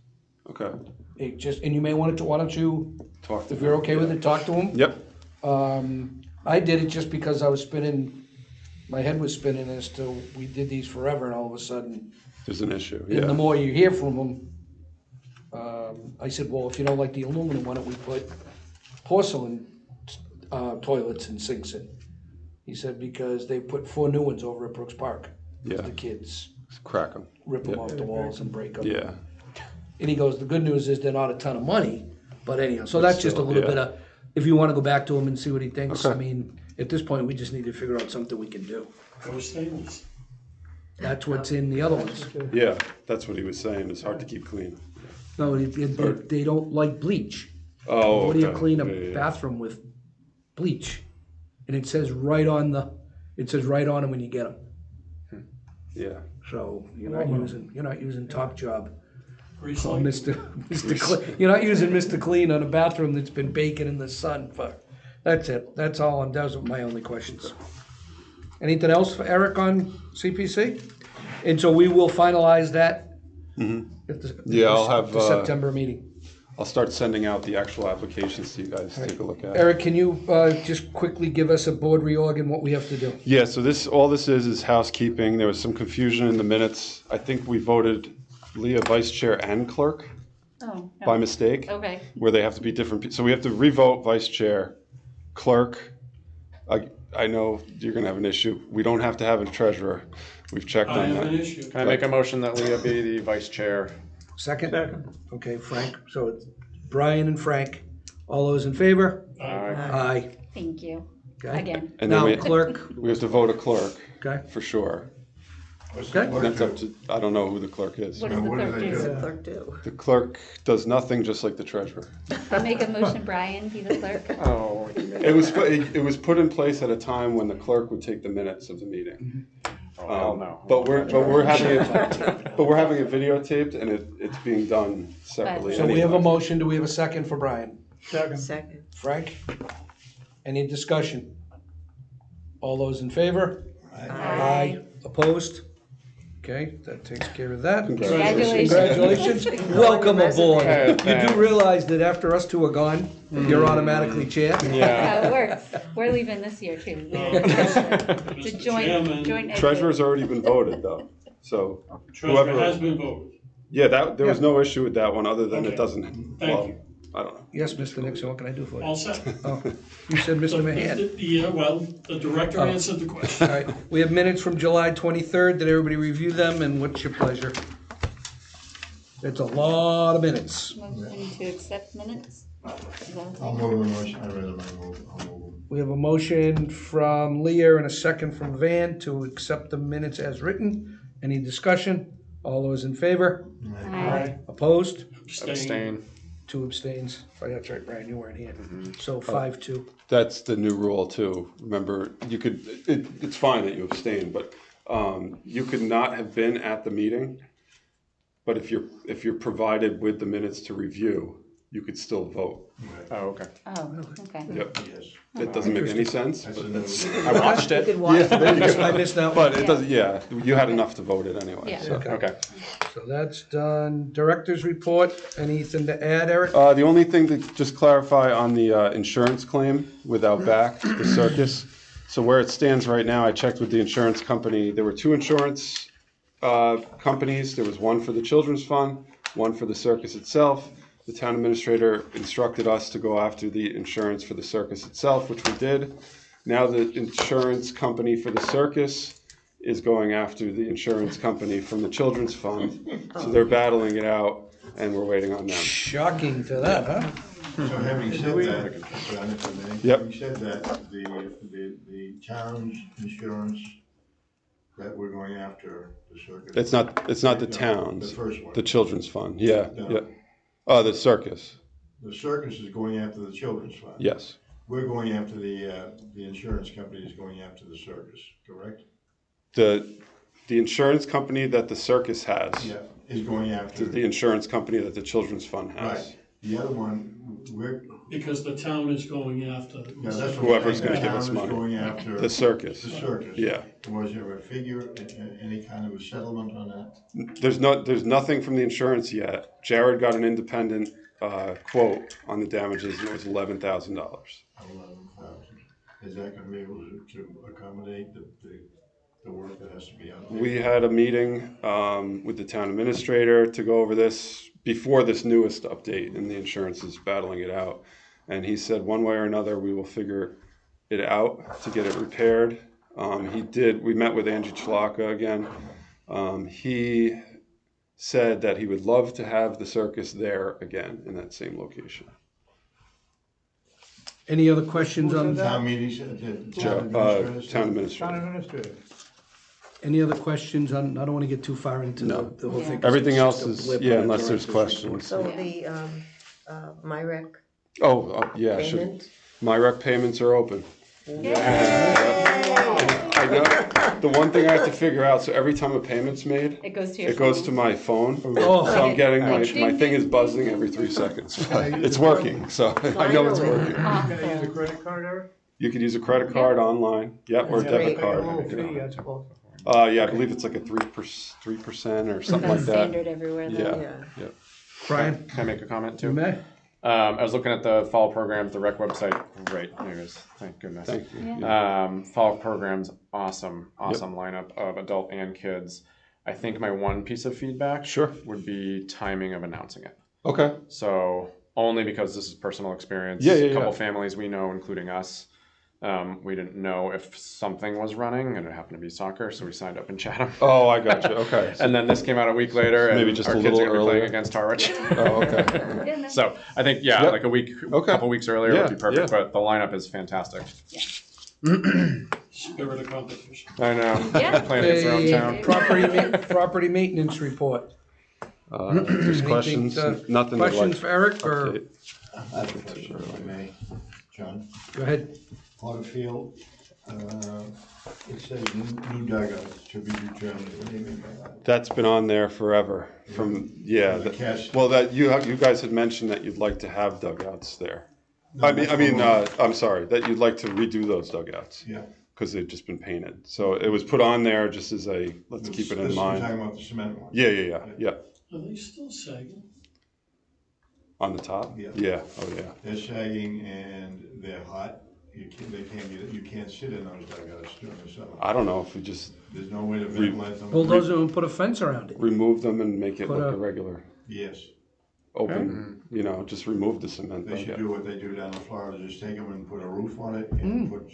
C: okay.
B: It just, and you may want to, why don't you,
C: Talk to
B: if you're okay with it, talk to him?
C: Yep,
B: I did it just because I was spinning, my head was spinning as to, we did these forever and all of a sudden,
C: there's an issue,
B: and the
C: yeah.
B: more you hear from them, I said, well, if you don't like the aluminum, why don't we put porcelain toilets and sinks in? He said, because they put 4 new ones over at Brooks Park.
C: Yeah.
B: The kids
C: Crack them.
B: rip them off the walls and break them.
C: Yeah.
B: And he goes, the good news is they're not a ton of money, but anyhow, so that's just a
C: still,
B: little
C: yeah.
B: bit of, if you wanna go back to him and see what he thinks, I
C: Okay.
B: mean, at this point, we just need to figure out something we can do.
E: Go stainless.
B: That's what's in the other ones.
C: Yeah, that's what he was saying. It's hard to keep clean.
B: No, they don't like bleach.
C: Oh,
B: What do you
C: okay.
B: clean a
C: Yeah, yeah.
B: bathroom with? Bleach. And it says right on them when you get them.
C: Yeah.
B: So you're not using Top Job
E: Grease
B: or
E: light.
B: Mr. Clean. You're not using Mr. Clean on a bathroom that's been baking in the sun for, that's it. That's all, those are my only questions. Anything else for Eric on CPC? And so we will finalize that at the,
C: Yeah, I'll have,
B: the September meeting.
C: I'll start sending out the actual applications to you guys to take a look at.
B: Eric, can you just quickly give us a board reorg and what we have to do?
C: Yeah, so all this is housekeeping. There was some confusion in the minutes. I think we voted Leah vice chair and clerk
D: Oh, no.
C: by mistake,
D: Okay,
C: where they have to be different. So we have to revote vice chair, clerk. I know you're gonna have an issue. We don't have to have a treasurer. We've checked
E: I
C: on
E: have an
C: that.
E: issue.
G: Can I make a motion that Leah be the vice chair?
B: Second?
A: Second.
B: Okay, Frank, so it's Brian and Frank. All those in favor?
G: Aye.
B: Aye.
D: thank you.
B: Okay.
D: Again.
C: And then
B: Now, clerk,
C: we have to vote a clerk
B: okay,
C: for sure.
B: okay.
C: That's up to, I don't know who the clerk is.
D: What does the
H: What do
D: clerk
H: they
F: What does
D: do?
F: the clerk do?
C: The clerk does nothing, just like the treasurer.
D: I make a motion, Brian, be the clerk.
G: Oh,
C: It was put in place at a time when the clerk would take the minutes of the meeting.
G: hell no.
C: But we're having it videotaped and it's being done separately.
B: So we have a
C: anyway.
B: motion, do we have a second for Brian?
A: Second.
F: Second.
B: Frank? Any discussion? All those in favor? Aye. Opposed? Okay, that takes care of that.
D: Congratulations.
B: Congratulations, welcome aboard.
G: Hey,
B: You
G: thanks.
B: do realize that after us two are gone, you're automatically chair?
G: Yeah.
D: How it works. We're leaving this year too. It's a
E: Mr.
D: joint,
E: Chairman,
D: joint. exit.
C: Treasurer's already been voted though, so
E: treasurer
C: whoever-
E: has been voted.
C: yeah, there was no issue with that one other than it
E: Okay.
C: doesn't,
E: Thank
C: well,
E: you.
C: I don't know.
B: Yes, Mr. Nixon, what can I do for you?
E: All set.
B: Oh, you said Mr. Mahan.
E: Yeah, well, the director
B: Oh.
E: answered the question.
B: All right, we have minutes from July 23rd. Did everybody review them, and what's your pleasure? It's a lot of minutes.
D: Motion to accept minutes. Is that what
H: I'll
D: I'm
H: move the motion, I read them, I'll move them.
B: We have a motion from Lear and a second from Van to accept the minutes as written. Any discussion? All those in favor?
D: saying?
E: Aye.
B: Opposed?
G: Abstain.
B: 2 abstains. Oh, that's right, Brian, you weren't here. So 5-2.
C: That's the new rule too. Remember, it's fine that you abstain, but you could not have been at the meeting. But if you're provided with the minutes to review, you could still vote.
G: Oh, okay.
D: Oh, okay.
C: Yep.
H: Yes.
C: It doesn't make any sense,
H: That's
C: but
H: a
C: that's,
H: new-
G: I watched
F: You
G: it.
F: could watch.
B: I missed that one.
C: but it doesn't, yeah, you had enough to vote it anyway,
D: Yeah.
C: so.
G: Okay.
B: So that's done. Director's report. Anything to add, Eric?
C: The only thing to just clarify on the insurance claim with Outback, the circus. So where it stands right now, I checked with the insurance company. There were 2 insurance companies. There was one for the children's fund, one for the circus itself. The town administrator instructed us to go after the insurance for the circus itself, which we did. Now the insurance company for the circus is going after the insurance company from the children's fund. So they're battling it out, and we're waiting on them.
B: Shocking to that, huh?
H: So having said that, John, if I may,
C: Yep.
H: having said that, the town's insurance that we're going after the circus.
C: It's not the
H: No,
C: towns.
H: The first one.
C: The children's fund, yeah,
H: No.
C: yeah. The circus,
H: The circus is going after the children's fund.
C: yes.
H: We're going after the insurance company is going after the circus, correct?
C: The insurance company that the circus has,
H: Yeah, is going after.
C: the insurance company that the children's fund has.
H: Right. The other one, we're,
E: Because the town is going after.
H: yeah, that's what I'm
C: Whoever's
H: saying.
C: gonna
H: The
C: give us
H: town is
C: money.
H: going after.
C: The circus,
H: The circus.
C: yeah.
H: Was there a figure, any kind of a settlement on that?
C: There's nothing from the insurance yet. Jared got an independent quote on the damages, and it was $11,000.
H: 11,000. Is that gonna be able to accommodate the the work that has to be out there?
C: We had a meeting with the town administrator to go over this before this newest update, and the insurance is battling it out. And he said one way or another, we will figure it out to get it repaired. We met with Angie Chalaka again. He said that he would love to have the circus there again in that same location.
B: Any other questions on,
H: Town meetings, the town
C: Town
A: Town
C: administrator.
A: administrator.
B: any other questions on, I don't wanna get too far into
C: No.
B: the whole thing. 'cause
C: Everything
B: it's
C: else
B: just a
C: is,
B: blip
C: yeah,
B: on the
C: unless there's
B: director's report.
C: questions.
F: So the, MyRec
C: Yeah, sure.
F: payment?
C: My rec payments are open. I know. The one thing I have to figure out, so every time a payment's made,
D: It goes to your
C: it goes
D: phone.
C: to my phone.
B: Oh.
C: So I'm getting, my
D: Ding,
C: thing is
D: ding,
C: buzzing every 3 seconds. It's working, so I know it's
F: Finally.
C: working.
A: You gonna use a credit card, Eric?
C: You could use a credit card online, yep, or a
F: That's
C: debit
F: great.
A: Pay a
C: card.
A: little fee, I suppose.
C: Yeah, I believe it's like a 3% or something like
D: That's
C: that.
D: standard everywhere though.
C: Yeah,
F: Yeah.
C: yeah.
B: Brian,
G: Can I make a comment
B: you
G: too?
B: may?
G: I was looking at the fall programs, the rec website, great news, thank goodness.
C: Thank you.
D: Yeah.
G: Fall programs, awesome lineup of adult and kids. I think my one piece of feedback
C: Sure.
G: would be timing of announcing it.
C: Okay,
G: So only because this is personal experience.
C: Yeah,
G: A couple
C: yeah.
G: families we know, including us. We didn't know if something was running, and it happened to be soccer, so we signed up in Chatham.
C: oh, I got you, okay.
G: And then this came out a week later, and
C: Maybe just
G: our
C: a
G: kids
C: little
G: are going to be playing
C: earlier.
G: against Harwich.
C: Oh, okay.
D: Yeah, no.
G: So I think, yeah,
C: Yep.
G: like a
C: Okay.
G: couple weeks earlier
C: Yeah,
G: would be perfect,
C: yeah.
G: but the lineup is fantastic.
E: Spirit of competition.
G: I know.
D: Yeah.
G: Playing against their own
B: A
G: town.
B: property maintenance report.
C: There's questions,
B: Anything,
C: nothing to like.
B: Questions for Eric, or,
C: update.
H: I have a question, if I may, John.
B: go ahead.
H: Waterfield, it says new dugouts to be determined, what do you mean by that?
C: That's been on there forever,
H: The cast-
C: well, that you guys had mentioned that you'd like to have dugouts there.
H: No,
C: I'm sorry, that you'd like to redo those dugouts,
H: Yeah.
C: because they've just been painted. So it was put on there just as a, let's keep it in
H: You're
C: mind.
H: talking about the cement one?
C: Yeah,
E: Are they still sagging?
C: on the top?
H: Yeah.
C: Yeah, oh yeah.
H: They're sagging and they're hot, you can't sit in those dugouts during the summer.
C: I don't know if we just
H: There's no way to ventilate them.
B: Bulldoze it and put a fence around it.
C: remove them and make it
B: Put
C: like
B: a-
C: a regular
H: Yes,
C: open, just remove the cement
H: they should
C: dugout.
H: do what they do down in Florida, just take them and put a roof on it
B: Mm.
H: and put,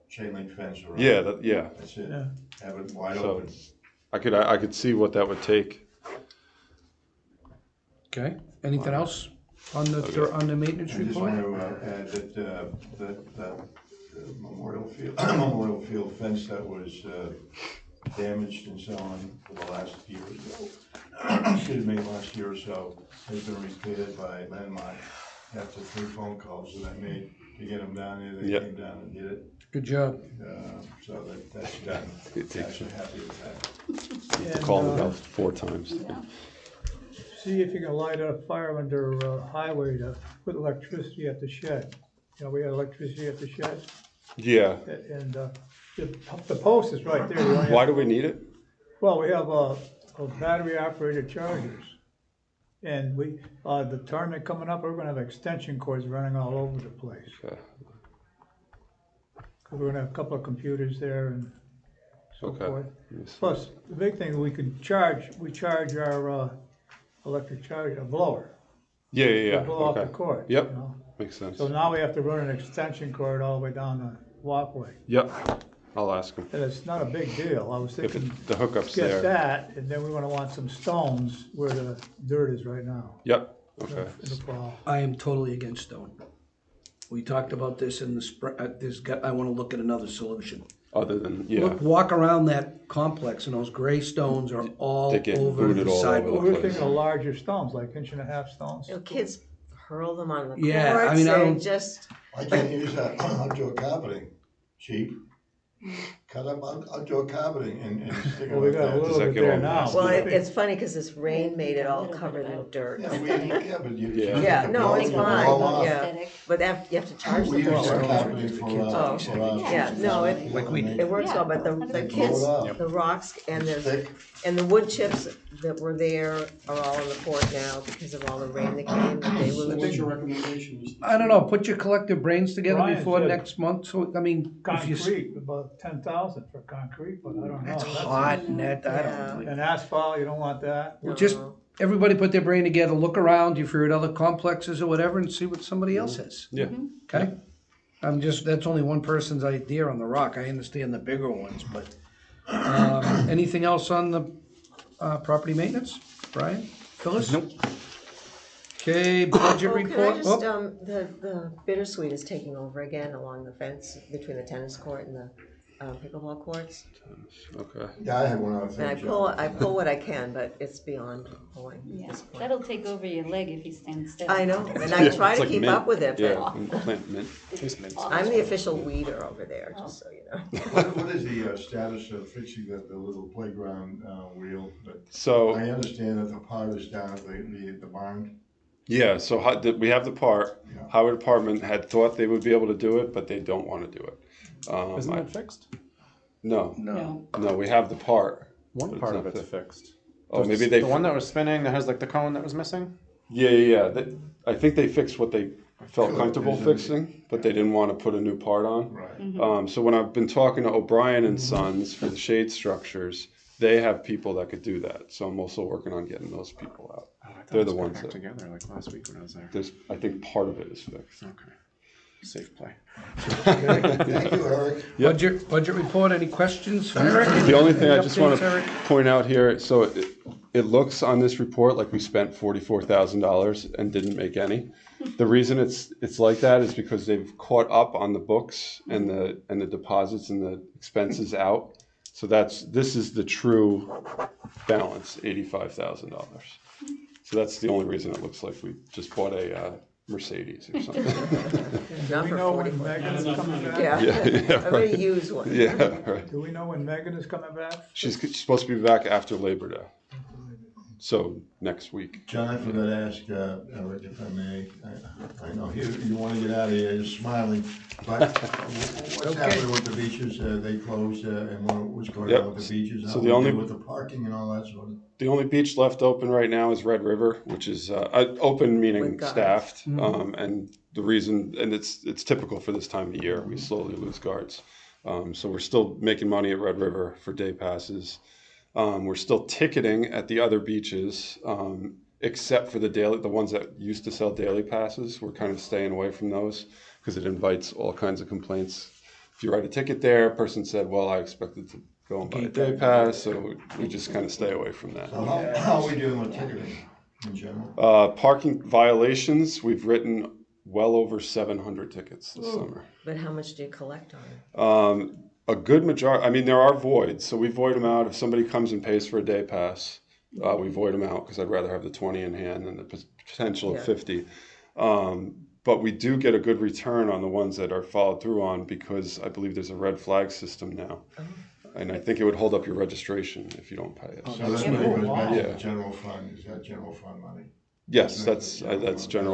H: chain link fence around it.
C: Yeah,
H: That's it,
B: Yeah.
H: have it wide
C: So-
H: open.
C: I could see what that would take.
B: Okay, anything else on the maintenance
H: I just
B: report?
H: want to add that the Memorial Field fence that was damaged and so on for the last year or so, has been repaired by Landmark after 3 phone calls that I made to get them down there. They
C: Yep.
H: came down and did it,
B: Good job.
H: so that's done. Actually happy with that.
A: And,
C: Called about 4 times.
A: see if you can light a fire under highway to put electricity at the shed. We had electricity at the shed,
C: Yeah,
A: and the post is right there. You only
C: why
A: have-
C: do we need it?
A: Well, we have battery operated chargers. And the tournament coming up, we're gonna have extension cords running all over the place.
C: Okay.
A: 'Cause we're gonna have a couple of computers there and so
C: Okay.
A: forth.
C: Let me see.
A: Plus, the big thing, we charge our electric charge, a blower.
C: Yeah,
A: To blow off the
C: okay.
A: cord.
C: Yep.
A: you know?
C: Makes sense.
A: So now we have to run an extension cord all the way down the walkway.
C: Yep, I'll ask him.
A: And it's not a big deal. I was
C: If
A: thinking,
C: the hookup's
A: get
C: there.
A: that, and then we're gonna want some stones where the dirt is right now.
C: Yep, okay.
A: In the fall.
B: I am totally against stone. We talked about this in the spring, I wanna look at another solution.
C: Other than, yeah,
B: Walk around that complex and those gray stones are all
C: They get
B: over
C: booted
B: the
C: all over
A: Well,
B: sidewalk.
A: we were
C: place.
A: thinking of larger stones, like 1.5 stones.
F: Kids hurl them on the
B: Yeah, I
F: courts
B: mean, I
F: and
B: don't-
F: just,
H: I can't use that outdoor carpeting, cheap. Cut up outdoor carpeting and stick it
A: Well, we
H: up
A: got a
H: there.
C: Does
A: little
C: that
A: bit
C: get
A: there
C: all
A: now.
C: nasty?
F: well, it's funny because this rain made it all covered in dirt.
H: Yeah, but you.
C: Yeah.
F: Yeah, no, it's
H: Blow
F: fine,
H: off.
F: yeah,
D: Aesthetic.
F: but you have to charge
H: We
F: the
H: use that
F: blower.
H: carpeting for,
F: Oh, yeah, no, it works well, but the kids,
H: Blow it up.
F: the rocks and
H: It's
F: the,
H: thick.
F: and the wood chips that were there are all in the court now because of all the rain that came, that they
E: So
F: were.
E: what's your recommendation?
B: I don't know, put your collective brains together
A: Brian
B: before
A: said-
B: next month, so, I mean, if you,
A: Concrete, about 10,000. $10,000 for concrete, but I don't know.
B: That's
A: That's-
B: hot and that, I
F: Yeah.
B: don't know.
A: And asphalt, you don't want that.
B: Well, just, everybody put their brain together, look around, if you're at other complexes or whatever, and see what somebody else has.
C: Yeah.
B: Okay? That's only one person's idea on the rock. I understand the bigger ones, but, anything else on the, property maintenance? Brian? Phyllis? Nope. Okay, budget
F: Oh, can I
B: report.
F: just,
B: Oh,
F: the bittersweet is taking over again along the fence between the tennis court and the pickleball courts.
C: Okay.
H: Yeah, I had one other
F: And
H: thing,
F: I
H: John.
F: pull what I can, but it's beyond pulling
D: Yeah,
F: at this point.
D: that'll take over your leg if you stand still.
F: I know, and I try
C: It's
F: to
C: like
F: keep
C: mint.
F: up with it,
C: Yeah,
F: but
C: and plant mint.
F: I'm the official weeder over there, just so you know.
H: What is the status of fixing the little playground wheel?
C: So.
H: I understand that the part is down at the barn.
C: Yeah, so we have the part.
H: Yeah.
C: Howard Department had thought they would be able to do it, but they don't want to do it.
G: Isn't it fixed?
C: No,
D: No.
C: we have the part.
G: One
C: but
G: part
C: not
G: of it's
C: fixed.
G: fixed.
C: Oh, maybe they.
G: The one that was spinning that has like the cone that was missing?
C: Yeah. I think they fixed what they felt
H: Cool.
C: comfortable
H: Is it-
C: fixing, but they didn't want to put a new part on.
H: Right.
C: So when I've been talking to O'Brien and Sons for the shade structures, they have people that could do that. So I'm also working on getting those people out.
G: Oh, I thought
C: They're
G: it was
C: the
G: put
C: ones
G: back
C: that-
G: together like last week when I was there.
C: I think part of it is fixed.
G: Okay. Safe play.
H: Thank you, Eric.
B: budget report, any questions for Eric?
C: The only thing I
B: Any
C: just want
B: updates, Eric?
C: to point out here, so it looks on this report like we spent $44,000 and didn't make any. The reason it's like that is because they've caught up on the books and the deposits and the expenses out. So this is the true balance, $85,000. So that's the only reason it looks like we just bought a Mercedes or something.
A: Do
F: Not
A: we
F: for
A: know when
F: 44.
A: Megan is coming back?
F: Yeah,
C: Yeah,
F: I'm gonna use one.
C: Yeah, right.
A: Do we know when Megan is coming back?
C: She's supposed to be back after Labor Day. So next week.
H: John, I forgot to ask, Eric, if I may, I know you want to get out of here, you're smiling, but what's happening with the beaches? They closed, and what's going
C: Yep.
H: on with the beaches?
C: So
H: How
C: the
H: we
C: only-
H: do with the parking and all that sort of?
C: The only beach left open right now is Red River, which is open meaning
F: With guards.
C: staffed. And the reason, and it's typical for this time of year, we slowly lose guards. So we're still making money at Red River for day passes. We're still ticketing at the other beaches, except for the ones that used to sell daily passes. We're kind of staying away from those because it invites all kinds of complaints. If you write a ticket there, a person said, well, I expected to go and buy a day pass, so we just kind of stay away from that.
H: So how are we doing with ticketing in general?
C: Parking violations, we've written well over 700 tickets this summer.
F: But how much do you collect on it?
C: A good majority, I mean, there are voids, so we void them out. If somebody comes and pays for a day pass, we void them out because I'd rather have the 20 in hand than the potential of
F: Yeah.
C: 50. But we do get a good return on the ones that are followed through on because I believe there's a red flag system now. And I think it would hold up your registration if you don't pay it.
H: So that money goes back to
C: Yeah.
H: the general fund, is that general fund money?
C: Yes, that's general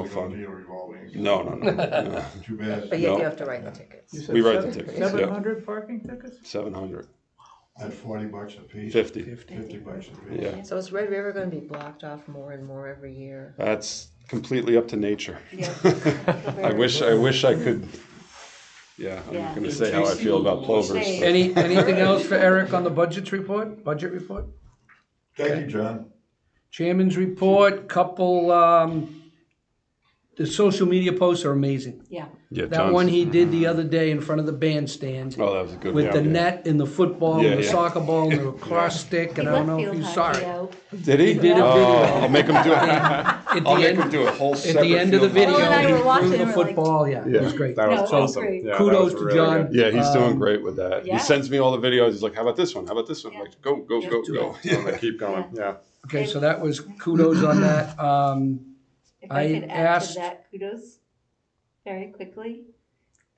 H: Doesn't go
C: fund.
H: to your revolving account?
C: No.
H: Too bad.
F: But yet
C: No.
F: you have to write the tickets.
A: You said
C: We write the
A: seven-
C: tickets, yeah.
A: 700 parking tickets?
C: 700.
H: At $40 a piece?
C: 50.
H: $50 a piece.
C: Yeah.
F: So is Red River gonna be blocked off more and more every year?
C: That's completely up to nature.
D: Yeah.
C: I wish I could. Yeah, I'm
D: Yeah.
C: not going to say how I feel about plovers. but-
B: Anything else for Eric on the budget report?
H: Thank you, John.
B: Chairman's report, couple, the social media posts are amazing.
D: Yeah.
C: Yeah,
B: That
C: John's-
B: one he did the other day in front of the bandstand
C: Oh, that was a good
B: with
C: one.
B: the
C: yeah.
B: net and the football
C: Yeah,
B: and the
C: yeah.
B: soccer ball and the cross stick, and I don't know if you saw it.
C: Did he?
B: did a
C: Oh,
B: video.
C: I'll make him do it.
B: At
C: I'll
B: the
C: make him
B: end,
C: do a whole
B: at
C: separate
B: the end of the
C: field
B: video,
D: Paul and I
B: he
D: were watching
B: threw the
D: and we're like-
B: football, yeah, it was great.
G: That
D: No,
G: was
D: that was
G: awesome.
D: great.
G: Yeah, that
B: Kudos
G: was
B: to
G: really
B: John.
G: good.
C: Yeah, he's doing
B: Um,
C: great with that.
D: yeah.
C: He sends me all the videos. He's like, "How about this one? How about this one?" I'm like, "Go, go, go, go!"
G: And they keep going. Yeah.
B: Okay, so that was kudos on that.
D: If
B: I
D: I could add
B: asked-
D: to that, kudos, very quickly,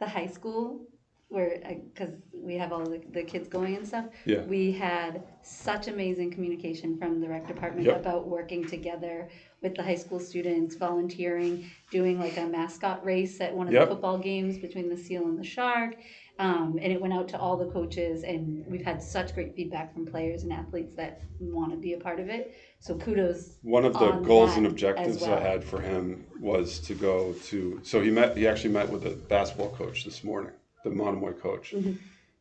D: the high school, where, because we have all the kids going and stuff.
C: Yeah.
D: We had such amazing communication from the rec department
C: Yep.
D: about working together with the high school students, volunteering, doing like a mascot race at one of
C: Yep.
D: the football games between the seal and the shark. And it went out to all the coaches, and we've had such great feedback from players and athletes that want to be a part of it. So kudos.
C: One of the
D: on
C: goals
D: that
C: and
D: as
C: objectives
D: well.
C: I had for him was to go to. So he actually met with a basketball coach this morning, the Monomoy coach,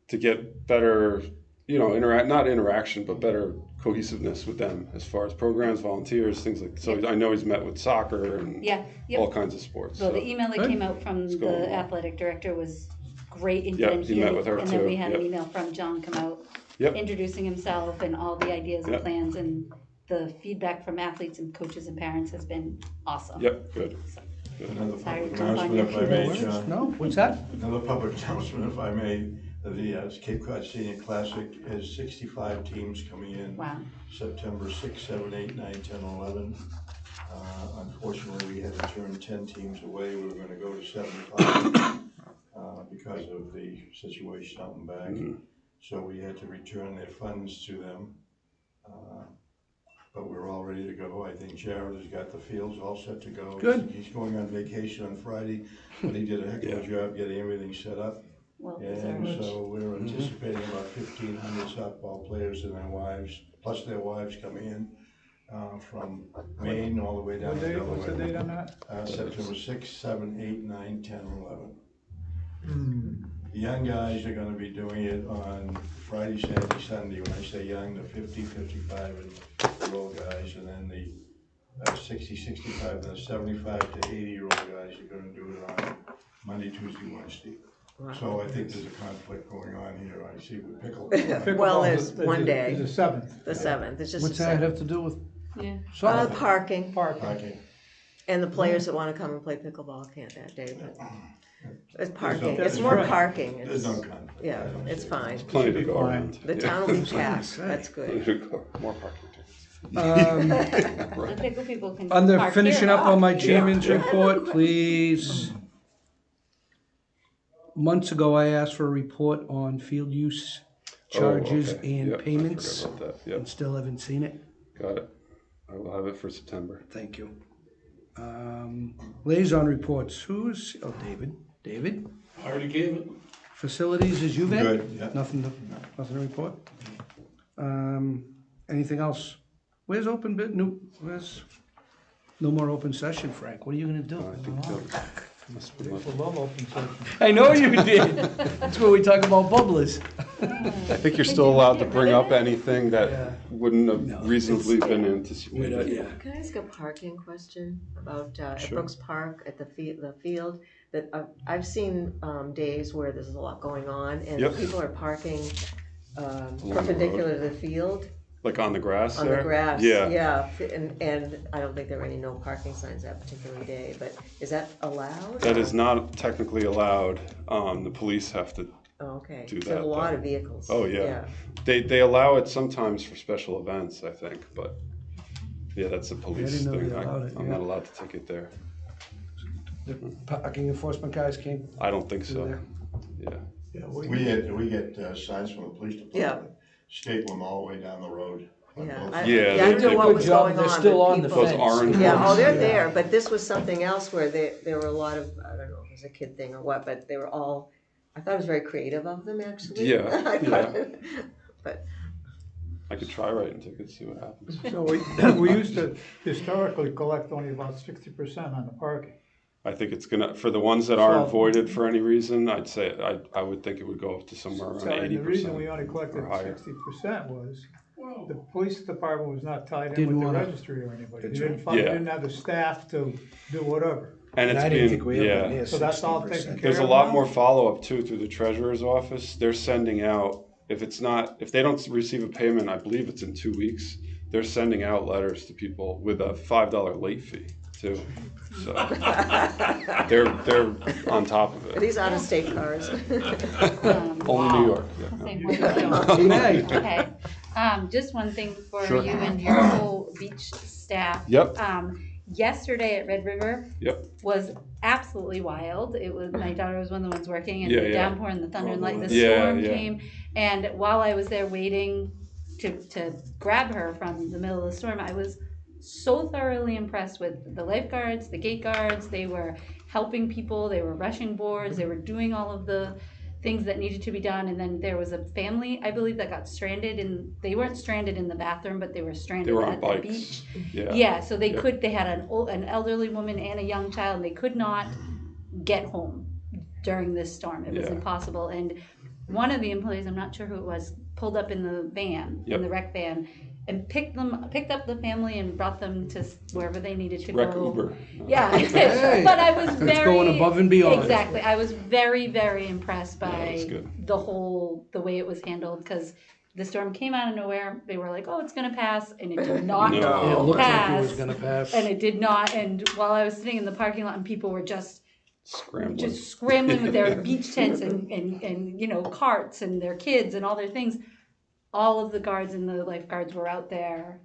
C: to get better, not interaction, but better cohesiveness with them as far as programs, volunteers, things like. So I know he's met with soccer and
D: Yeah, yep.
C: all kinds of sports.
D: So the email that
B: Good.
D: came out from
C: It's going
D: the
C: well.
D: athletic director was great, and
C: Yep,
D: then
C: he met with her
D: and then
C: too,
D: we had an
C: yep.
D: email from John come out,
C: Yep.
D: introducing himself and all the ideas and
C: Yep.
D: plans, and the feedback from athletes and coaches and parents has been awesome.
C: Yep, good.
H: Another
D: Sorry
H: public
D: to jump on
H: announcement,
D: your
H: if I may,
D: feet.
H: John.
B: No, what's that?
H: Another public announcement, if I may, the Cape Cod Senior Classic has 65 teams coming in.
D: Wow.
H: September 6, 7, 8, 9, 10, 11. Unfortunately, we had to turn 10 teams away. We were gonna go to 75 because of the situation out and back. So we had to return their funds to them. But we're all ready to go. I think Jared has got the fields all set to go.
B: Good.
H: He's going on vacation on Friday, but he did a heck of a job getting everything set up.
D: Well
H: And
D: deserved.
H: so we're anticipating about 1,500 softball players and their wives, plus their wives coming in from Maine all the way down to Delaware.
A: What's the date on that?
H: September 6, 7, 8, 9, 10, 11. The young guys are gonna be doing it on Friday, Saturday, Sunday. When I say young, the 50, 55 and year old guys, and then the 60, 65, and the 75 to 80-year-old guys are gonna do it on Monday, Tuesday, Wednesday. So I think there's a conflict going on here. I see with pickle.
F: Well,
A: Pickleball
F: there's
A: is
F: one day.
A: Is the 7th.
F: The 7th, it's just
B: What's
F: the
B: that
F: 7th.
B: have to do with
D: Yeah.
B: soccer?
F: Parking,
A: Parking.
H: Okay.
F: and the players that wanna come and play pickleball can't that day, but it's parking,
H: There's
F: it's
H: no-
F: more parking.
H: There's
F: It's-
H: no conflict.
F: Yeah,
H: I don't
F: it's
H: see it.
F: fine.
C: Plenty to go
A: fine.
C: around.
F: The town will be packed, that's
C: Plenty
F: good.
C: to go.
G: More parking tickets.
D: The pickle people can
B: Under
D: park
B: finishing
D: here.
B: up on my chairman's report, please. Months ago, I asked for a report on field use charges
C: Oh, okay.
B: and
C: Yep, I
B: payments,
C: forgot about that.
B: and
C: Yep,
B: still haven't seen it.
C: got it. I will have it for September.
B: Thank you. Liaison reports, David?
E: I already gave it.
B: Facilities, is you,
H: Good, yeah.
B: Nothing to report? Anything else? Where's open bid, where's, no more open session, Frank, what are you gonna do?
C: I think that must be
A: We
C: left.
A: love open session.
B: I know you did, that's where we talk about bubblers.
C: I think you're still allowed to bring up anything
A: Yeah.
C: that wouldn't have reasonably been anticipated.
B: Yeah.
F: Can I ask a parking question about, at
C: Sure.
F: Brooks Park, at the field? That, I've seen, days where there's a lot going on, and
C: Yep.
F: people are parking,
C: the
F: perpendicular to the field,
C: Like on the grass
F: on
C: there?
F: the grass.
C: Yeah.
F: And I don't think there were any no parking signs that particular day, but is that allowed?
C: That
F: or-
C: is not technically allowed. The police have to,
F: Oh, okay.
C: do
F: So a
C: that,
F: lot
C: though.
F: of vehicles.
C: oh yeah. They allow it sometimes for special events, I think, but yeah, that's a police
B: didn't know
C: thing.
B: they allowed it,
C: I'm
B: yeah.
C: not allowed to ticket there.
B: The parking enforcement guys came,
C: I don't think so.
B: there.
C: Yeah.
A: Yeah,
H: We get signs from the police
F: Yeah.
H: department, staple them all the way down the road. on
F: Yeah,
H: both
F: I,
H: sides.
C: Yeah,
F: yeah, I
C: they
F: don't know
C: did
F: what
C: good
F: was
B: job.
F: going
B: They're
F: on.
B: still
F: but
B: on the
F: people-
C: Those orange
F: Yeah,
C: ones.
F: oh, they're
B: Yeah.
F: there, but this was something else where there were a lot of, I don't know if it was a kid thing or what, but they were all, I thought it was very creative of them, actually.
C: Yeah,
F: I thought- But,
C: I could try writing tickets, see what happens.
A: So we used to historically collect only about 60% on the parking.
C: I think it's gonna, for the ones that aren't
A: So-
C: voided for any reason, I'd say, I would think it would go up to somewhere around
A: So, and
C: 80%.
A: the reason we only collected
C: or higher.
A: 60% was the police department was not tied in
B: Didn't
A: with the
B: wanna-
A: registry or anybody. They
B: That's
A: didn't
B: right.
A: find, they
C: Yeah.
A: didn't have the staff to do whatever.
C: And
B: and
C: it's
B: I didn't think
C: being,
B: we ever
C: yeah.
B: went near
A: So that's all taken
B: 60%.
A: care
C: There's a
A: of
C: lot
A: now?
C: more follow-up too through the treasurer's office. They're sending out, if they don't receive a payment, I believe it's in 2 weeks, they're sending out letters to people with a $5 late fee too. So they're on top of
F: are
C: it.
F: these out-of-state cars?
C: Only New York. Yeah.
D: Same one as Joan.
B: Hey.
D: Okay, just one thing for
C: Sure.
D: you and your whole beach staff.
C: Yep.
D: Yesterday at Red River
C: Yep.
D: was absolutely wild. It was, my daughter was one of the ones working, and
C: Yeah,
D: the
C: yeah.
D: downpour and the thunder and light, the
C: Yeah,
D: storm
C: yeah.
D: came. And while I was there waiting to grab her from the middle of the storm, I was so thoroughly impressed with the lifeguards, the gate guards. They were helping people, they were rushing boards, they were doing all of the things that needed to be done. And then there was a family, I believe, that got stranded, and they weren't stranded in the bathroom, but they were
C: They
D: stranded
C: were on
D: at the
C: bikes.
D: beach.
C: Yeah.
D: Yeah, so they
C: Yep.
D: they had an elderly woman and a young child, and they could not get home during this storm. It was
C: Yeah.
D: impossible. And one of the employees, I'm not sure who it was, pulled up in the van, in the
C: Yep.
D: rec van, and picked up the family and brought them to wherever they needed to
C: Rec
D: go.
C: Uber.
D: Yeah,
B: Hey,
D: but I was
B: that's
D: very
B: going above and beyond.
D: Exactly, I was very, very impressed
C: Yeah, that was
D: by
C: good.
D: the way it was handled, because the storm came out of nowhere. They were like, "Oh, it's gonna pass," and it did not
C: No.
B: It looked like it
D: pass.
B: was gonna pass.
D: And it did not. And while I was sitting in the parking lot, and people were just
C: Scrambling.
D: with their beach tents and you know, carts and their kids and all their things, all of the guards and the lifeguards were out there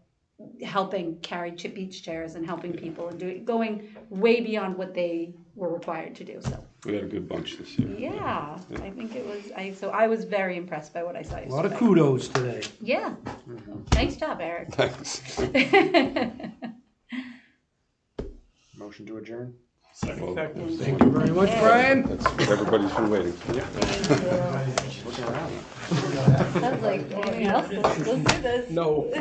D: helping carry beach chairs and helping people and going way beyond what they were required to do. So
C: We had a good bunch this year.
D: yeah, I think it was. I was very impressed by what I saw
B: A lot of
D: yesterday.
B: kudos today.
D: Yeah, nice job, Eric.
C: Thanks.
G: Motion to adjourn?
C: Well,
B: Thank you very much, Brian.
C: that's what everybody's been waiting for.
G: Looking around.
D: I was like, anything else? Let's do this.
B: No.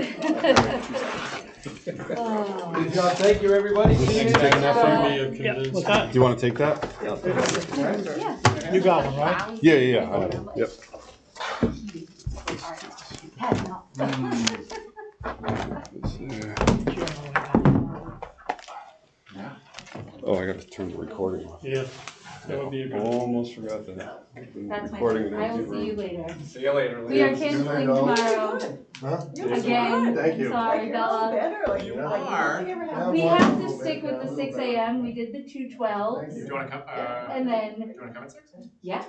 D: Oh.
B: Good job. Thank you, everybody. See you next time.
A: What's that?
C: Do you want to take that?
D: Yeah.
A: You got one, right?
C: Yeah. I have it. Yep. Oh, I gotta turn the recording off.
E: Yeah, that would be a good.
C: Almost forgot that.
D: That's my
C: Recording
D: son.
C: in
D: I
C: empty
D: will see you
C: room.
D: later.
G: See you later.
D: We are canceling tomorrow.
H: Huh?
D: Again,
H: Thank you.
D: sorry, Bella.
F: You
H: are.
D: We have to stick with the 6 a.m. We did the 2:12,
G: Do you wanna come,
D: and then
G: do you wanna come at 6?
D: yeah.